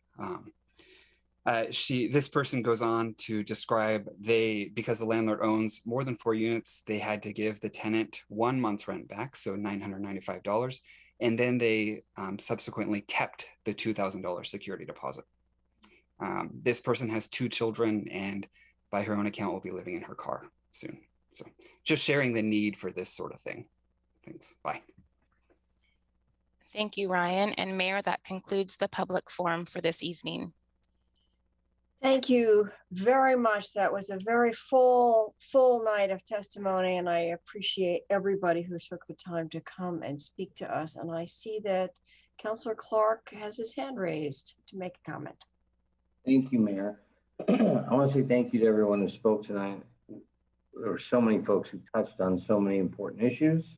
This person goes on to describe because the landlord owns more than 4 units, they had to give the tenant 1 month's rent back, so $995. And then they subsequently kept the $2,000 security deposit. This person has 2 children and by her own account will be living in her car soon. So just sharing the need for this sort of thing. Thanks, bye. Thank you, Ryan. And Mayor, that concludes the public forum for this evening. Thank you very much. That was a very full night of testimony, and I appreciate everybody who took the time to come and speak to us. And I see that Councilor Clark has his hand raised to make a comment. Thank you, Mayor. I want to say thank you to everyone who spoke tonight. There were so many folks who touched on so many important issues.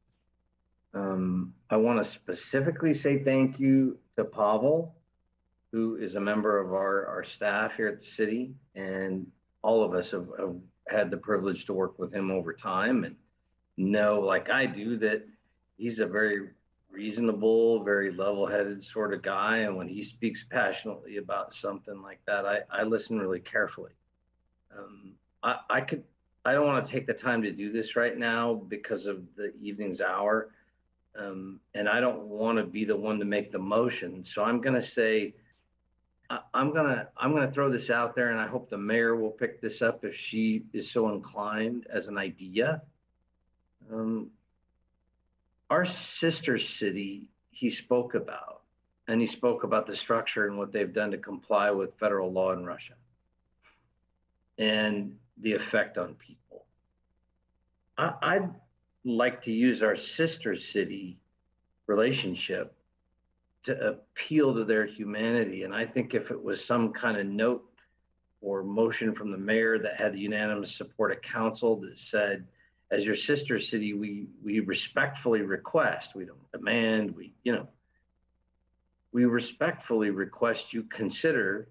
I want to specifically say thank you to Pavel, who is a member of our staff here at the city, and all of us have had the privilege to work with him over time and know, like I do, that he's a very reasonable, very level-headed sort of guy. And when he speaks passionately about something like that, I listen really carefully. I don't want to take the time to do this right now because of the evening's hour. And I don't want to be the one to make the motion. So I'm going to say, I'm gonna throw this out there, and I hope the mayor will pick this up if she is so inclined as an idea. Our sister city he spoke about, and he spoke about the structure and what they've done to comply with federal law in Russia and the effect on people. I'd like to use our sister city relationship to appeal to their humanity. And I think if it was some kind of note or motion from the mayor that had the unanimous support of council that said, as your sister city, we respectfully request, we don't demand, we respectfully request you consider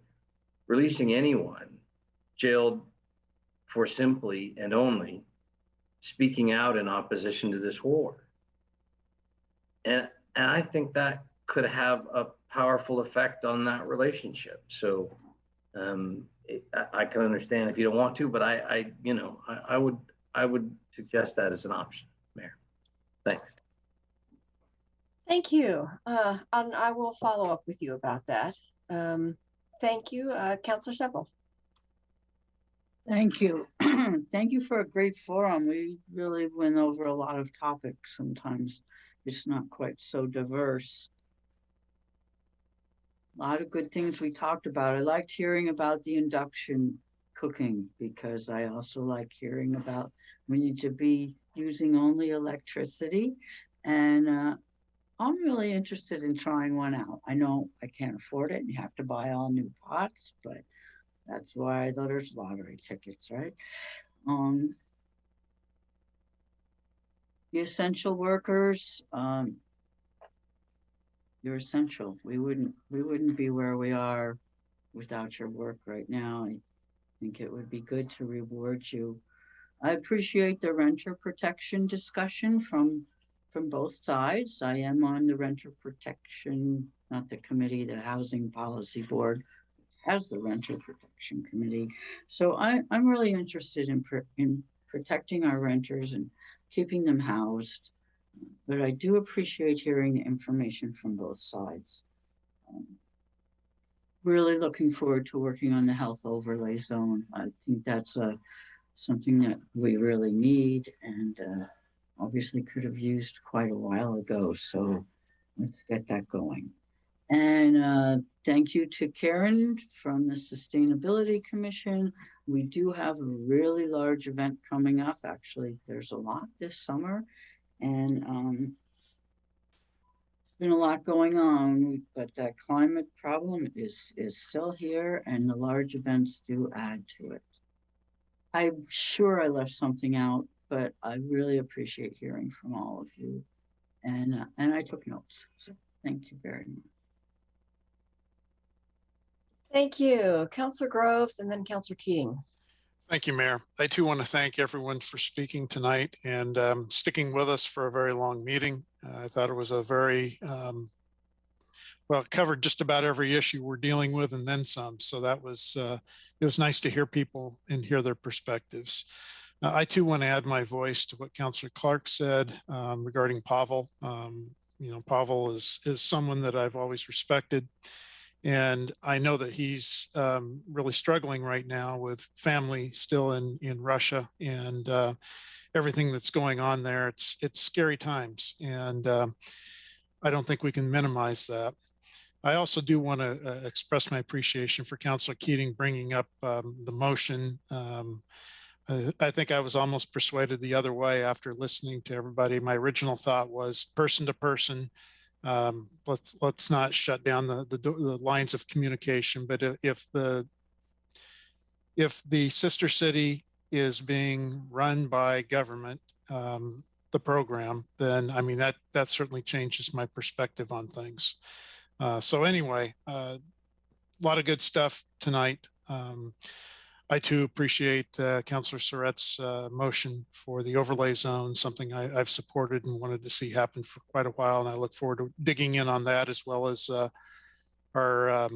releasing anyone jailed for simply and only speaking out in opposition to this war. And I think that could have a powerful effect on that relationship. So I can understand if you don't want to, but I would suggest that as an option, Mayor. Thanks. Thank you. And I will follow up with you about that. Thank you, Councilor Sepple. Thank you. Thank you for a great forum. We really went over a lot of topics. Sometimes it's not quite so diverse. A lot of good things we talked about. I liked hearing about the induction cooking because I also like hearing about we need to be using only electricity. And I'm really interested in trying one out. I know I can't afford it and you have to buy all new pots, but that's why there's lottery tickets, right? The essential workers, you're essential. We wouldn't be where we are without your work right now. I think it would be good to reward you. I appreciate the renter protection discussion from both sides. I am on the renter protection, not the committee, the housing policy board has the renter protection committee. So I'm really interested in protecting our renters and keeping them housed. But I do appreciate hearing the information from both sides. Really looking forward to working on the health overlay zone. I think that's something that we really need and obviously could have used quite a while ago. So let's get that going. And thank you to Karen from the Sustainability Commission. We do have a really large event coming up. Actually, there's a lot this summer. And it's been a lot going on, but that climate problem is still here and the large events do add to it. I'm sure I left something out, but I really appreciate hearing from all of you. And I took notes, so thank you very much. Thank you, Councilor Groves and then Councilor Keating. Thank you, Mayor. I too want to thank everyone for speaking tonight and sticking with us for a very long meeting. I thought it was a very, well, it covered just about every issue we're dealing with and then some. So that was, it was nice to hear people and hear their perspectives. I too want to add my voice to what Councilor Clark said regarding Pavel. You know, Pavel is someone that I've always respected. And I know that he's really struggling right now with family still in Russia and everything that's going on there. It's scary times. And I don't think we can minimize that. I also do want to express my appreciation for Councilor Keating bringing up the motion. I think I was almost persuaded the other way after listening to everybody. My original thought was person to person. Let's not shut down the lines of communication. But if the sister city is being run by government, the program, then I mean that certainly changes my perspective on things. So anyway, a lot of good stuff tonight. I too appreciate Councilor Surratt's motion for the overlay zone, something I've supported and wanted to see happen for quite a while. And I look forward to digging in on that, as well as our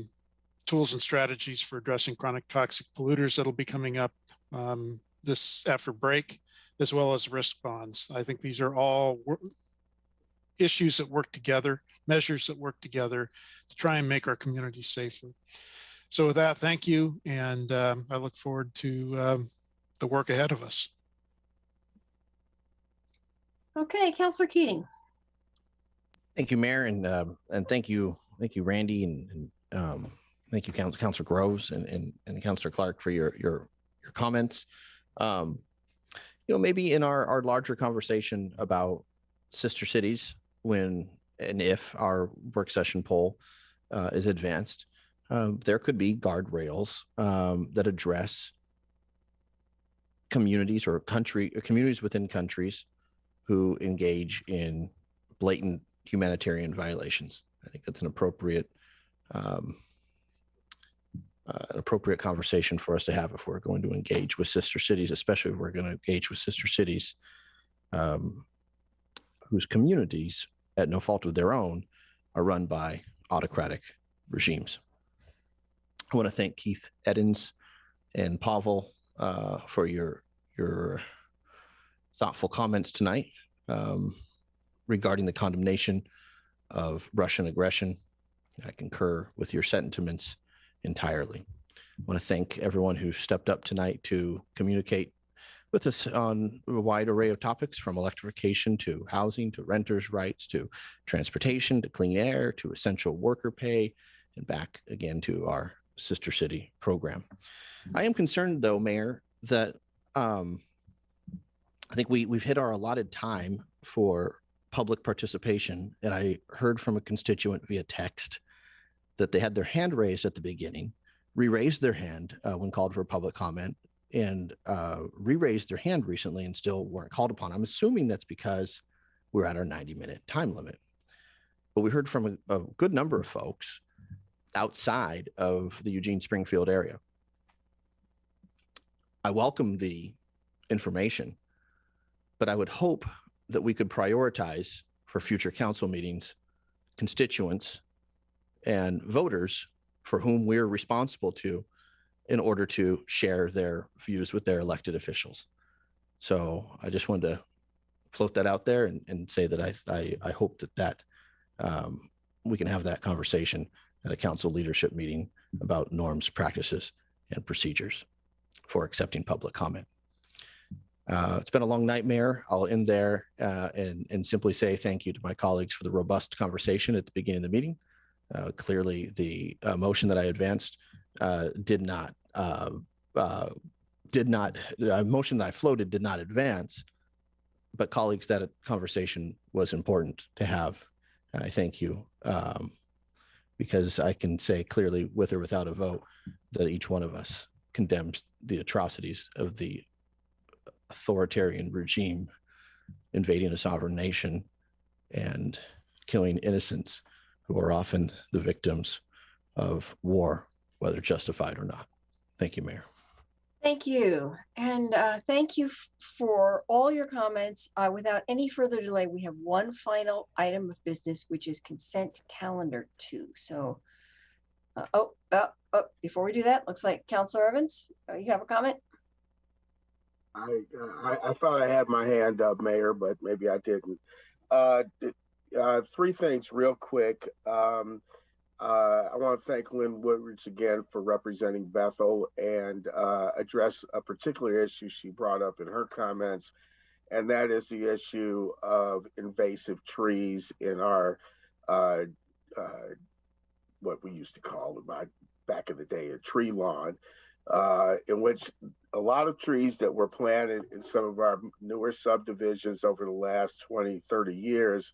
tools and strategies for addressing chronic toxic polluters that'll be coming up this after break, as well as risk bonds. I think these are all issues that work together, measures that work together to try and make our communities safer. So with that, thank you. And I look forward to the work ahead of us. Okay, Councilor Keating. Thank you, Mayor, and thank you, Randy, and thank you, Councilor Groves and Councilor Clark for your comments. You know, maybe in our larger conversation about sister cities, when and if our work session poll is advanced, there could be guardrails that address communities or communities within countries who engage in blatant humanitarian violations. I think that's an appropriate conversation for us to have if we're going to engage with sister cities, especially if we're going to engage with sister cities whose communities, at no fault of their own, are run by autocratic regimes. I want to thank Keith Edens and Pavel for your thoughtful comments tonight regarding the condemnation of Russian aggression. I concur with your sentiments entirely. I want to thank everyone who stepped up tonight to communicate with us on a wide array of topics, from electrification to housing to renters' rights to transportation to clean air to essential worker pay, and back again to our sister city program. I am concerned, though, Mayor, that I think we've hit our allotted time for public participation, and I heard from a constituent via text that they had their hand raised at the beginning, re-raised their hand when called for public comment, and re-raised their hand recently and still weren't called upon. I'm assuming that's because we're at our 90-minute time limit. But we heard from a good number of folks outside of the Eugene Springfield area. I welcome the information, but I would hope that we could prioritize for future council meetings constituents and voters for whom we're responsible to, in order to share their views with their elected officials. So I just wanted to float that out there and say that I hope that we can have that conversation at a council leadership meeting about norms, practices, and procedures for accepting public comment. It's been a long night, Mayor. I'll end there and simply say thank you to my colleagues for the robust conversation at the beginning of the meeting. Clearly, the motion that I advanced motion that I floated did not advance, but colleagues, that conversation was important to have. And I thank you because I can say clearly, with or without a vote, that each one of us condemns the atrocities of the authoritarian regime invading a sovereign nation and killing innocents who are often the victims of war, whether justified or not. Thank you, Mayor. Thank you. And thank you for all your comments. Without any further delay, we have one final item of business, which is consent calendar 2. So, before we do that, looks like Councilor Evans, you have a comment? I thought I had my hand up, Mayor, but maybe I didn't. 3 things real quick. I want to thank Lynn Woodridge again for representing Bethel and address a particular issue she brought up in her comments, and that is the issue of invasive trees in our, what we used to call back in the day, a tree lawn, in which a lot of trees that were planted in some of our newer subdivisions over the last 20, 30 years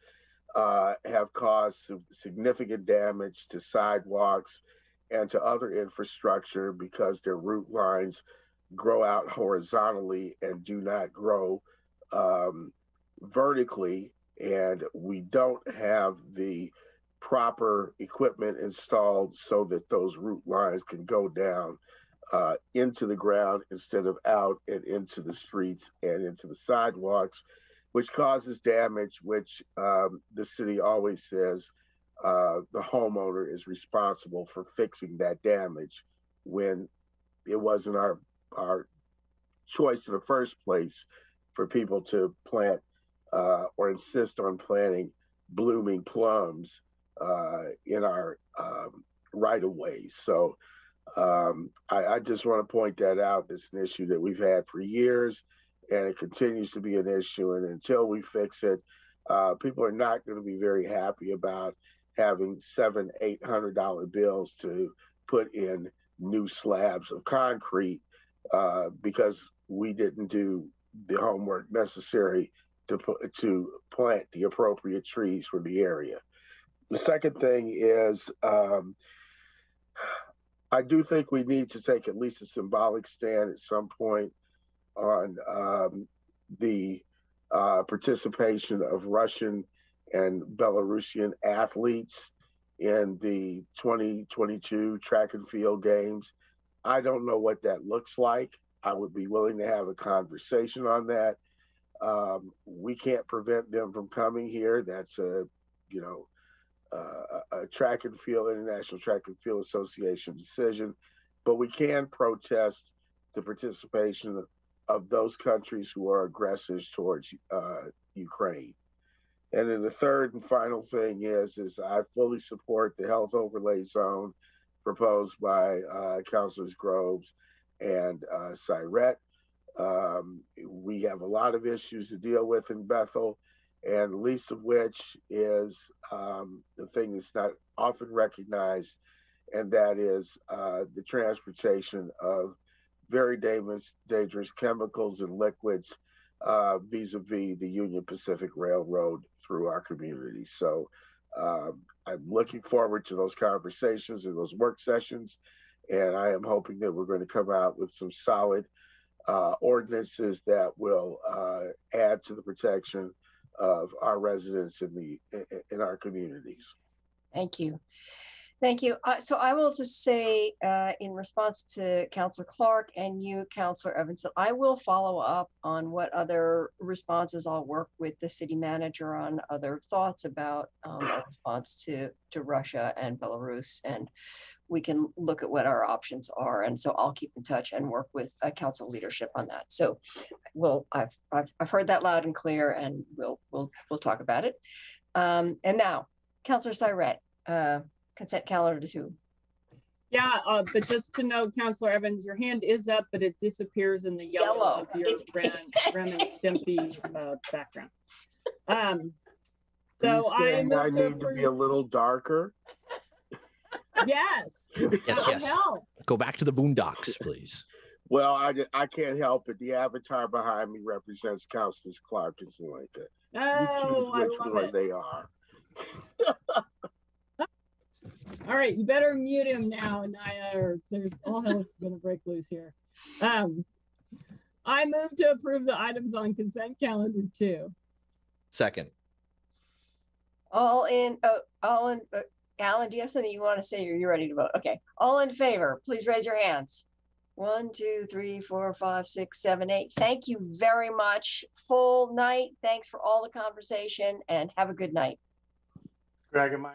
have caused significant damage to sidewalks and to other infrastructure because their root lines grow out horizontally and do not grow vertically. And we don't have the proper equipment installed so that those root lines can go down into the ground instead of out and into the streets and into the sidewalks, which causes damage, which the city always says the homeowner is responsible for fixing that damage, when it wasn't our choice in the first place for people to plant or insist on planting blooming plums in our right-of-ways. So I just want to point that out. It's an issue that we've had for years, and it continues to be an issue. And until we fix it, people are not going to be very happy about having $700-800 bills to put in new slabs of concrete because we didn't do the homework necessary to plant the appropriate trees for the area. The second thing is I do think we need to take at least a symbolic stand at some point on the participation of Russian and Belarusian athletes in the 2022 track and field games. I don't know what that looks like. I would be willing to have a conversation on that. We can't prevent them from coming here. That's a track and field, International Track and Field Association decision, but we can protest the participation of those countries who are aggressors towards Ukraine. And then the third and final thing is I fully support the health overlay zone proposed by Councilors Groves and Syret. We have a lot of issues to deal with in Bethel, and the least of which is the thing that's not often recognized, and that is the transportation of very dangerous chemicals and liquids vis-a-vis the Union Pacific Railroad through our community. So I'm looking forward to those conversations and those work sessions, and I am hoping that we're going to come out with some solid ordinances that will add to the protection of our residents in our communities. Thank you. Thank you. So I will just say in response to Councilor Clark and you, Councilor Evans, that I will follow up on what other responses. I'll work with the city manager on other thoughts about a response to Russia and Belarus, and we can look at what our options are. And so I'll keep in touch and work with council leadership on that. So I've heard that loud and clear, and we'll talk about it. And now, Councilor Syret, consent calendar 2. Yeah, but just to know, Councilor Evans, your hand is up, but it disappears in the yellow of your Ren and Stimpy background. So I need to be a little darker. Yes. Yes, yes. Help. Go back to the boondocks, please. Well, I can't help it. The avatar behind me represents Councilors Clark and Zelenka. Oh, you choose which one they are. All right, you better mute him now, Naya, or there's all hell's gonna break loose here. I move to approve the items on consent calendar 2. Second. All in. Alan, do you have something you want to say, or you're ready to vote? Okay. All in favor, please raise your hands. 1, 2, 3, 4, 5, 6, 7, 8. Thank you very much. Full night. Thanks for all the conversation, and have a good night. Greg, am I